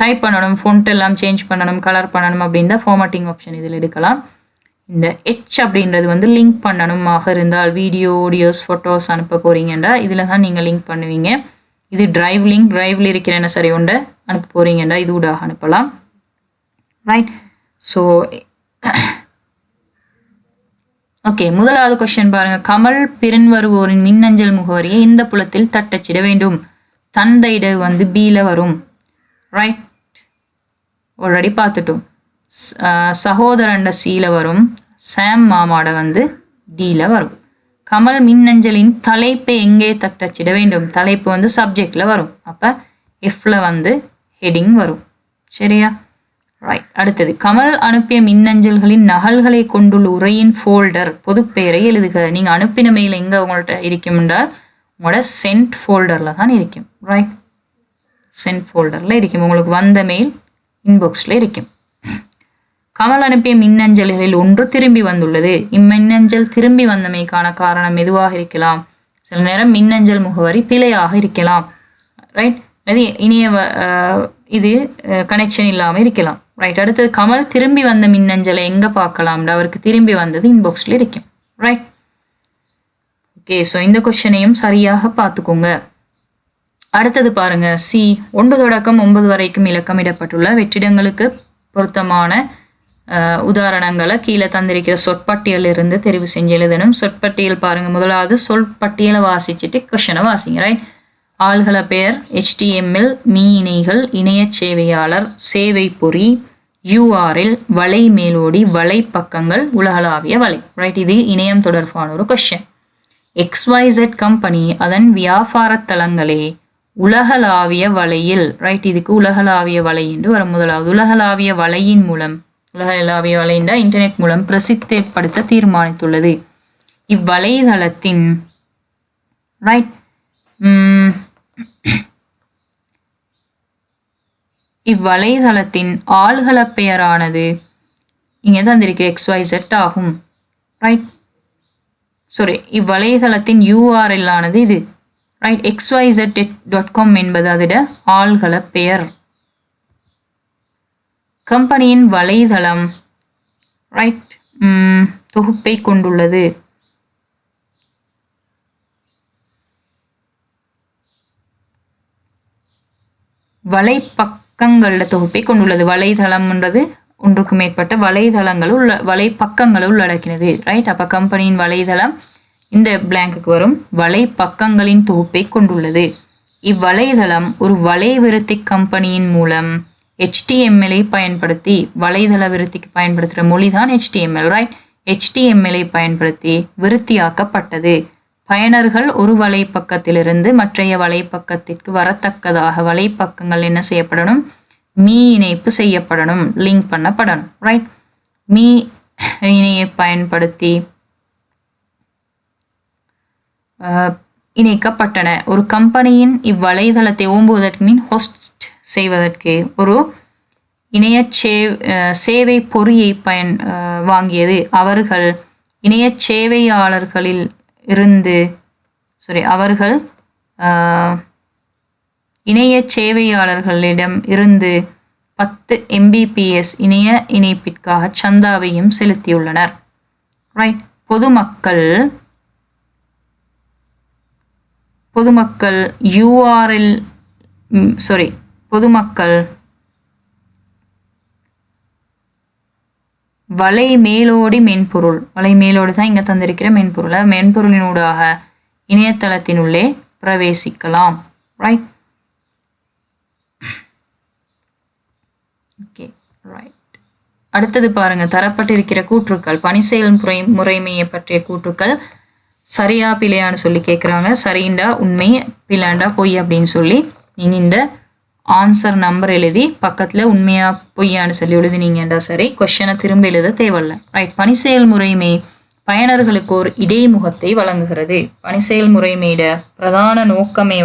டைப் பண்ணணும், ஃபோன்ட் எல்லாம் சேஞ்ச் பண்ணணும், கலர் பண்ணணும் அப்படின்ற ஃபார்மேட்டிங் ஆப்ஷன் இதில் எடுக்கலாம். இந்த ஹெச் அப்படின்றது வந்து லிங்க் பண்ணணுமாக இருந்தால் வீடியோ ஆடியோஸ் ஃபோட்டோஸ் அனுப்ப போகிறீங்கன்றா இதில் தான் நீங்கள் லிங்க் பண்ணுவீங்க. இது டிரைவ் லிங்க், டிரைவில் இருக்கிற என்ன சரி ஒன்றை அனுப்ப போகிறீங்கன்றா இது ஊடாக அனுப்பலாம் ரைட். ஸோ ஓகே, முதலாவது கொஸ்டின் பாருங்க. கமல் பின்வருவோரின் மின்னஞ்சல் முகவரியை இந்த புலத்தில் தட்டச்சிட வேண்டும். தந்தையிட வந்து பியில் வரும் ரைட். ஆல்ரெடி பார்த்துட்டோம். சகோதரண்ட சியில் வரும். சாம் மாமாட வந்து டியில் வரும். கமல் மின்னஞ்சலின் தலைப்பை எங்கே தட்டச்சிட வேண்டும்? தலைப்பு வந்து சப்ஜெக்டில் வரும். அப்போ எஃப்ல வந்து ஹெட்டிங் வரும். சரியா ரைட். அடுத்தது கமல் அனுப்பிய மின்னஞ்சல்களின் நகல்களை கொண்டுள்ள உரையின் ஃபோல்டர் பொதுப்பெயரை எழுதுக. நீங்கள் அனுப்பின மெயில் எங்கே உங்கள்கிட்ட இருக்கும் என்றால் உங்களோட சென்ட் ஃபோல்டரில் தான் இருக்கும் ரைட். சென்ட் ஃபோல்டரில் இருக்கும். உங்களுக்கு வந்த மெயில் இன்பாக்ஸில் இருக்கும். கமல் அனுப்பிய மின்னஞ்சல்களில் ஒன்று திரும்பி வந்துள்ளது. இம்மின்னஞ்சல் திரும்பி வந்தமைக்கான காரணம் எதுவாக இருக்கலாம்? சில நேரம் மின்னஞ்சல் முகவரி பிழையாக இருக்கலாம் ரைட். அது இனிய இது கனெக்ஷன் இல்லாமல் இருக்கலாம் ரைட். அடுத்தது கமல் திரும்பி வந்த மின்னஞ்சலை எங்கே பார்க்கலாம்டா? அவருக்கு திரும்பி வந்தது இன்பாக்ஸில் இருக்கும் ரைட். ஓகே, ஸோ இந்த கொஸ்டினையும் சரியாக பார்த்துக்கோங்க. அடுத்தது பாருங்க. சி 1 தொடக்கம் 9 வரைக்கும் இலக்கமிடப்பட்டுள்ள வெற்றிடங்களுக்கு பொருத்தமான உதாரணங்களை கீழே தந்திருக்கிற சொற்பட்டியல் இருந்து தெரிவு செஞ்சு எழுதணும். சொற்பட்டியல் பாருங்க. முதலாவது சொற்பட்டியலை வாசிச்சுட்டு கொஸ்டினை வாசிங்க ரைட். ஆள்கள பெயர், HTML, மீ இணைகள், இணைய சேவையாளர், சேவை பொறி, URL, வலை மேலோடி, வலை பக்கங்கள், உலகளாவிய வலை ரைட். இது இணையம் தொடர்பான ஒரு கொஸ்டின். XYZ கம்பெனி அதன் வியாபார தளங்களே உலகளாவிய வலையில் ரைட். இதுக்கு உலகளாவிய வலை என்று வரும். முதலாவது உலகளாவிய வலையின் மூலம், உலகளாவிய வலையின் இன்டர்நெட் மூலம் பிரசித்தப்படுத்த தீர்மானித்துள்ளது. இவ்வலைதளத்தின் ரைட் இவ்வலைதளத்தின் ஆள்கள பெயரானது இங்கே தான் இருக்கு XYZ ஆகும் ரைட். சாரி, இவ்வலைதளத்தின் URL ஆனது இது ரைட். xyz.com என்பது அதோட ஆள்கள பெயர். கம்பெனியின் வலைதளம் ரைட் தொகுப்பை கொண்டுள்ளது. வலை பக்கங்கள தொகுப்பை கொண்டுள்ளது. வலைதளம்ன்றது ஒன்றுக்கு மேற்பட்ட வலை பக்கங்களை உள்ளடக்கினது ரைட். அப்போ கம்பெனியின் வலைதளம் இந்த பிளாங்குக்கு வரும். வலை பக்கங்களின் தொகுப்பை கொண்டுள்ளது. இவ்வலைதளம் ஒரு வலை விருத்தி கம்பெனியின் மூலம் HTML பயன்படுத்தி, வலைதள விருத்திக்கு பயன்படுத்துகிற மொழி தான் HTML ரைட். HTML பயன்படுத்தி விருத்தியாக்கப்பட்டது. பயனர்கள் ஒரு வலைப்பக்கத்திலிருந்து மற்றைய வலைப்பக்கத்திற்கு வரத்தக்கதாக வலைப்பக்கங்கள் என்ன செய்யப்படணும்? மீ இணைப்பு செய்யப்படணும், லிங்க் பண்ணப்படணும் ரைட். மீ இணையை பயன்படுத்தி இணைக்கப்பட்டன. ஒரு கம்பெனியின் இவ்வலைதளத்தை ஓம்புவதற்கு மீன் ஹோஸ்ட் செய்வதற்கு ஒரு இணைய சேவை பொறியை வாங்கியது. அவர்கள் இணைய சேவையாளர்களில் இருந்து அவர்கள் இணைய சேவையாளர்களிடம் இருந்து 10 Mbps இணைய இணைப்பிற்காக சந்தாவையும் செலுத்தியுள்ளனர். ரைட். பொதுமக்கள் வலை மேலோடி மென்பொருள், வலை மேலோடு தான் இங்க தந்திருக்கிற மென்பொருளை மென்பொருளினூடாக இணையதளத்தினுள்ளே பிரவேசிக்கலாம். ரைட். Okay, right. அடுத்தது பாருங்க, தரப்பட்டிருக்கிற கூற்றுக்கள், பணி செயல் முறைமையை பற்றிய கூற்றுக்கள் சரியா பிழையான்னு சொல்லி கேட்குறாங்க. சரிண்டா உண்மை, பிள்ளைண்டா பொய் அப்படின்னு சொல்லி நீங்கள் இந்த ஆன்சர் நம்பர் எழுதி பக்கத்தில் உண்மையா பொய்யான்னு சொல்லி எழுதினீங்கண்டா சரி. கொஸ்டினை திரும்ப எழுத தேவையில்லை. ரைட். பணி செயல் முறைமை பயனர்களுக்கு ஒரு இடைமுகத்தை வழங்குகிறது. பணி செயல் முறைமையோட பிரதான நோக்கமே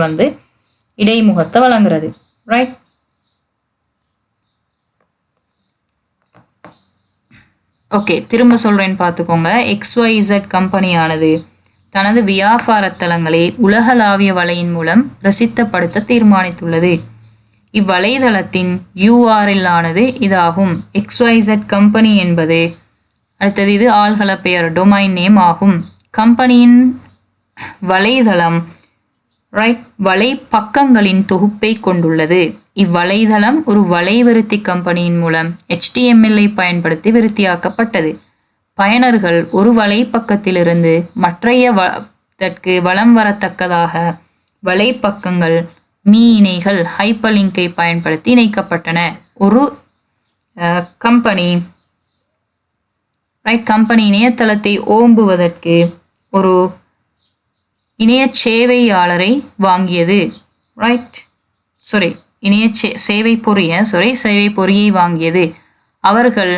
இடைமுகத்தை வழங்குறது. ரைட். ஓகே, திரும்ப சொல்றேன்னு பார்த்துக்கோங்க. XYZ கம்பெனியானது தனது வியாபார தளங்களை உலகளாவிய வலையின் மூலம் பிரசித்தப்படுத்த தீர்மானித்துள்ளது. இவ்வலைதளத்தின் URL ஆனது இதாகும். XYZ கம்பெனி என்பது அடுத்தது இது ஆள்கள பெயர், டொமைன் நேம் ஆகும். கம்பெனியின் வலைதளம் வலை பக்கங்களின் தொகுப்பை கொண்டுள்ளது. இவ்வலைதளம் ஒரு வலைவிருத்தி கம்பெனியின் மூலம் HTML பயன்படுத்தி விருத்தியாக்கப்பட்டது. பயனர்கள் ஒரு வலைப்பக்கத்திலிருந்து மற்றையதற்கு வலம் வரத்தக்கதாக வலைப்பக்கங்கள் இணைகள் ஹைப்பர்லிங்கை பயன்படுத்தி இணைக்கப்பட்டன. ஒரு கம்பெனி இணையதளத்தை ஓம்புவதற்கு ஒரு இணைய சேவையாளரை வாங்கியது. சேவை பொறியை வாங்கியது. அவர்கள்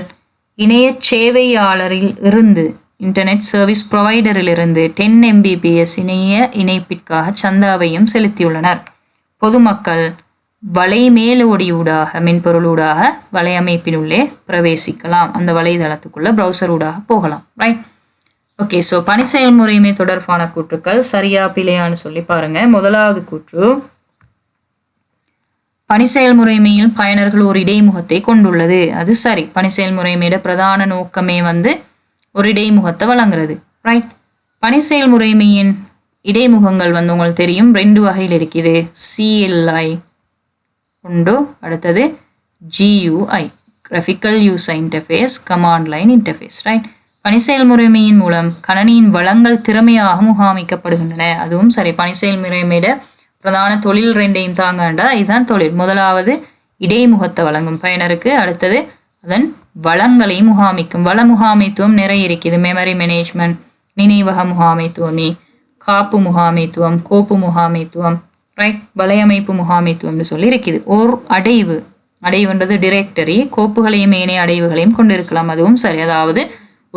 இணைய சேவையாளரில் இருந்து இன்டர்நெட் சர்வீஸ் ப்ரொவைடரில் இருந்து 10 Mbps இணைய இணைப்பிற்காக சந்தாவையும் செலுத்தியுள்ளனர். பொதுமக்கள் வலை மேலோடியூடாக மென்பொருளூடாக வலையமைப்பினுள்ளே பிரவேசிக்கலாம். அந்த வலைதளத்துக்குள்ள ப்ரௌசர் ஊடாக போகலாம். ரைட். ஓகே, ஸோ பணி செயல்முறைமை தொடர்பான கூற்றுக்கள் சரியா பிழையான்னு சொல்லி பாருங்க. முதலாவது கூற்று, பணி செயல்முறைமையில் பயனர்கள் ஒரு இடைமுகத்தை கொண்டுள்ளது. அது சரி. பணி செயல்முறைமையோட பிரதான நோக்கமே ஒரு இடைமுகத்தை வழங்குறது. ரைட். பணி செயல்முறைமையின் இடைமுகங்கள் உங்களுக்கு தெரியும், 2 வகையில் இருக்குது. CLI உண்டு, அடுத்தது GUI graphical user interface, command line interface. Right. பணி செயல்முறைமையின் மூலம் கணனியின் வளங்கள் திறமையாக முகாமிக்கப்படுகின்றன. அதுவும் சரி. பணி செயல்முறைமையோட பிரதான தொழில் 2ஐயும் தாங்கண்டா இதுதான் தொழில். முதலாவது இடைமுகத்தை வழங்கும் பயனருக்கு, அடுத்தது அதன் வளங்களை முகாமிக்கும். வள முகாமைத்துவம் நிறைய இருக்குது. மெமரி மேனேஜ்மெண்ட், நினைவக முகாமைத்துவமே, காப்பு முகாமைத்துவம், கோப்பு முகாமைத்துவம், ரைட், வலையமைப்பு முகாமைத்துவம்னு சொல்லி இருக்குது. ஓர் அடைவுன்றது டிரெக்டரி, கோப்புகளையும் ஏனைய அடைவுகளையும் கொண்டிருக்கலாம். அதுவும் சரி. அதாவது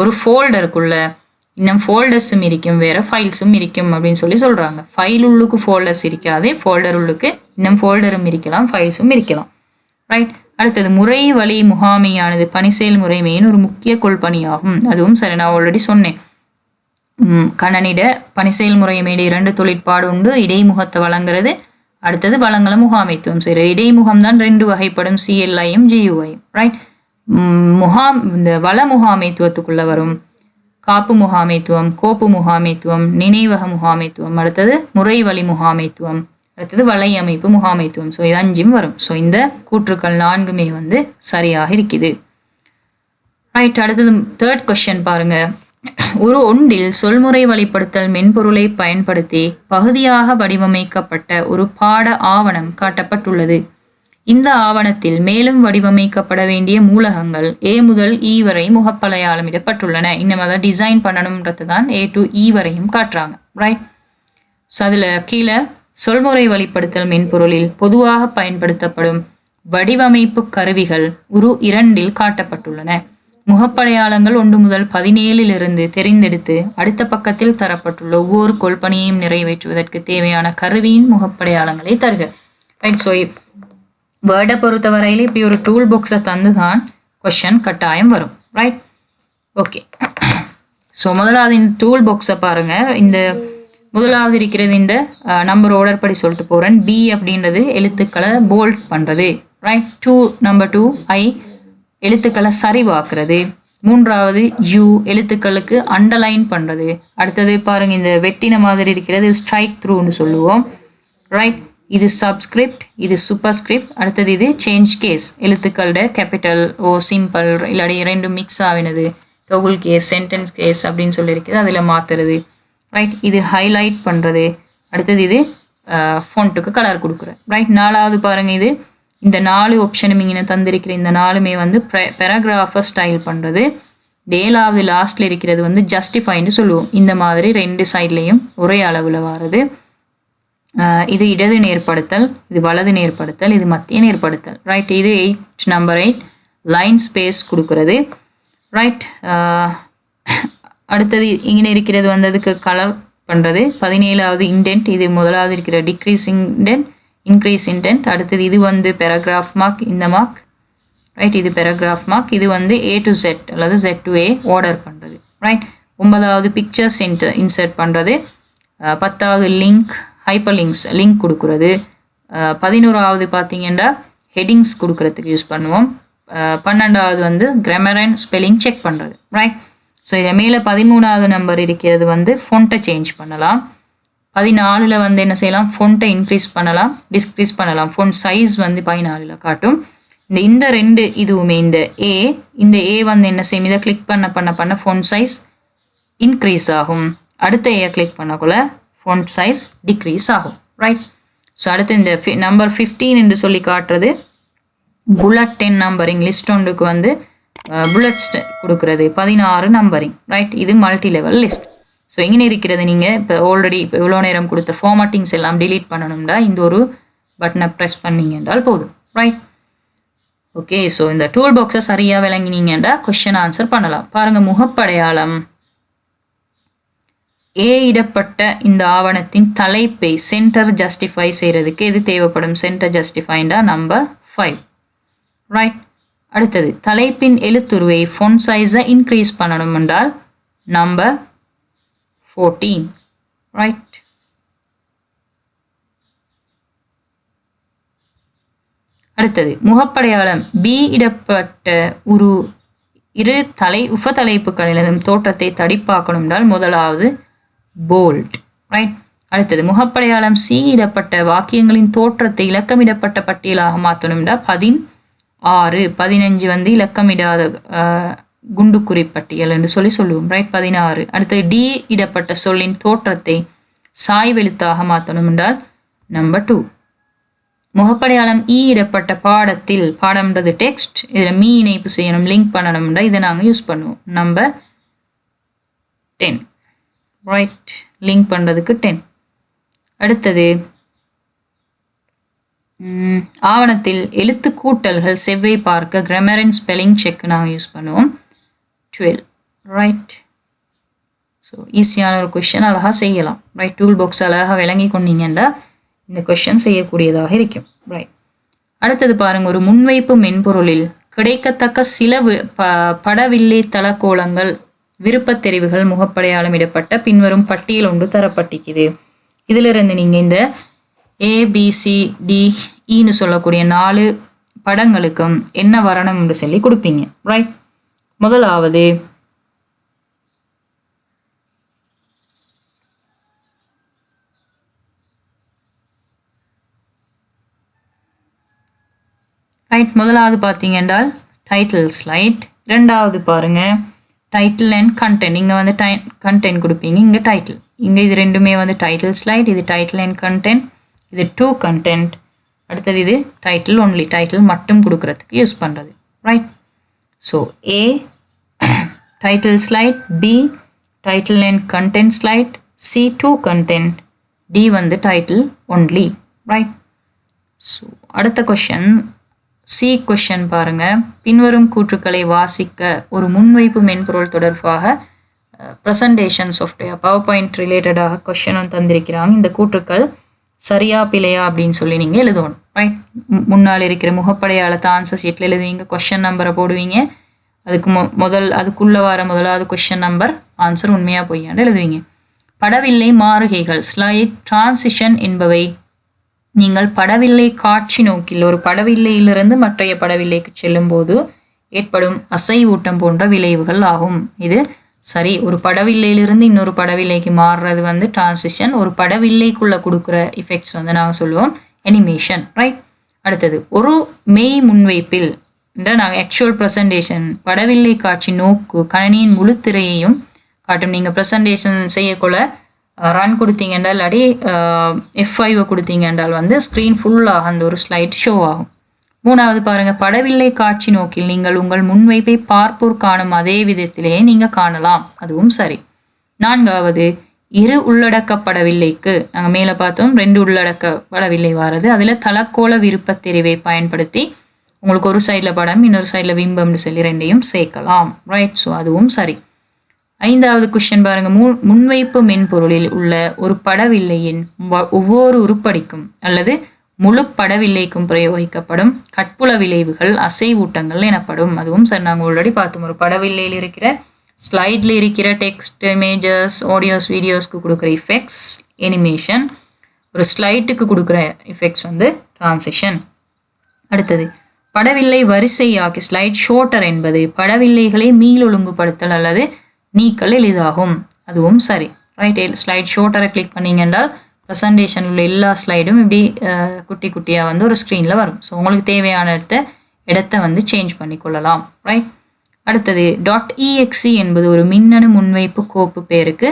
ஒரு ஃபோல்டருக்குள்ள இன்னும் ஃபோல்டர்ஸும் இருக்கும், வேற ஃபைல்ஸும் இருக்கும் அப்படின்னு சொல்லி சொல்றாங்க. ஃபைல் உள்ளுக்கு ஃபோல்டர்ஸ் இருக்காது, ஃபோல்டர் உள்ளுக்கு இன்னும் ஃபோல்டரும் இருக்கலாம், ஃபைல்ஸும் இருக்கலாம். ரைட். அடுத்தது முறை வழி முகாமையானது பணி செயல் முறைமையின் ஒரு முக்கிய கொள்பணியாகும். அதுவும் சரி. நான் ஆல்ரெடி சொன்னேன், கணனிட பணி செயல் முறைமையிட 2 தொழிற்பாடு உண்டு. இடைமுகத்தை வழங்குறது, அடுத்தது வளங்களை முகாமைத்துவம் செய்கிறது. இடைமுகம் தான் 2 வகைப்படும், CLIயும் GUIயும். ரைட். இந்த வள முகாமைத்துவத்துக்குள்ள வரும் காப்பு முகாமைத்துவம், கோப்பு முகாமைத்துவம், நினைவக முகாமைத்துவம், அடுத்தது முறை வழி முகாமைத்துவம், அடுத்தது வலையமைப்பு முகாமைத்துவம். ஸோ இது 5ம் வரும். ஸோ இந்த கூற்றுக்கள் 4மே சரியாக இருக்குது. ரைட். அடுத்தது 3rd கொஸ்டின் பாருங்க. ஒரு ஒன்றில் சொல்முறை வழிப்படுத்தல் மென்பொருளை பயன்படுத்தி பகுதியாக வடிவமைக்கப்பட்ட ஒரு பாட ஆவணம் காட்டப்பட்டுள்ளது. இந்த ஆவணத்தில் மேலும் வடிவமைக்கப்பட வேண்டிய மூலகங்கள் A முதல் E வரை முகப்படையாளமிடப்பட்டுள்ளன. இன்னும் அதை டிசைன் பண்ணணும்ன்றது தான் A to E வரையும் காட்டுறாங்க. ரைட். ஸோ அதில் கீழே சொல்முறை வழிப்படுத்தல் மென்பொருளில் பொதுவாக பயன்படுத்தப்படும் வடிவமைப்பு கருவிகள் ஒரு 2இல் காட்டப்பட்டுள்ளன. முகப்படையாளங்கள் 1 முதல் 17 தெரிந்தெடுத்து அடுத்த பக்கத்தில் தரப்பட்டுள்ள ஒவ்வொரு கொள்பணியையும் நிறைவேற்றுவதற்கு தேவையான கருவியின் முகப்படையாளங்களை தருக. ரைட். ஸோ வேர்டை பொறுத்த வரையில் இப்படி ஒரு டூல் பாக்ஸை தந்து தான் கொஸ்டின் கட்டாயம் வரும். ரைட். ஓகே. ஸோ முதலாவது இந்த டூல் பாக்ஸை பாருங்க. இந்த முதலாவது இருக்கிறது இந்த நம்பர் ஆர்டர் படி சொல்லிட்டு போகிறேன். பி அப்படின்றது எழுத்துக்களை போல்ட் பண்ணுறது, ரைட். நம்பர் 2 ஐ எழுத்துக்களை சரிவாக்குறது. மூன்றாவது யூ எழுத்துக்களுக்கு அண்டர்லைன் பண்ணுறது. அடுத்தது பாருங்க, இந்த வெட்டின மாதிரி இருக்கிறது ஸ்ட்ரைக் த்ரூன்னு சொல்லுவோம், ரைட். இது சப்ஸ்கிரிப்ட், இது சூப்பர்ஸ்கிரிப்ட். அடுத்தது இது சேஞ்ச் கேஸ், எழுத்துக்களோட கேபிட்டல் ஓ சிம்பிள் இல்லாடி ரெண்டும் மிக்ஸ் ஆகினது, டோகுல் கேஸ், சென்டென்ஸ் கேஸ் அப்படின்னு சொல்லியிருக்குது, அதில் மாற்றுறது, ரைட். இது ஹைலைட் பண்ணுறது. அடுத்தது இது ஃபோன்ட்டுக்கு கலர் கொடுக்குறது, ரைட். நாலாவது பாருங்கள், இது இந்த 4 ஆப்ஷனும் இங்கே தந்திருக்கிற இந்த 4மே வந்து பேராகிராஃபை ஸ்டைல் பண்ணுறது. ஏழாவது லாஸ்ட்டில் இருக்கிறது வந்து ஜஸ்டிஃபைன்னு சொல்லுவோம். இந்த மாதிரி 2 சைட்லேயும் ஒரே அளவில் வர்றது. இது இடது நேர்படுத்தல், இது வலது நேர்படுத்தல், இது மத்திய நேர்படுத்தல், ரைட். இது நம்பர் 8 லைன் ஸ்பேஸ் கொடுக்குறது, ரைட். அடுத்தது இங்கே இருக்கிறது வந்து அதுக்கு கலர் பண்ணுறது. 17வது இன்டென்ட், இது முதலாவது இருக்கிற டிக்ரீஸ் இன்டென்ட், இன்க்ரீஸ் இன்டென்ட். அடுத்தது இது வந்து பேராகிராஃப் மார்க், இந்த மார்க், ரைட். இது பேராகிராஃப் மார்க். இது வந்து A to Z அல்லது Z to A ஆர்டர் பண்ணுறது, ரைட். 9வது பிக்சர்ஸ் இன்சர்ட் பண்ணுறது. 10வது லிங்க், ஹைப்பர் லிங்க் கொடுக்குறது. 11வது பார்த்தீங்கன்னா ஹெட்டிங்ஸ் கொடுக்குறதுக்கு யூஸ் பண்ணுவோம். 12வது வந்து கிராமர் அண்ட் ஸ்பெல்லிங் செக் பண்ணுறது, ரைட். ஸோ இதில் மேலே 13வது நம்பர் இருக்கிறது வந்து ஃபொண்ட்டை சேஞ்ச் பண்ணலாம். 14ல் வந்து என்ன செய்யலாம், ஃபொண்ட்டை இன்க்ரீஸ் பண்ணலாம், டிஸ்க்ரீஸ் பண்ணலாம். ஃபொண்ட் சைஸ் வந்து 14ல் காட்டும். இந்த 2 இதுவுமே இந்த ஏ வந்து என்ன செய்யும், இதை கிளிக் பண்ண ஃபொண்ட் சைஸ் இன்க்ரீஸ் ஆகும். அடுத்த ஏ கிளிக் பண்ணக்குள்ள ஃபொண்ட் சைஸ் டிக்ரீஸ் ஆகும், ரைட். ஸோ அடுத்து இந்த நம்பர் 15 என்று சொல்லி காட்டுறது புல்லட் 10 நம்பரிங் லிஸ்ட் ஒன்றுக்கு வந்து புல்லட்ஸ் கொடுக்குறது 16 நம்பரிங், ரைட். இது மல்டி லெவல் லிஸ்ட். ஸோ இங்கே இருக்கிறது நீங்கள் இப்போ ஆல்ரெடி இப்போ இவ்வளோ நேரம் கொடுத்த ஃபார்மட்டிங்ஸ் எல்லாம் டிலீட் பண்ணணும்டா இந்த ஒரு பட்டனை ப்ரெஸ் பண்ணீங்க என்றால் போதும், ரைட். ஓகே, ஸோ இந்த டூல் பாக்ஸை சரியாக விளங்கினீங்கன்றா கொஸ்டின் ஆன்சர் பண்ணலாம். பாருங்கள், முகப்படையாளம் இடப்பட்ட இந்த ஆவணத்தின் தலைப்பை சென்டர் ஜஸ்டிஃபை செய்கிறதுக்கு எது தேவைப்படும்? சென்டர் ஜஸ்டிஃபைண்டா நம்பர் 5, ரைட். அடுத்தது தலைப்பின் எழுத்துருவை ஃபொண்ட் சைஸை இன்க்ரீஸ் பண்ணணும் என்றால் நம்பர் 14, ரைட். அடுத்தது முகப்படையாளம் பி இடப்பட்ட இரு உப தலைப்புகளிலும் தோற்றத்தை தடிப்பாக்கணும் என்றால் முதலாவது போல்ட், ரைட். அடுத்தது முகப்படையாளம் சி இடப்பட்ட வாக்கியங்களின் தோற்றத்தை இலக்கமிடப்பட்ட பட்டியலாக மாற்றணும் என்றால் 16, 15 வந்து இலக்கமிடாத குண்டுக்குறி பட்டியல் என்று சொல்லுவோம், ரைட். 16. அடுத்தது டி இடப்பட்ட சொல்லின் தோற்றத்தை சாய்வெழுத்தாக மாற்றணும் என்றால் நம்பர் 2. முகப்படையாளம் இடப்பட்ட பாடம்ன்றது டெக்ஸ்ட், இதில் மீ இணைப்பு செய்யணும், லிங்க் பண்ணணும்னா இதை நாங்கள் யூஸ் பண்ணுவோம், நம்பர் 10, ரைட். லிங்க் பண்ணுறதுக்கு 10. அடுத்தது ஆவணத்தில் எழுத்து கூட்டல்கள் செவ்வை பார்க்க கிராமர் அண்ட் ஸ்பெல்லிங் செக் நாங்கள் யூஸ் பண்ணுவோம், 12, ரைட். ஸோ ஈஸியான ஒரு கொஷின் அழகாக செய்யலாம், ரைட். டூல் பாக்ஸ் அழகாக விளங்கி கொண்டீங்கன்னா இந்த கொஷின் செய்யக்கூடியதாக இருக்கும், ரைட். அடுத்தது பாருங்கள், ஒரு முன்வைப்பு மென்பொருளில் கிடைக்கத்தக்க சில படவில்லை தளக்கோலங்கள் விருப்பத் தெரிவுகள் முகப்படையாளம் இடப்பட்ட பின்வரும் பட்டியல் ஒன்று தரப்பட்டிருக்குது. இதிலிருந்து நீங்கள் இந்த ABCDEன்னு சொல்லக்கூடிய 4 படங்களுக்கும் என்ன வரணும் என்று சொல்லி கொடுப்பீங்க, ரைட். முதலாவது ரைட், முதலாவது பார்த்தீங்க என்றால் டைட்டில் ஸ்லைட். இரண்டாவது பாருங்க டைட்டில் அண்ட் கண்டென்ட். இங்கே வந்து கண்டென்ட் கொடுப்பீங்க, இங்கே டைட்டில். இங்கே இது ரெண்டுமே வந்து டைட்டில் ஸ்லைட், இது டைட்டில் அண்ட் கண்டென்ட், இது 2 கண்டென்ட். அடுத்தது இது டைட்டில் ஒன்லி, டைட்டில் மட்டும் கொடுக்கறதுக்கு யூஸ் பண்ணுறது, right. So A title slide, B title and content slide, C 2 content, D வந்து டைட்டில் ஒன்லி, ரைட். ஸோ அடுத்த கொஷன் சி கொஷன் பாருங்க. பின்வரும் கூற்றுக்களை வாசிக்க ஒரு முன்வைப்பு மென்பொருள் தொடர்பாக ப்ரெசன்டேஷன் சாஃப்ட்வேர் பவர் பாயிண்ட் ரிலேட்டடாக கொஷனும் தந்திருக்கிறாங்க. இந்த கூற்றுக்கள் சரியா பிழையா அப்படின்னு சொல்லி நீங்கள் எழுதணும், ரைட். முன்னால் இருக்கிற முகப்படையாளத்தை ஆன்சர் ஷீட்டில் எழுதுவீங்க, கொஷன் நம்பரை போடுவீங்க, அதுக்குள்ளே வர முதலாவது கொஷின் நம்பர் ஆன்சர் உண்மையாக பொய்யாண்டு எழுதுவீங்க. படவில்லை மாறுகைகள் ஸ்லைட் டிரான்சிஷன் என்பவை நீங்கள் படவில்லை காட்சி நோக்கில் ஒரு படவில்லையிலிருந்து மற்றைய படவில்லைக்கு செல்லும் போது ஏற்படும் அசைவூட்டம் போன்ற விளைவுகள் ஆகும். இது சரி. ஒரு படவில்லையிலிருந்து இன்னொரு படவில்லைக்கு மாறுறது டிரான்சிஷன். ஒரு படவில்லைக்குள்ள கொடுக்குற இஃபெக்ட்ஸ் நாங்கள் சொல்லுவோம் அனிமேஷன். ரைட். அடுத்தது ஒரு மெய் முன்வைப்பில் நாங்கள் ஆக்சுவல் ப்ரெசன்டேஷன் படவில்லை காட்சி நோக்கு கணினியின் முழு திரையையும் காட்டும். நீங்கள் ப்ரெசன்டேஷன் செய்யக்குள்ள ரன் கொடுத்தீங்க என்றால் இல்லாட்டி F5 கொடுத்தீங்க என்றால் ஸ்க்ரீன் ஃபுல்லாக அந்த ஒரு ஸ்லைட் ஷோ ஆகும். மூணாவது பாருங்கள், படவில்லை காட்சி நோக்கில் நீங்கள் உங்கள் முன்வைப்பை பார்ப்போர் காணும் அதே விதத்திலேயே நீங்கள் காணலாம். அதுவும் சரி. நான்காவது, இரு உள்ளடக்கப்படவில்லைக்கு நாங்கள் மேலே பார்த்தோம் 2 உள்ளடக்கப்படவில்லை வாரது. அதில் தலக்கோள விருப்பத் தெரிவை பயன்படுத்தி உங்களுக்கு ஒரு சைடில் படம் இன்னொரு சைடில் பிம்பம்னு சொல்லி 2ஐயும் சேர்க்கலாம். ரைட். ஸோ அதுவும் சரி. ஐந்தாவது கொஸ்டின் பாருங்க, முன்வைப்பு மென்பொருளில் உள்ள ஒரு படவில்லையின் ஒவ்வொரு உருப்படிக்கும் அல்லது முழு படவில்லைக்கும் பிரயோகிக்கப்படும் கட்புல விளைவுகள் அசைவூட்டங்கள் எனப்படும். அதுவும் சரி. நாங்கள் ஆல்ரெடி பார்த்தோம். ஒரு படவில்லையில் இருக்கிற ஸ்லைடில் இருக்கிற டெக்ஸ்ட், இமேஜஸ், ஆடியோஸ், வீடியோஸ்க்கு கொடுக்குற இஃபெக்ட்ஸ் அனிமேஷன், ஒரு ஸ்லைட்டுக்கு கொடுக்குற இஃபெக்ட்ஸ் டிரான்சிஷன். அடுத்தது, படவில்லை வரிசையாக்கி ஸ்லைட் ஷோட்டர் என்பது படவில்லைகளை மீள் ஒழுங்குபடுத்தல் அல்லது நீக்கல் எளிதாகும். அதுவும் சரி. ரைட். ஸ்லைட் ஷோட்டரை கிளிக் பண்ணீங்க என்றால் ப்ரெசன்டேஷன் உள்ள எல்லா ஸ்லைடும் இப்படி குட்டி குட்டியாக ஒரு ஸ்க்ரீனில் வரும். ஸோ உங்களுக்கு தேவையான இடத்த சேஞ்ச் பண்ணி கொள்ளலாம். ரைட். அடுத்தது, .exe என்பது ஒரு மின்னணு முன்வைப்பு கோப்பு பேருக்கு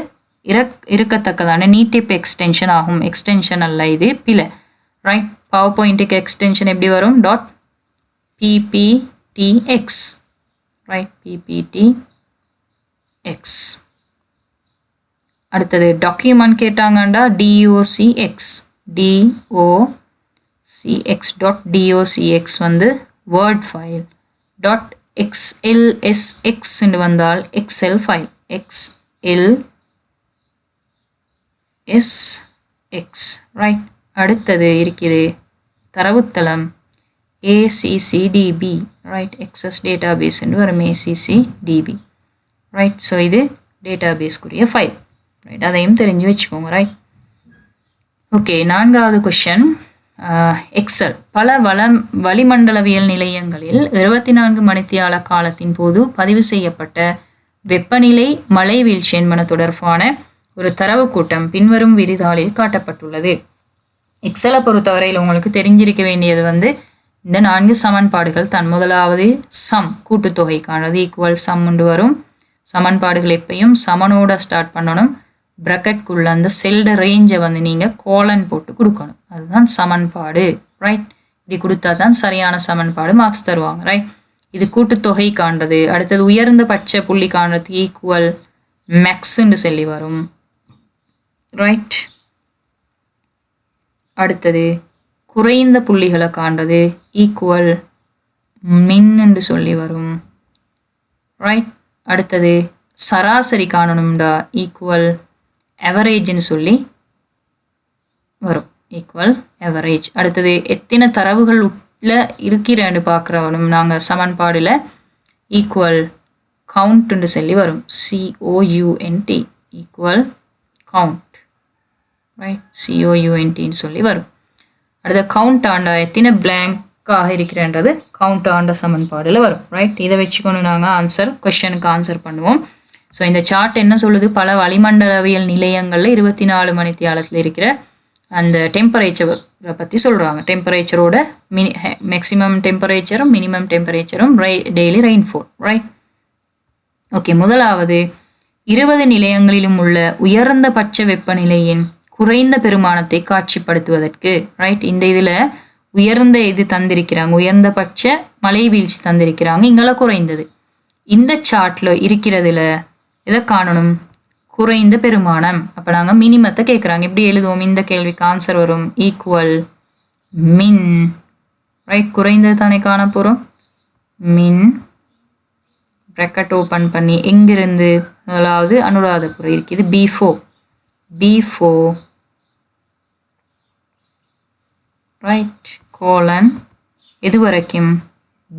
இருக்கத்தக்கதான நீட்டிப்பு எக்ஸ்டென்ஷன் ஆகும். எக்ஸ்டென்ஷன் அல்ல, இது பிழை. ரைட். பவர் பாயிண்ட்டுக்கு எக்ஸ்டென்ஷன் எப்படி வரும்? .pptx. ரைட். pptx. அடுத்தது, டாக்குமெண்ட் கேட்டாங்கண்டா docx. docx word file. .xlsx வந்தால் எக்ஸல் ஃபைல். xlsx. ரைட். அடுத்தது இருக்குது தரவுத்தளம் ACCDB. ரைட். access database வரும் ACCDB. ரைட். ஸோ இது டேட்டாபேஸ்க்குரிய ஃபைல். ரைட். அதையும் தெரிஞ்சு வச்சுக்கோங்க. ரைட். ஓகே. நான்காவது கொஷன், எக்ஸல் பல வளிமண்டலவியல் நிலையங்களில் 24 மணித்தியால காலத்தின் போது பதிவு செய்யப்பட்ட வெப்பநிலை மழை வீழ்ச்சி என்பன தொடர்பான ஒரு தரவு கூட்டம் பின்வரும் விரிதாளில் காட்டப்பட்டுள்ளது. எக்ஸலை பொறுத்தவரையில் உங்களுக்கு தெரிஞ்சிருக்க வேண்டியது இந்த 4 சமன்பாடுகள் தான். முதலாவது சம் கூட்டுத்தொகைக்கானது ஈக்குவல் சம் வரும். சமன்பாடுகள் எப்பயும் சமனோட ஸ்டார்ட் பண்ணணும். ப்ராக்கெட்குள்ள அந்த செல்ட ரேஞ்சை நீங்கள் கோலன் போட்டு கொடுக்கணும். அதுதான் சமன்பாடு. ரைட். இப்படி கொடுத்தா தான் சரியான சமன்பாடு மார்க்ஸ் தருவாங்க. ரைட். இது கூட்டுத்தொகை காண்றது. அடுத்தது உயர்ந்த பட்ச புள்ளி காண்றது ஈக்குவல் மேக்ஸ்ன்னு சொல்லி வரும். ரைட். அடுத்தது குறைந்த புள்ளிகளை காண்றது ஈக்குவல் மின்னு சொல்லி வரும். ரைட். அடுத்தது சராசரி காணணும்டா ஈக்குவல் அவரேஜ்னு சொல்லி வரும். Equal average. அடுத்தது எத்தனை தரவுகள் உள்ள இருக்கிறேன்னு பார்க்குறவனும் நாங்கள் சமன்பாடில் ஈக்குவல் கவுண்ட்னு சொல்லி வரும். COUNT equal count. ரைட். COUNTன்னு சொல்லி வரும். அடுத்த கவுண்ட் ஆண்டா எத்தனை பிளாங்காக இருக்கிறன்றது கவுண்ட் ஆண்ட சமன்பாடில் வரும். ரைட். இதை வச்சுக்கொண்டு நாங்கள் கொஸ்டனுக்கு ஆன்சர் பண்ணுவோம். ஸோ இந்த சார்ட் என்ன சொல்லுது? பல வளிமண்டலவியல் நிலையங்களில் 24 மணித்தியாலத்தில் இருக்கிற அந்த டெம்பரேச்சரை பற்றி சொல்கிறாங்க. டெம்பரேச்சரோட மேக்ஸிமம் டெம்பரேச்சரும் மினிமம் டெம்பரேச்சரும் டெய்லி ரெயின்ஃபால். ரைட். ஓகே. முதலாவது 20 நிலையங்களிலும் உள்ள உயர்ந்த பட்ச வெப்பநிலையின் குறைந்த பெருமானத்தை காட்சிப்படுத்துவதற்கு. ரைட். இந்த இதில் உயர்ந்த இது தந்திருக்கிறாங்க, உயர்ந்த பட்ச மழை வீழ்ச்சி தந்திருக்கிறாங்க, இங்கெல்லாம் குறைந்தது. இந்த சார்ட்டில் இருக்கிறதுல எதை காணணும்? குறைந்த பெருமானம். அப்போ நாங்கள் மினிமத்தை கேட்குறாங்க. எப்படி எழுதுவோம்? இந்த கேள்விக்கு ஆன்சர் வரும் ஈக்குவல் மின். ரைட். குறைந்தது தானே காண போகிறோம். மின் ப்ராக்கெட் ஓப்பன் பண்ணி எங்கிருந்து முதலாவது அனுராதபுரம் இருக்குது B4 ரைட் கோலன் இது வரைக்கும்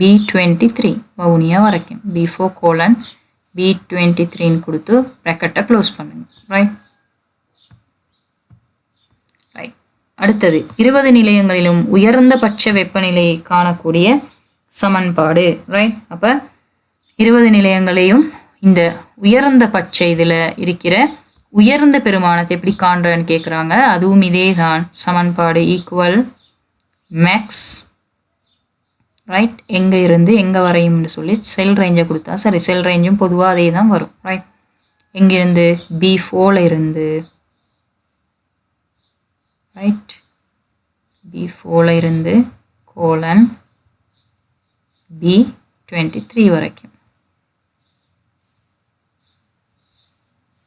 B23 வவுனியா வரைக்கும் B4 கோலன் B23 கொடுத்து ப்ராக்கெட்டை க்ளோஸ் பண்ணுங்க. ரைட். ரைட். அடுத்தது 20 நிலையங்களிலும் உயர்ந்த பட்ச வெப்பநிலையை காணக்கூடிய சமன்பாடு. ரைட். அப்போ 20 நிலையங்களையும் இந்த உயர்ந்த பட்ச இதில் இருக்கிற உயர்ந்த பெருமானத்தை எப்படி காண்றன்னு கேட்குறாங்க. அதுவும் இதே தான் சமன்பாடு ஈக்குவல் மேக்ஸ். ரைட். எங்கே இருந்து எங்கே வரையும்னு சொல்லி செல் ரேஞ்சை கொடுத்தா சரி, செல் ரேஞ்சும் பொதுவாக அதே தான் வரும். ரைட். எங்கிருந்து B4 இருந்து ரைட் B4 இருந்து கோலன் B23 வரைக்கும்.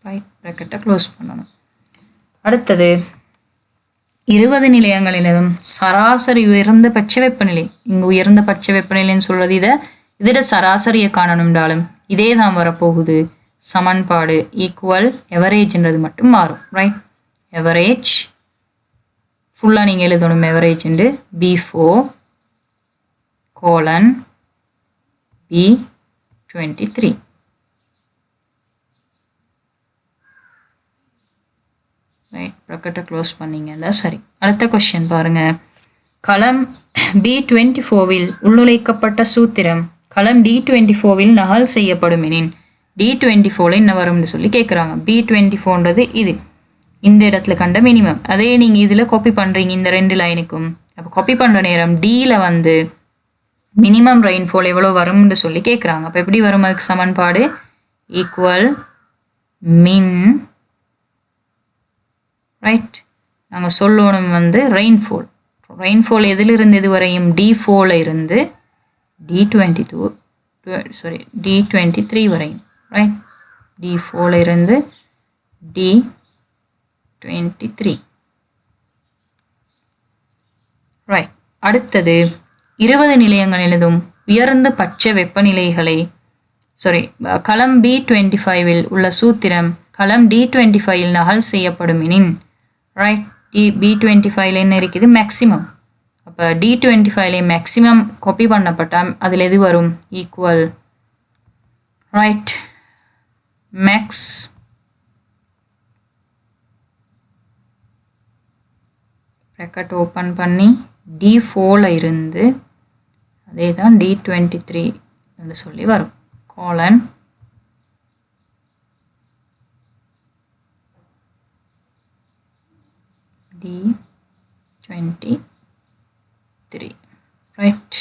ரைட். ப்ராக்கெட்டை க்ளோஸ் பண்ணணும். அடுத்தது 20 நிலையங்களிலும் சராசரி உயர்ந்த பட்ச வெப்பநிலை. இங்கே உயர்ந்த பட்ச வெப்பநிலைன்னு சொல்கிறது இதோட சராசரியை காணணும்னாலும் இதே தான் வரப்போகுது. சமன்பாடு ஈக்குவல் எவரேஜ்ன்றது மட்டும் மாறும். ரைட். எவரேஜ் ஃபுல்லாக நீங்கள் எழுதணும். Average B4 colon B23. Right. ப்ராக்கெட்டை க்ளோஸ் பண்ணிங்கன்னா சரி. அடுத்த கொஸ்டின் பாருங்கள். களம் B24 உள்நுழைக்கப்பட்ட சூத்திரம் களம் D24 நகல் செய்யப்படும் எனின் D24 என்ன வரும்னு சொல்லி கேட்குறாங்க. B24ன்றது இது இந்த இடத்துல கண்ட மினிமம். அதே நீங்கள் இதில் காப்பி பண்ணுறீங்க இந்த 2 லைனுக்கும். அப்போ காப்பி பண்ணுற நேரம் Dயில் வந்து மினிமம் ரெயின்ஃபால் எவ்வளோ வரும்னு சொல்லி கேட்குறாங்க. அப்போ எப்படி வரும் அதுக்கு சமன்பாடு ஈக்குவல் மின். ரைட். நாங்கள் சொல்லணும் வந்து ரெயின்ஃபால். ரெயின்ஃபால் எதிலிருந்து இது வரையும் D4 இருந்து D23 வரையும். ரைட். D4 இருந்து D23. ரைட். அடுத்தது 20 நிலையங்களிலும் உயர்ந்த பட்ச வெப்பநிலைகளை களம் B25 உள்ள சூத்திரம் களம் D25 நகல் செய்யப்படும் எனின். ரைட். B25 என்ன இருக்குது மேக்ஸிமம். அப்போ D25 மேக்ஸிமம் காப்பி பண்ணப்பட்டால் அதில் எது வரும் equal right max bracket open பண்ணி D4 இருந்து அதே தான் D23 என்று சொல்லி வரும். Colon D23. Right.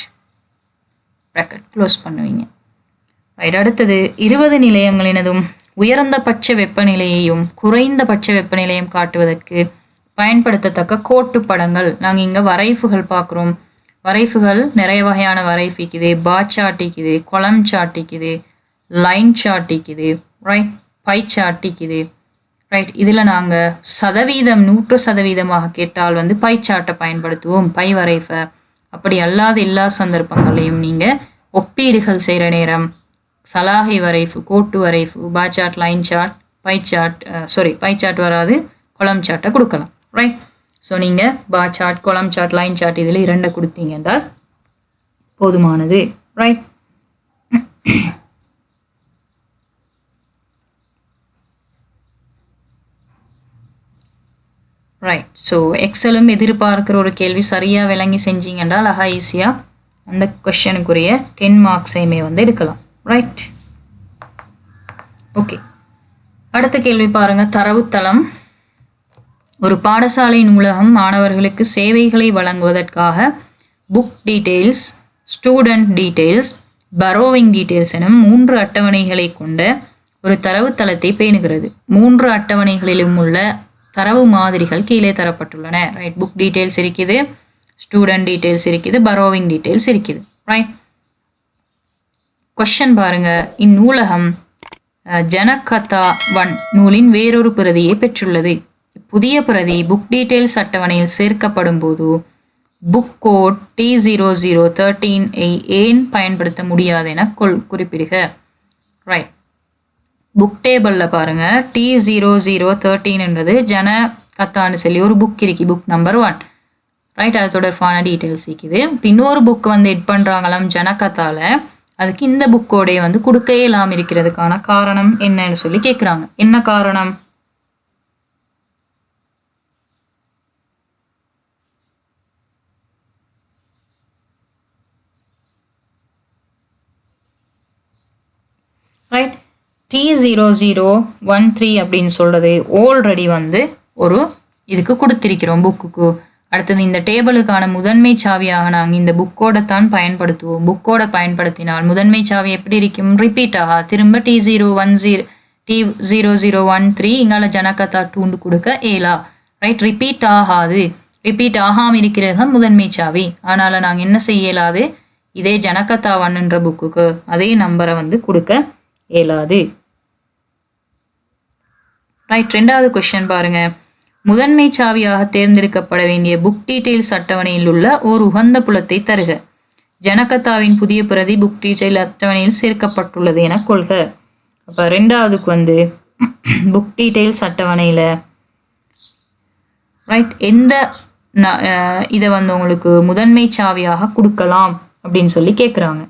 Bracket close பண்ணுவீங்க. ரைட். அடுத்தது 20 நிலையங்களினதும் உயர்ந்த பட்ச வெப்பநிலையையும் குறைந்த பட்ச வெப்பநிலையும் காட்டுவதற்கு பயன்படுத்தத்தக்க கோட்டு படங்கள். நாங்கள் இங்கே வரைஃபுகள் பார்க்குறோம். வரைஃபுகள் நிறைய வகையான வரைஃபு இருக்குது. பார் சார்ட் இருக்குது, கொலம் சார்ட் இருக்குது, லைன் சார்ட் இருக்குது. ரைட். பை சார்ட் இருக்குது. ரைட். இதில் நாங்கள் 100% கேட்டால் வந்து பை சார்ட்டை பயன்படுத்துவோம், பை வரைஃபை. அப்படி அல்லாத எல்லா சந்தர்ப்பங்களையும் நீங்கள் ஒப்பீடுகள் செய்கிற நேரம் சலாகை வரைஃபு, கோட்டு வரைஃபு, bar chart, line chart, pie chart வராது, கொலம் சார்ட்டை கொடுக்கலாம். ரைட். ஸோ நீங்கள் bar chart, column chart, line chart இதில் 2 கொடுத்தீங்க என்றால் போதுமானது. ரைட். ரைட். ஸோ எக்ஸலும் எதிர்பார்க்குற ஒரு கேள்வி சரியாக விளங்கி செஞ்சீங்க என்றால் அழகா ஈஸியாக அந்த கொஸ்டினுக்குரிய 10 மார்க்ஸையுமே வந்து எடுக்கலாம். ரைட். ஓகே. அடுத்த கேள்வி பாருங்கள். தரவுத்தளம் ஒரு பாடசாலை நூலகம் மாணவர்களுக்கு சேவைகளை வழங்குவதற்காக book details, student details, borrowing details எனும் 3 அட்டவணைகளை கொண்ட ஒரு தரவுத்தளத்தை பேணுகிறது. 3 அட்டவணைகளிலும் உள்ள தரவு மாதிரிகள் கீழே தரப்பட்டுள்ளன. ரைட். புக் டீட்டெயில்ஸ் இருக்குது, ஸ்டூடெண்ட் டீட்டெயில்ஸ் இருக்குது, பரோவிங் டீட்டெயில்ஸ் இருக்குது. ரைட். கொஸ்டின் பாருங்க. இந்நூலகம் ஜனகதா 1 நூலின் வேறொரு பிரதியை பெற்றுள்ளது. புதிய பிரதி புக் டீட்டெயில்ஸ் அட்டவணையில் சேர்க்கப்படும் போது புக் கோட் T0013 ஏன் பயன்படுத்த முடியாது என குறிப்பிடுக. ரைட். புக் டேபிளில் பாருங்கள் T0013 என்றது ஜனகதான்னு சொல்லி ஒரு புக் இருக்கு, புக் நம்பர் 1. ரைட். அது தொடர்பான டீட்டெயில்ஸ் இருக்குது. இப்போ இன்னொரு புக் வந்து எட் பண்ணுறாங்களாம் ஜனகத்தால. அதுக்கு இந்த புக்கோடைய வந்து கொடுக்க இல்லாமல் இருக்கிறதுக்கான காரணம் என்னன்னு சொல்லி கேட்குறாங்க. என்ன காரணம்? ரைட். T0013 அப்படின்னு சொல்றது ஆல்ரெடி வந்து ஒரு இதுக்கு கொடுத்திருக்கிறோம் புக்குக்கு. அடுத்தது இந்த டேபிளுக்கான முதன்மை சாவியாக நாங்கள் இந்த புக்கோட தான் பயன்படுத்துவோம். புக்கோட பயன்படுத்தினால் முதன்மை சாவி எப்படி இருக்கும்? ரிப்பீட் ஆகா திரும்ப T0013 இங்கால ஜனகத்தா டூண்டு கொடுக்க ஏலா. ரைட். ரிப்பீட் ஆகாது. ரிப்பீட் ஆகாமல் இருக்கிறது தான் முதன்மை சாவி. அதனால நாங்கள் என்ன செய்யலாது? இதே ஜனகத்தா 1ன்ற புக்குக்கு அதே நம்பரை வந்து கொடுக்க இயலாது. ரைட். 2வது கொஸ்டின் பாருங்க. முதன்மை சாவியாக தேர்ந்தெடுக்கப்பட வேண்டிய புக் டீட்டெயில்ஸ் அட்டவணையில் உள்ள ஒரு உகந்த புலத்தை தருக. ஜனகத்தாவின் புதிய பிரதி புக் டீட்டெயில் அட்டவணையில் சேர்க்கப்பட்டுள்ளது என கொள்க. அப்ப 2வதுக்கு வந்து புக் டீட்டெயில்ஸ் அட்டவணையில ரைட் எந்த இதை வந்து உங்களுக்கு முதன்மை சாவியாக கொடுக்கலாம் அப்படின்னு சொல்லி கேட்குறாங்க.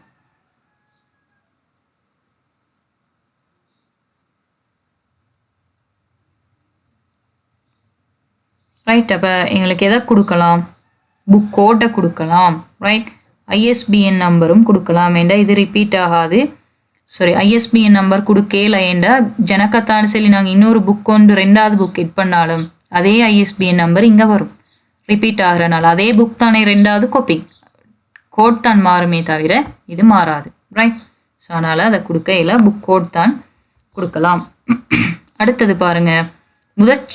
ரைட். அப்போ எங்களுக்கு எதை கொடுக்கலாம்? புக் கோட்டை கொடுக்கலாம். ரைட். ISBN நம்பரும் கொடுக்கலாம். ஏண்டா இது ரிப்பீட் ஆகாது. சாரி, ISBN நம்பர் கொடுக்கல. ஏண்டா ஜனகத்தான்னு சொல்லி நாங்கள் இன்னொரு புக் கொண்டு 2வது புக் எட் பண்ணாலும் அதே ISBN நம்பர் இங்கே வரும். ரிப்பீட் ஆகிறனால அதே புக் தானே 2வது காப்பி. கோட் தான் மாறுமே தவிர இது மாறாது. ரைட். ஸோ அதனால் அதை கொடுக்கல. புக் கோட் தான் கொடுக்கலாம். அடுத்தது பாருங்க. முதற்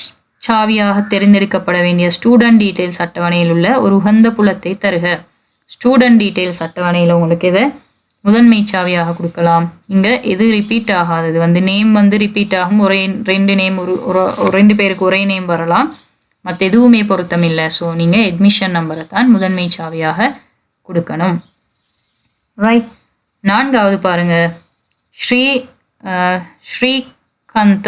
சாவியாக தேர்ந்தெடுக்கப்பட வேண்டிய ஸ்டூடெண்ட் டீட்டெயில்ஸ் அட்டவணையில் உள்ள ஒரு உகந்த புலத்தை தருக. ஸ்டூடெண்ட் டீட்டெயில்ஸ் அட்டவணையில் உங்களுக்கு எதை முதன்மை சாவியாக கொடுக்கலாம்? இங்கே எது ரிப்பீட் ஆகாதது வந்து நேம் வந்து ரிப்பீட் ஆகும். ஒரே 2 நேம் ஒரு 2 பேருக்கு ஒரே நேம் வரலாம். மற்ற எதுவுமே பொருத்தம் இல்லை. ஸோ நீங்கள் அட்மிஷன் நம்பரை தான் முதன்மை சாவியாக கொடுக்கணும். ரைட். 4வது பாருங்க. ஸ்ரீகாந்த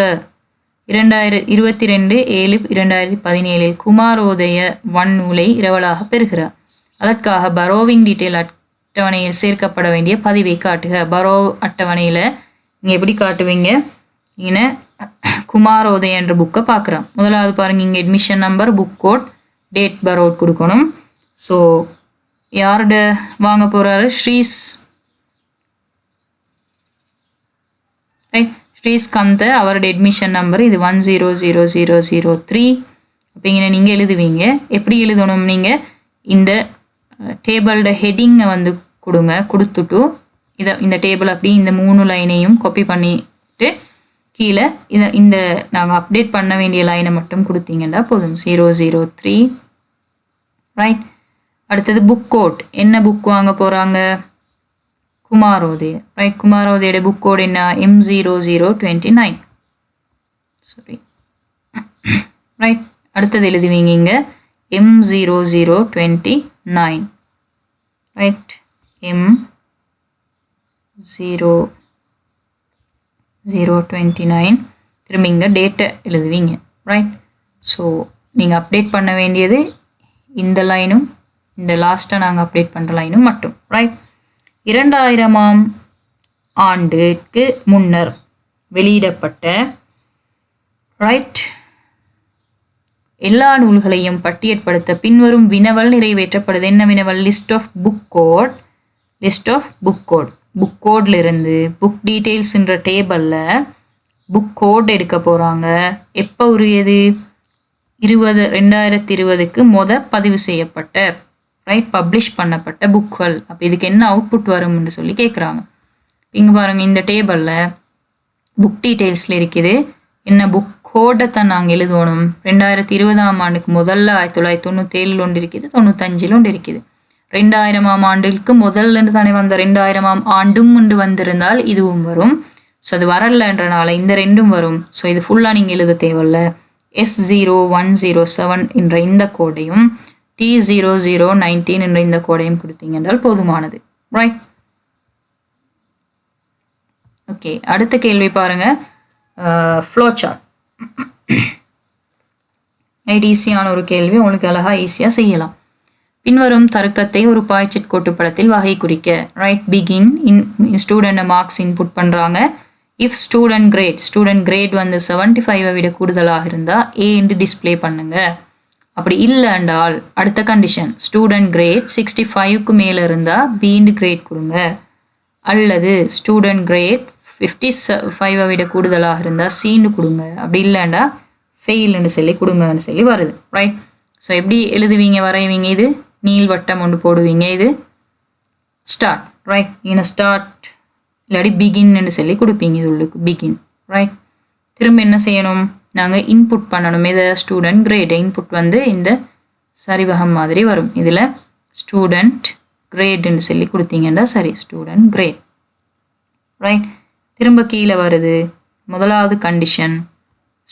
2022/7/2017 குமாரோதய 1 நூலை இரவலாக பெறுகிறார். அதற்காக பரோவிங் டீட்டெயில் அட்டவணையில் சேர்க்கப்பட வேண்டிய பதிவை காட்டுக. பரோ அட்டவணையில் நீங்கள் எப்படி காட்டுவீங்க? இங்கே குமாரோதய என்ற புக்கை பார்க்குறோம். முதலாவது பாருங்கள், இங்கே admission number, book code, date borrowed கொடுக்கணும். ஸோ யாரோட வாங்க போகிறாரு? ஸ்ரீஸ்கந்த அவரோட அட்மிஷன் நம்பர் இது 100003. அப்போ இங்கே நீங்கள் எழுதுவீங்க. எப்படி எழுதணும்? நீங்கள் இந்த டேபிளோட ஹெட்டிங்கை வந்து கொடுத்துட்டு இந்த டேபிள் அப்படி இந்த 3 லைனையும் காப்பி பண்ணிட்டு கீழே இந்த நாங்கள் அப்டேட் பண்ண வேண்டிய லைனை மட்டும் கொடுத்தீங்கன்னா போதும். 003. ரைட். அடுத்தது புக் கோட். என்ன புக் வாங்க போகிறாங்க? குமாரோதய. ரைட். குமாரோதயோட புக் கோட் என்ன? M0029. சாரி. ரைட். அடுத்தது எழுதுவீங்க இங்கே M0029. ரைட். M0029. திரும்ப இங்கே டேட்டை எழுதுவீங்க. ரைட். ஸோ நீங்கள் அப்டேட் பண்ண வேண்டியது இந்த லைனும் இந்த லாஸ்ட்டாக நாங்கள் அப்டேட் பண்ணுற லைனும் மட்டும். ரைட். 2000ஆம் ஆண்டுக்கு முன்னர் வெளியிடப்பட்ட ரைட் எல்லா நூல்களையும் பட்டியற்படுத்த பின்வரும் வினவல் நிறைவேற்றப்படுது. என்ன வினவல்? List of book code. Book கோட்ல இருந்து புக் டீட்டெயில்ஸ்ன்ற டேபிளில் புக் கோட் எடுக்க போகிறாங்க. எப்போ உரியது? 2020க்கு பதிவு செய்யப்பட்ட ரைட் பப்ளிஷ் பண்ணப்பட்ட புக்கள். அப்போ இதுக்கு என்ன அவுட்புட் வரும்னு சொல்லி கேட்குறாங்க. இங்கே பாருங்கள், இந்த டேபிளில் புக் டீட்டெயில்ஸில் இருக்குது. என்ன புக் கோடை தான் நாங்கள் எழுதணும். 2020ஆம் ஆண்டுக்கு முதல்ல 1997 ஒன்று இருக்குது, 95 ஒன்று இருக்குது. 2000ஆம் ஆண்டுக்கு முதல்ல தானே வந்த 2000ஆம் ஆண்டும் ஒன்று வந்திருந்தால் இதுவும் வரும். ஸோ அது வரலன்றனால இந்த 2ம் வரும். ஸோ இது ஃபுல்லாக நீங்கள் எழுத தேவையில்ல. S0107 என்ற இந்த கோடையும் T0019 என்ற இந்த கோடையும் கொடுத்தீங்க என்றால் போதுமானது. ரைட். ஓகே. அடுத்த கேள்வி பாருங்க. Flow chart. ஈஸியான ஒரு கேள்வி, உங்களுக்கு அழகாக ஈஸியாக செய்யலாம். பின்வரும் தருக்கத்தை ஒரு பாய்ச்சட் கோட்டு படத்தில் வகை குறிக்க. Right, begin student marks input பண்ணுறாங்க. இஃப் ஸ்டூடெண்ட் கிரேட் வந்து 75 விட கூடுதலாக இருந்தால் ஏ என்று டிஸ்பிளே பண்ணுங்க. அப்படி இல்லைண்டால் அடுத்த கண்டிஷன் ஸ்டூடெண்ட் கிரேட் 65க்கு மேலே இருந்தால் பீண்டு கிரேட் கொடுங்க. அல்லது ஸ்டூடெண்ட் கிரேட் 55 விட கூடுதலாக இருந்தால் சீண்டு கொடுங்க. அப்படி இல்லைண்டா ஃபெயில்னு சொல்லி கொடுங்கன்னு சொல்லி வருது. ரைட், ஸோ எப்படி எழுதுவீங்க வரைவீங்க? இது நீள்வட்டம் ஒன்று போடுவீங்க. இது ஸ்டார்ட். ரைட், இங்கே ஸ்டார்ட் இல்லாட்டி பிகின்னு சொல்லி கொடுப்பீங்க. இது உள்ளுக்கு பிகின். ரைட், திரும்ப என்ன செய்யணும்? நாங்கள் இன்புட் பண்ணணும். இதை ஸ்டூடெண்ட் கிரேட் இன்புட் வந்து இந்த சரிவகம் மாதிரி வரும். இதில் ஸ்டூடெண்ட் கிரேடுன்னு சொல்லி கொடுத்தீங்கன்னா சரி, ஸ்டூடெண்ட் கிரேட். ரைட், திரும்ப கீழே வருது முதலாவது கண்டிஷன்.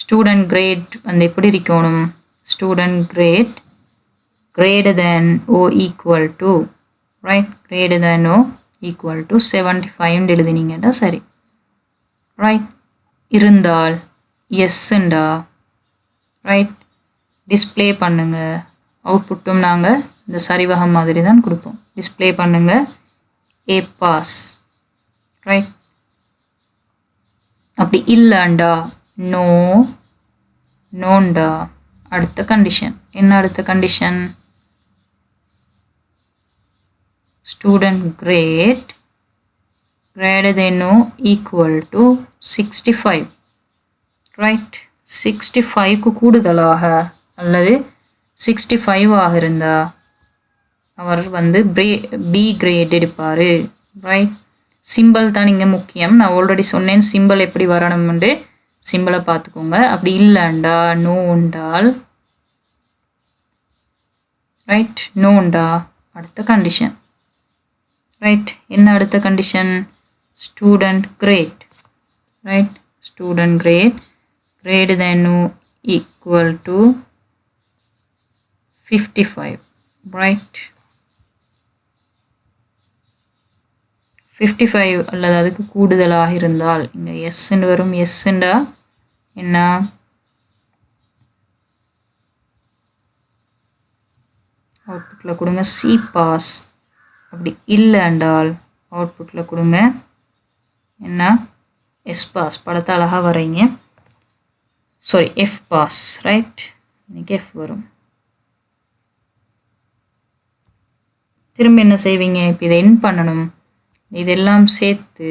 ஸ்டூடெண்ட் கிரேட் வந்து எப்படி இருக்கணும்? Student grade greater than or equal to, right, greater than or equal to 75 எழுதினீங்கன்னா சரி. ரைட், இருந்தால் எஸ்ண்டா ரைட் டிஸ்பிளே பண்ணுங்க. அவுட்புட்டும் நாங்கள் இந்த சரிவகம் மாதிரி தான் கொடுப்போம். டிஸ்பிளே பண்ணுங்க ஏ பாஸ். ரைட், அப்படி இல்லைண்டா நோண்டா. அடுத்த கண்டிஷன் என்ன? அடுத்த condition student grade greater than or equal to 65. Right, 65க்கு கூடுதலாக அல்லது 65 ஆக இருந்தால் அவர் வந்து பி கிரேட் எடுப்பார். ரைட், சிம்பிள் தான் இங்கே முக்கியம். நான் ஆல்ரெடி சொன்னேன் சிம்பிள் எப்படி வரணும்னு. சிம்பிளை பார்த்துக்கோங்க. அப்படி இல்லைண்டா நோண்டால். ரைட், நோண்டா அடுத்த கண்டிஷன். ரைட், என்ன அடுத்த condition? Student grade. Right, student grade greater than or equal to 55. Right, 55 அல்லது அதுக்கு கூடுதலாக இருந்தால் இங்கே எஸ்ன்னு வரும். எஸ்ண்டா என்ன? அவுட்புட்டில் கொடுங்க சி பாஸ். அப்படி இல்லைண்டால் அவுட்புட்டில் கொடுங்க என்ன? S pass. படத்தை அழகாக வரைங்க. Sorry, F pass. ரைட், இன்னைக்கு எஃப் வரும். திரும்ப என்ன செய்வீங்க? இப்போ இதை என் பண்ணணும். இதெல்லாம் சேர்த்து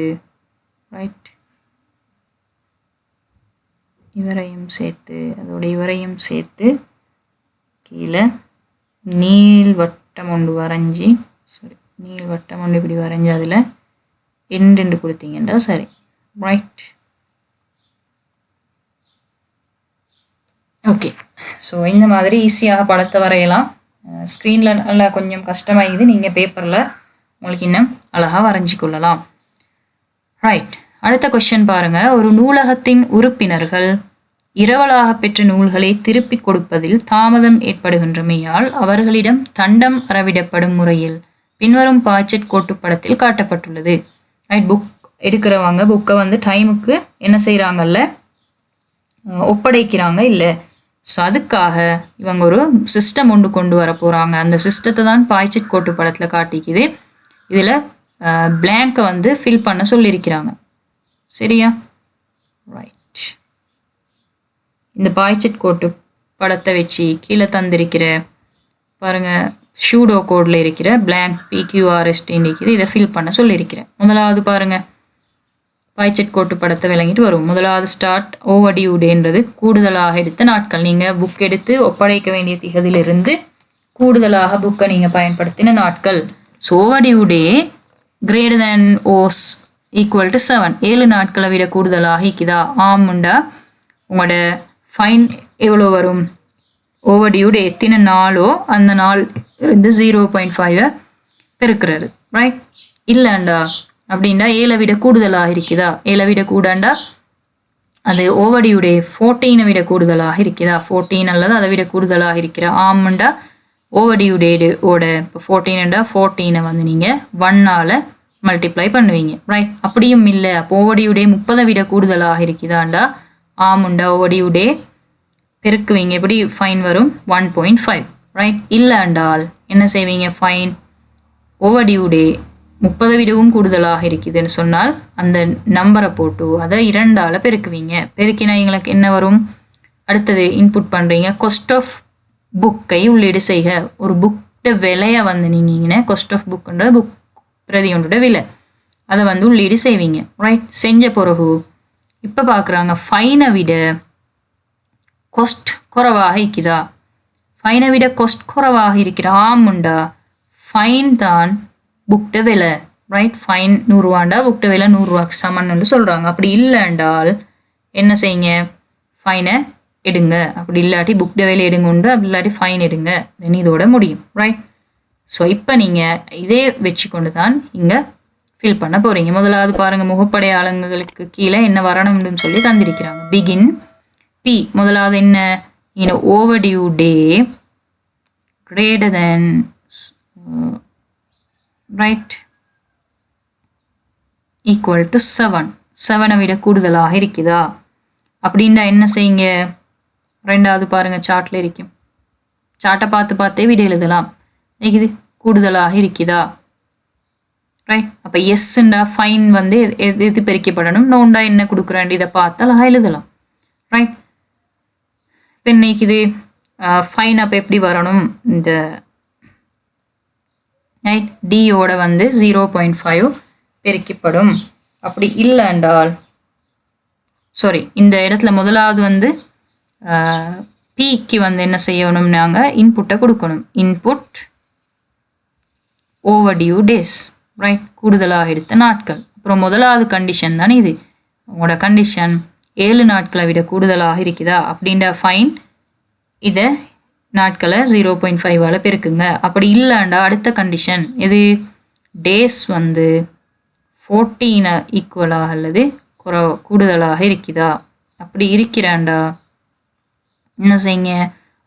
ரைட் இவரையும் சேர்த்து அதோட இவரையும் சேர்த்து கீழே நீள்வட்டம் ஒன்று வரைஞ்சி நீள்வட்டம் ஒன்று இப்படி வரைஞ்சி அதில் எண்டு கொடுத்தீங்கன்னா சரி. Right, okay. ஸோ இந்த மாதிரி ஈஸியாக படத்தை வரையலாம். ஸ்க்ரீனில் நல்லா கொஞ்சம் கஷ்டமாகிது. நீங்கள் பேப்பரில் உங்களுக்கு இன்னும் அழகாக வரைஞ்சி கொள்ளலாம். ரைட், அடுத்த கொஸ்டின் பாருங்கள். ஒரு நூலகத்தின் உறுப்பினர்கள் இரவலாக பெற்ற நூல்களை திருப்பி கொடுப்பதில் தாமதம் ஏற்படுகின்றமையால் அவர்களிடம் தண்டம் அறவிடப்படும் முறையில் பின்வரும் பாய்ச்சட் கோட்டுப்படத்தில் காட்டப்பட்டுள்ளது. ரைட், புக் எடுக்கிறவங்க புக்கை வந்து டைமுக்கு என்ன செய்கிறாங்கல்ல ஒப்படைக்கிறாங்க இல்லை. ஸோ அதுக்காக இவங்க ஒரு சிஸ்டம் ஒன்று கொண்டு வர போகிறாங்க. அந்த சிஸ்டத்தை தான் பாய்ச்சட் கோட்டு படத்தில் காட்டிக்குது. இதில் பிளாங்கை வந்து ஃபில் பண்ண சொல்லியிருக்கிறாங்க. சரியா? ரைட், இந்த பாய்ச்சட் கோட்டு படத்தை வச்சு கீழே தந்திருக்கிற பாருங்கள் ஷூடோ கோடில் இருக்கிற பிளாங்க் PQRST இருக்குது. இதை ஃபில் பண்ண சொல்லியிருக்கிறேன். முதலாவது பாருங்கள் பாய்ச்சட் கோட்டு படத்தை விளங்கிட்டு வரும். முதலாவது ஸ்டார்ட் ஓவர்டியூ டேன்றது கூடுதலாக எடுத்த நாட்கள். நீங்கள் புக் எடுத்து ஒப்படைக்க வேண்டிய திகதிலிருந்து கூடுதலாக புக்கை நீங்கள் பயன்படுத்தின நாட்கள். So overdue day greater than hose equal to 7. 7 நாட்களை விட கூடுதலாக இருக்குதா? ஆமுண்டா உங்களோட ஃபைன் எவ்வளோ வரும்? ஓவர்டியூ டே எத்தனை நாளோ அந்த நாள் இருந்து 0.5 பெருக்கிறது. ரைட், இல்லைண்டா அப்படின்னா 7 விட கூடுதலாக இருக்குதா? 7 விட கூடாண்டா அது ஓவர்டியூ டே 14 விட கூடுதலாக இருக்குதா? 14 அல்லது அதை விட கூடுதலாக இருக்கிறா? ஆமுண்டா ஓவர்டியூ டேவோட இப்போ 14ண்டா 14 வந்து நீங்கள் 1ஆல் மல்டிப்ளை பண்ணுவீங்க. ரைட், அப்படியும் இல்லை அப்போ ஓவர்டியூ டே 30 விட கூடுதலாக இருக்குதாண்டா? ஆமுண்டா ஓவர்டியூ டே பெருக்குவீங்க. எப்படி ஃபைன் வரும்? 1.5. ரைட், இல்லைண்டால் என்ன செய்வீங்க? ஃபைன் ஓவர்டியூ டே 30 விடவும் கூடுதலாக இருக்குதுன்னு சொன்னால் அந்த நம்பரை போட்டு அதை 2ஆல் பெருக்குவீங்க. பெருக்கினா எங்களுக்கு என்ன வரும்? அடுத்தது இன்புட் பண்ணுறீங்க. காஸ்ட் ஆஃப் புக்கை உள்ளீடு செய்க. ஒரு புக்கோட விலையை வந்து நீங்கள் காஸ்ட் ஆஃப் புக்குன்ற புக் பிரதியொன்றோட விலை அதை வந்து உள்ளீடு செய்வீங்க. ரைட், செஞ்ச பிறகு இப்போ பார்க்குறாங்க ஃபைனை விட காஸ்ட் குறைவாக இருக்குதா? ஃபைனை விட காஸ்ட் குறைவாக இருக்கிற ஆமுண்டா ஃபைன் தான் புக்ட விலை. ரைட், ஃபைன் 100 ரூபாண்டா புக்ட விலை 100 ரூபாய்க்கு சமன்னு சொல்கிறாங்க. அப்படி இல்லைண்டால் என்ன செய்யுங்க? ஃபைனை எடுங்க. அப்படி இல்லாட்டி புக்ட விலை எடுங்குண்டு, அப்படி இல்லாட்டி ஃபைன் எடுங்க. தென் இதோட முடியும். ரைட், ஸோ இப்போ நீங்கள் இதே வச்சு கொண்டு தான் இங்கே ஃபில் பண்ண போகிறீங்க. முதலாவது பாருங்கள், முகப்படையாளங்களுக்கு கீழே என்ன வரணும்னு சொல்லி தந்திருக்கிறாங்க. Begin B. முதலாவது என்ன? Overdue day greater than right equal to 7. 7 விட கூடுதலாக இருக்குதா அப்படின்னா என்ன செய்யுங்க? ரெண்டாவது பாருங்க, சார்ட்ல இருக்கும். சார்ட்டை பார்த்தே விட எழுதலாம். இது கூடுதலாக இருக்குதா? ரைட், அப்போ எஸ்ண்டா ஃபைன் வந்து எது பெருக்கப்படணும், நோண்டா என்ன கொடுக்குறாண்டு இதை பார்த்து அழகா எழுதலாம். ரைட், இப்போ இன்னைக்கு இது ஃபைன் அப்போ எப்படி வரணும்? இந்த ரைட் டியோட வந்து 0.5 பெருக்கப்படும். அப்படி இல்லைண்டால் சாரி, இந்த இடத்துல முதலாவது வந்து பிக்கு வந்து என்ன செய்யணும்? நாங்கள் இன்புட்டை கொடுக்கணும். Input overdue days. ரைட், கூடுதலாக எடுத்த நாட்கள். அப்புறம் முதலாவது கண்டிஷன் தானே இது. உங்களோட கண்டிஷன் 7 நாட்களை விட கூடுதலாக இருக்குதா அப்படின்ற ஃபைன் இதை நாட்களை 0.5ஆல் பெருக்குங்க. அப்படி இல்லைண்டா அடுத்த கண்டிஷன் இது டேஸ் வந்து 14 ஈக்குவலாக அல்லது கூடுதலாக இருக்குதா? அப்படி இருக்கிறாண்டா என்ன செய்யுங்க?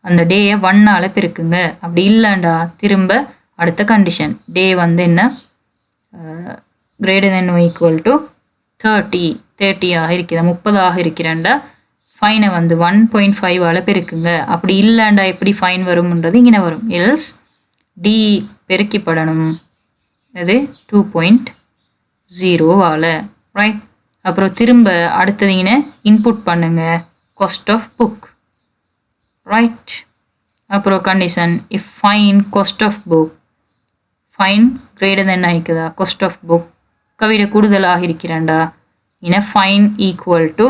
அந்த டேயை 1ஆல் பெருக்குங்க. அப்படி இல்லைண்டா திரும்ப அடுத்த கண்டிஷன் டே வந்து என்ன greater than or equal to 30 இருக்குதா? 30 இருக்கிறாண்டா ஃபைனை வந்து 1.5ஆல் பெருக்குங்க. அப்படி இல்லைண்டா எப்படி ஃபைன் வரும்ன்றது இங்கே வரும். எல்ஸ் டி பெருக்கப்படணும். அது 2.0ஆல். ரைட், அப்புறம் திரும்ப அடுத்ததுங்க இன்புட் பண்ணுங்க காஸ்ட் ஆஃப் புக். ரைட், அப்புறம் condition if fine cost of book fine greater than ஆயிக்குதா? காஸ்ட் ஆஃப் புக் கவிட கூடுதலாக இருக்கிறாண்டா இன fine equal to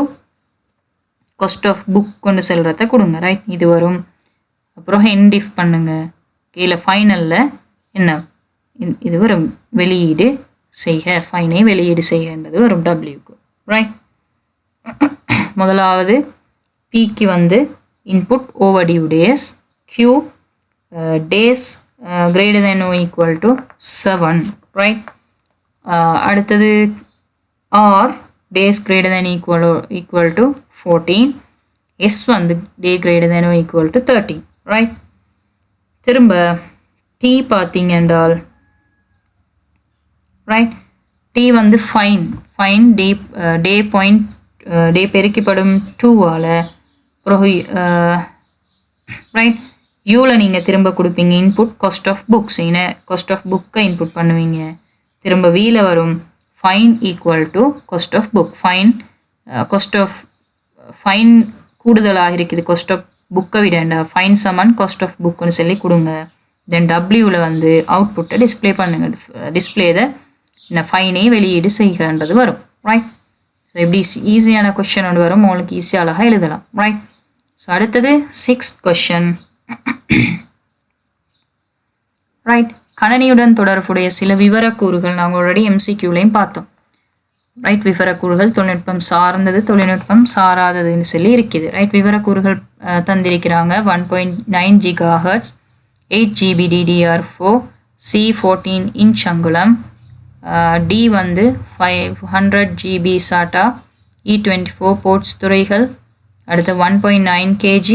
cost of book கொண்டு செல்றத கொடுங்க. ரைட், இது வரும். அப்புறம் எண்ட் இஃப் பண்ணுங்க. கீழே ஃபைனலில் என்ன இது வரும்? வெளியீடு செய்க. ஃபைனை வெளியீடு செய்கன்றது வரும் டபிள்யூக்கு. ரைட், முதலாவது பிக்கு வந்து input overdue days, Q days greater than or equal to 7. Right, அடுத்தது R days greater than equal to 14. S வந்து day greater than or equal to 30. Right, திரும்ப டி பார்த்தீங்க என்றால் ரைட் டி வந்து ஃபைன் டே பெருக்கப்படும் 2ஆல். ரைட், யூவில் நீங்கள் திரும்ப கொடுப்பீங்க input cost of books. Cost of புக்கை இன்புட் பண்ணுவீங்க. திரும்ப வீல வரும் fine equal to cost of book. Fine கூடுதலாக இருக்குது காஸ்ட் ஆஃப் புக்கை விடண்டா ஃபைன் சமன் காஸ்ட் ஆஃப் புக்குன்னு சொல்லி கொடுங்க. தென் டபிள்யூவில் வந்து அவுட்புட்டை டிஸ்பிளே பண்ணுங்க. டிஸ்பிளேதை இந்த ஃபைனே வெளியீடு செய்கின்றது வரும். ரைட், ஸோ இப்படி ஈஸியான கொஸ்டின் ஒன்று வரும். உங்களுக்கு ஈஸியாக அழகாக எழுதலாம். ரைட், ஸோ அடுத்தது 6th கொஸ்டின். ரைட், கணனியுடன் தொடர்புடைய சில விவரக்கூறுகள் நாங்கள் ஆல்ரெடி MCQலையும் பார்த்தோம். ரைட், விவரக்கூறுகள் தொழில்நுட்பம் சார்ந்தது, தொழில்நுட்பம் சாராததுன்னு சொல்லி இருக்குது. ரைட், விவரக்கூறுகள் தந்திருக்கிறாங்க. 1.9 GHz, 8 GB DDR4, C14 inch அங்குலம், டி வந்து 500 GB SATA, E24 போர்ட்ஸ் துறைகள், அடுத்து 1.9 kg,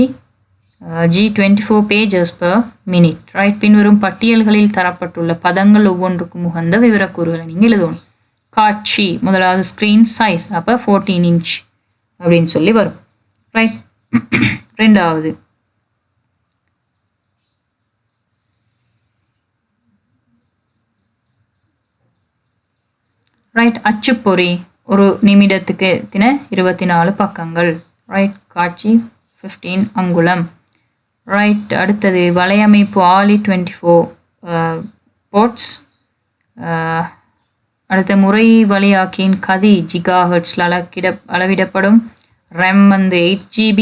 G24 pages per minute. Right, பின்வரும் பட்டியல்களில் தரப்பட்டுள்ள பதங்கள் ஒவ்வொன்றுக்கும் உகந்த விவரக்கூறுகளை நீங்கள் எழுதணும். காட்சி முதலாவது ஸ்க்ரீன் சைஸ், அப்போ 14 இன்ச் அப்படின்னு சொல்லி வரும். ரைட், ரெண்டாவது ரைட். அச்சுப்பொறி ஒரு நிமிடத்துக்கு 24 பக்கங்கள். ரைட். காட்சி 15 அங்குலம். ரைட். அடுத்தது வலையமைப்பு ஆலி 24 போர்ட்ஸ். அடுத்த முறை வழியாக்கியின் கதி ஜிகாஹெர்ட்ஸில் அளவிடப்படும். ரெம் வந்து 8 GB.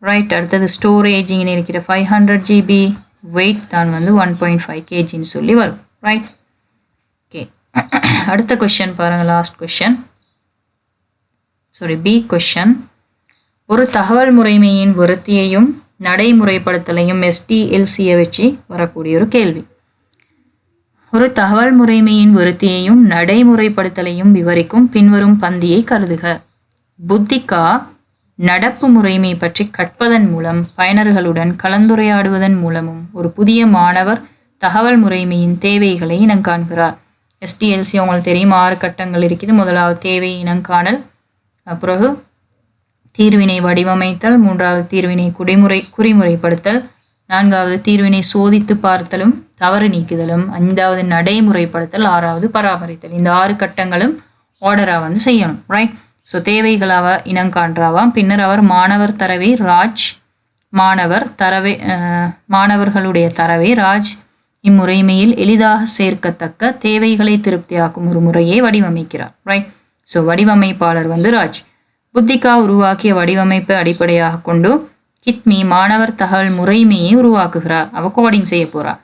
ரைட். அடுத்தது ஸ்டோரேஜிங் இருக்கிற 500 GB. வெயிட் தான் வந்து 1.5 kgன்னு சொல்லி வரும். ரைட். ஓகே. அடுத்த கொஷன் பாருங்கள். Last question, B question. ஒரு தகவல் முறைமையின் விருத்தியையும் நடைமுறைப்படுத்தலையும் SDLCயை வச்சு வரக்கூடிய ஒரு கேள்வி. ஒரு தகவல் முறைமையின் விருத்தியையும் நடைமுறைப்படுத்தலையும் விவரிக்கும் பின்வரும் பந்தியை கருதுக. புத்திகா நடப்பு முறைமை பற்றி கற்பதன் மூலம் பயனர்களுடன் கலந்துரையாடுவதன் மூலமும் ஒரு புதிய மாணவர் தகவல் முறைமையின் தேவைகளை இனங்காண்கிறார். SDLC உங்களுக்கு தெரியும், 6 கட்டங்கள் இருக்குது. முதலாவது தேவை இனங்காணல், பிறகு தீர்வினை வடிவமைத்தல், 3வது தீர்வினை குறிமுறைப்படுத்தல், 4வது தீர்வினை சோதித்து பார்த்தலும் தவறு நீக்குதலும், 5வது நடைமுறைப்படுத்தல், 6வது பராமரித்தல். இந்த 6 கட்டங்களும் ஆர்டராக வந்து செய்யணும். ரைட். ஸோ தேவைகளாக இனங்காண்றாவாம். பின்னர் அவர் மாணவர்களுடைய தரவை ராஜ் இம்முறைமையில் எளிதாக சேர்க்கத்தக்க தேவைகளை திருப்தியாக்கும் ஒரு முறையை வடிவமைக்கிறார். ரைட். ஸோ வடிவமைப்பாளர் வந்து ராஜ். புத்திகா உருவாக்கிய வடிவமைப்பை அடிப்படையாக கொண்டு கித்மி மாணவர் தகவல் முறைமையை உருவாக்குகிறார். அவ கோடிங் செய்ய போறா.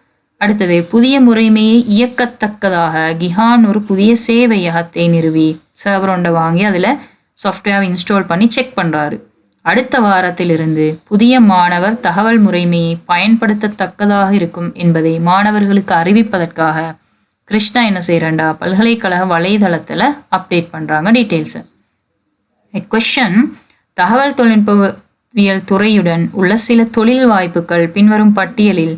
அடுத்தது புதிய முறைமையை இயக்கத்தக்கதாக கிஹான் ஒரு புதிய சேவையகத்தை நிறுவி சர்வரோண்டை வாங்கி அதில் சாஃப்ட்வேர் இன்ஸ்டால் பண்ணி செக் பண்ணுறாரு. அடுத்த வாரத்திலிருந்து புதிய மாணவர் தகவல் முறைமையை பயன்படுத்தத்தக்கதாக இருக்கும் என்பதை மாணவர்களுக்கு அறிவிப்பதற்காக கிருஷ்ணா என்ன செய்யறா, பல்கலைக்கழக வலைதளத்தில் அப்டேட் பண்ணுறாங்க டீட்டெயில்ஸை. கொஷன், தகவல் தொழில்நுட்பவியல் துறையுடன் உள்ள சில தொழில் வாய்ப்புகள் பின்வரும் பட்டியலில்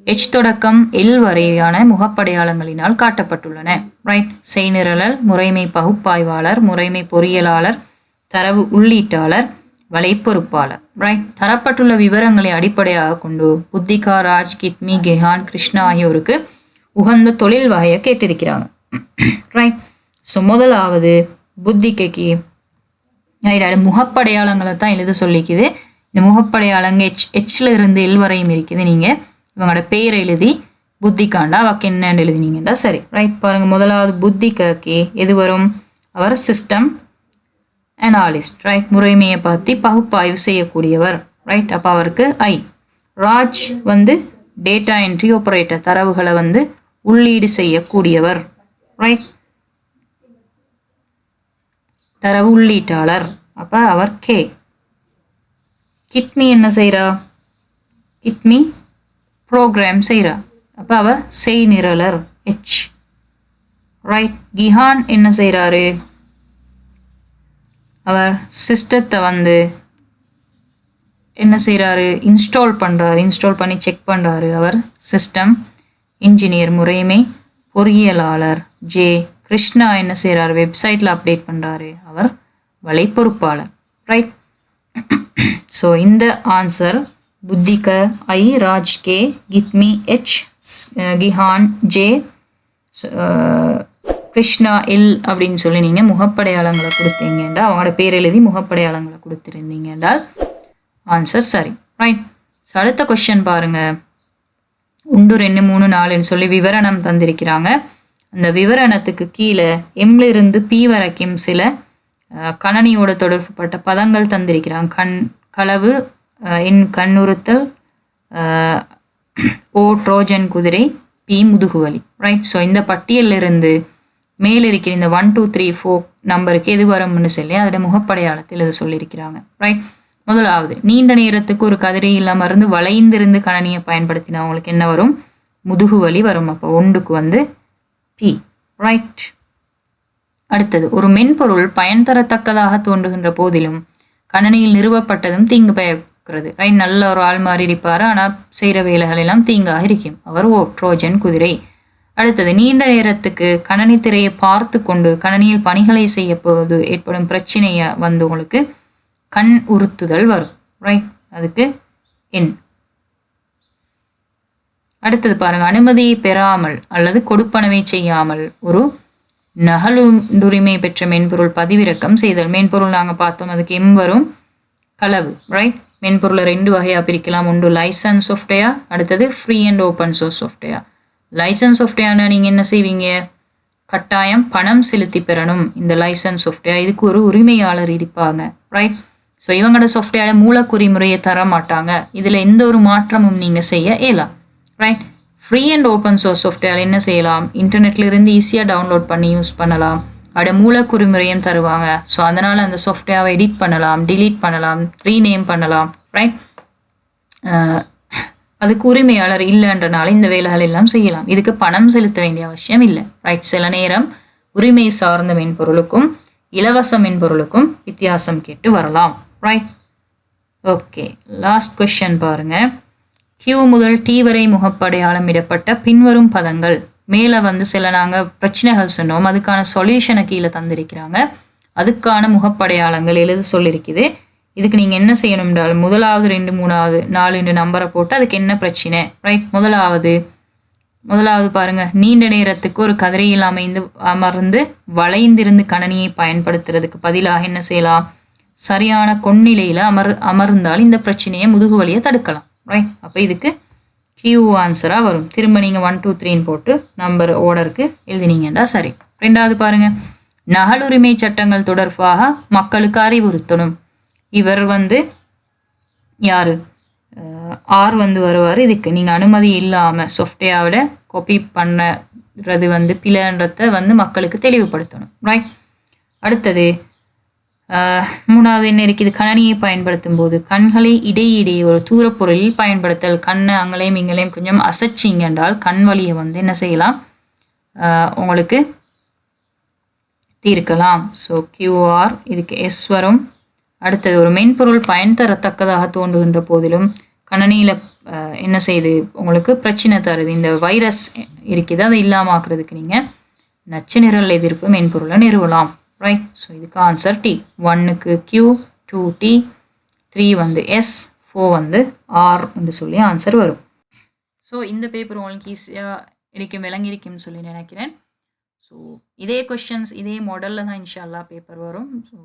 H தொடக்கம் L வரையான முகப்படையாளங்களினால் காட்டப்பட்டுள்ளன. ரைட். செய்நிரலல், முறைமை பகுப்பாய்வாளர், முறைமை பொறியியலாளர், தரவு உள்ளீட்டாளர், வலைப்பொறுப்பாளர். ரைட். தரப்பட்டுள்ள விவரங்களை அடிப்படையாக கொண்டு புத்திகா, ராஜ், கித்மி, கெஹான், கிருஷ்ணா ஆகியோருக்கு உகந்த தொழில் வகையை கேட்டிருக்கிறாங்க. ரைட். ஸோ முதலாவது புத்திகைக்கு முகப்படையாளங்களை தான் எழுத சொல்லிக்குது. இந்த முகப்படையாளங்க Hல இருந்து L வரையும் இருக்குது. நீங்கள் இவங்களோட பெயர் எழுதி புத்திகாண்டா அவக்கு என்னன்னு எழுதினீங்கண்டா சரி. ரைட். பாருங்க, முதலாவது புத்திகாக்கு எது வரும்? அவர் சிஸ்டம் அனாலிஸ்ட். ரைட். முறைமையை பற்றி பகுப்பாய்வு செய்யக்கூடியவர். ரைட். அப்போ அவருக்கு I. ராஜ் வந்து டேட்டா என்ட்ரி ஆப்பரேட்டர், தரவுகளை வந்து உள்ளீடு செய்யக்கூடியவர். ரைட். தரவு உள்ளீட்டாளர், அப்போ அவர் K. கிட்மி என்ன செய்கிறா? கிட்மி ப்ரோக்ராம் செய்கிறா, அப்போ அவர் செய்நிரலர் H. ரைட். கிஹான் என்ன செய்கிறாரு? அவர் சிஸ்டத்தை வந்து என்ன செய்கிறாரு? இன்ஸ்டால் பண்ணுறாரு. இன்ஸ்டால் பண்ணி செக் பண்ணுறாரு. அவர் சிஸ்டம் இன்ஜினியர், முறைமை பொறியியலாளர் J. கிருஷ்ணா என்ன செய்கிறார்? வெப்சைட்டில் அப்டேட் பண்ணுறாரு. அவர் வலைப்பொறுப்பாளர். ரைட். ஸோ இந்த answer Buddhika I, Raj K, Kithmi H, Kihan J, Krishna L அப்படின்னு சொல்லி நீங்கள் முகப்படையாளங்களை கொடுத்தீங்கன்றால், அவங்களோட பேர் எழுதி முகப்படையாளங்களை கொடுத்துருந்தீங்கன்றால் ஆன்சர் சரி. ரைட். ஸோ அடுத்த கொஸ்டின் பாருங்கள். 1, 2, 3, 4ன்னு சொல்லி விவரணம் தந்திருக்கிறாங்க. அந்த விவரணத்துக்கு கீழே எம்ல இருந்து P வரைக்கும் சில கணனியோட தொடர்புப்பட்ட பதங்கள் தந்திருக்கிறாங்க. களவு, கண்ணுறுத்தல், O ட்ரோஜன் குதிரை, P முதுகுவலி. ரைட். ஸோ இந்த பட்டியலிருந்து மேல் இருக்கிற இந்த 1, 2, 3, 4 நம்பருக்கு எது வரும்னு சொல்லி அதோட முகப்படையாளத்தில் இதை சொல்லியிருக்கிறாங்க. ரைட். முதலாவது, நீண்ட நேரத்துக்கு ஒரு கதிரையில் அமர்ந்து வளைந்திருந்து கணனியை பயன்படுத்தினா அவங்களுக்கு என்ன வரும்? முதுகுவலி வரும். அப்போ 1க்கு வந்து P. ரைட். அடுத்தது, ஒரு மென்பொருள் பயன் தரத்தக்கதாக தோன்றுகின்ற போதிலும் கணனியில் நிறுவப்பட்டதும் தீங்கு பயக்கிறது. ரைட். நல்ல ஒரு ஆள் மாதிரி இருப்பார், ஆனால் செய்கிற வேலைகள் எல்லாம் தீங்காக இருக்கும். அவர் O ட்ரோஜன் குதிரை. அடுத்தது, நீண்ட நேரத்துக்கு கணனி திரையை பார்த்து கொண்டு கணனியில் பணிகளை செய்ய போது ஏற்படும் பிரச்சனையை வந்து உங்களுக்கு கண் உறுத்துதல் வரும். ரைட். அதுக்கு N. அடுத்தது பாருங்க, அனுமதியை பெறாமல் அல்லது கொடுப்பனவை செய்யாமல் ஒரு நகலுரிமை பெற்ற மென்பொருள் பதிவிறக்கம் செய்தல். மென்பொருள் நாங்கள் பார்த்தோம், அதுக்கு எம் வரும், களவு. ரைட், மென்பொருளை 2 வகையாக பிரிக்கலாம். ஒன்று லைசன்ஸ் சாஃப்ட்வேர், அடுத்தது free and open source software. Licence சாஃப்ட்வேர்னா நீங்கள் என்ன செய்வீங்க, கட்டாயம் பணம் செலுத்தி பெறணும் இந்த லைசன்ஸ் சாஃப்ட்வேர். இதுக்கு ஒரு உரிமையாளர் இருப்பாங்க. ரைட், ஸோ இவங்களோட சாஃப்ட்வேரை மூலக்குறிமுறையை தர மாட்டாங்க. இதில் எந்த ஒரு மாற்றமும் நீங்கள் செய்ய இயலாம். Right, free and open source software என்ன செய்யலாம், இன்டர்நெட்ல இருந்து ஈஸியாக டவுன்லோட் பண்ணி யூஸ் பண்ணலாம். அதோட மூலக்குறிமுறையும் தருவாங்க. ஸோ அதனால் அந்த சாஃப்ட்வேரை எடிட் பண்ணலாம், டிலீட் பண்ணலாம், ரீநேம் பண்ணலாம். ரைட், அதுக்கு உரிமையாளர் இல்லைன்றனால இந்த வேலைகள் எல்லாம் செய்யலாம். இதுக்கு பணம் செலுத்த வேண்டிய அவசியம் இல்லை. ரைட், சில நேரம் உரிமை சார்ந்த மென்பொருளுக்கும் இலவச மென்பொருளுக்கும் வித்தியாசம் கேட்டு வரலாம். ரைட், ஓகே, லாஸ்ட் கொஸ்டின் பாருங்க. Q முதல் T வரை முகப்படையாளம் இடப்பட்ட பின்வரும் பதங்கள். மேலே வந்து சில நாங்கள் பிரச்சனைகள் சொன்னோம், அதுக்கான சொல்யூஷனை கீழே தந்திருக்கிறாங்க. அதுக்கான முகப்படையாளங்கள் எழுத சொல்லியிருக்குது. இதுக்கு நீங்கள் என்ன செய்யணும்ன்றால் முதலாவது 2 3வது 4 நம்பரை போட்டு அதுக்கு என்ன பிரச்சனை. ரைட், முதலாவது பாருங்க, நீண்ட நேரத்துக்கு ஒரு கதிரையில் அமர்ந்து வளைந்திருந்து கணனியை பயன்படுத்துறதுக்கு பதிலாக என்ன செய்யலாம், சரியான கொன்னிலையில் அமர்ந்தால் இந்த பிரச்சனையை முதுகு வலியை தடுக்கலாம். ரைட், அப்போ இதுக்கு Q ஆன்சராக வரும். திரும்ப நீங்கள் 1 2 3 போட்டு நம்பர் ஓர்டருக்கு எழுதினீங்கண்டா சரி. 2வது பாருங்க, நகலுரிமை சட்டங்கள் தொடர்பாக மக்களுக்கு அறிவுறுத்தணும். இவர் வந்து யாரு, ஆர் வந்து வருவார். இதுக்கு நீங்கள் அனுமதி இல்லாமல் சாஃப்ட்வேரோட காப்பி பண்ணுறது வந்து பிழைன்றதை வந்து மக்களுக்கு தெளிவுபடுத்தணும். ரைட், அடுத்தது 3வது என்ன இருக்குது, கணனியை பயன்படுத்தும் போது கண்களை இடையிடையே ஒரு தூரப்பொருளில் பயன்படுத்தல். கண்ணை அங்களையும் இங்களையும் கொஞ்சம் அசைச்சிங்க என்றால் கண் வலியை வந்து என்ன செய்யலாம், உங்களுக்கு தீர்க்கலாம். ஸோ QR, இதுக்கு S வரும். அடுத்தது, ஒரு மென்பொருள் பயன் தரத்தக்கதாக தோன்றுகின்ற போதிலும் கணனியில் என்ன செய்யுது, உங்களுக்கு பிரச்சனை தருது, இந்த வைரஸ் இருக்குது, அதை இல்லாமல் ஆக்குறதுக்கு நீங்கள் நச்சு நிரல் எதிர்ப்பு மென்பொருளை நிறுவலாம். ரைட், ஸோ இதுக்கு ஆன்சர் T. 1க்கு Q, 2 T, 3 வந்து S, 4 வந்து R என்று சொல்லி ஆன்சர் வரும். ஸோ இந்த பேப்பர் உங்களுக்கு ஈஸியாக விளங்கியிருக்கும்னு சொல்லி நினைக்கிறேன். ஸோ இதே கொஸ்டின்ஸ் இதே மாடலில் தான் இன்ஷால்லா பேப்பர் வரும். ஸோ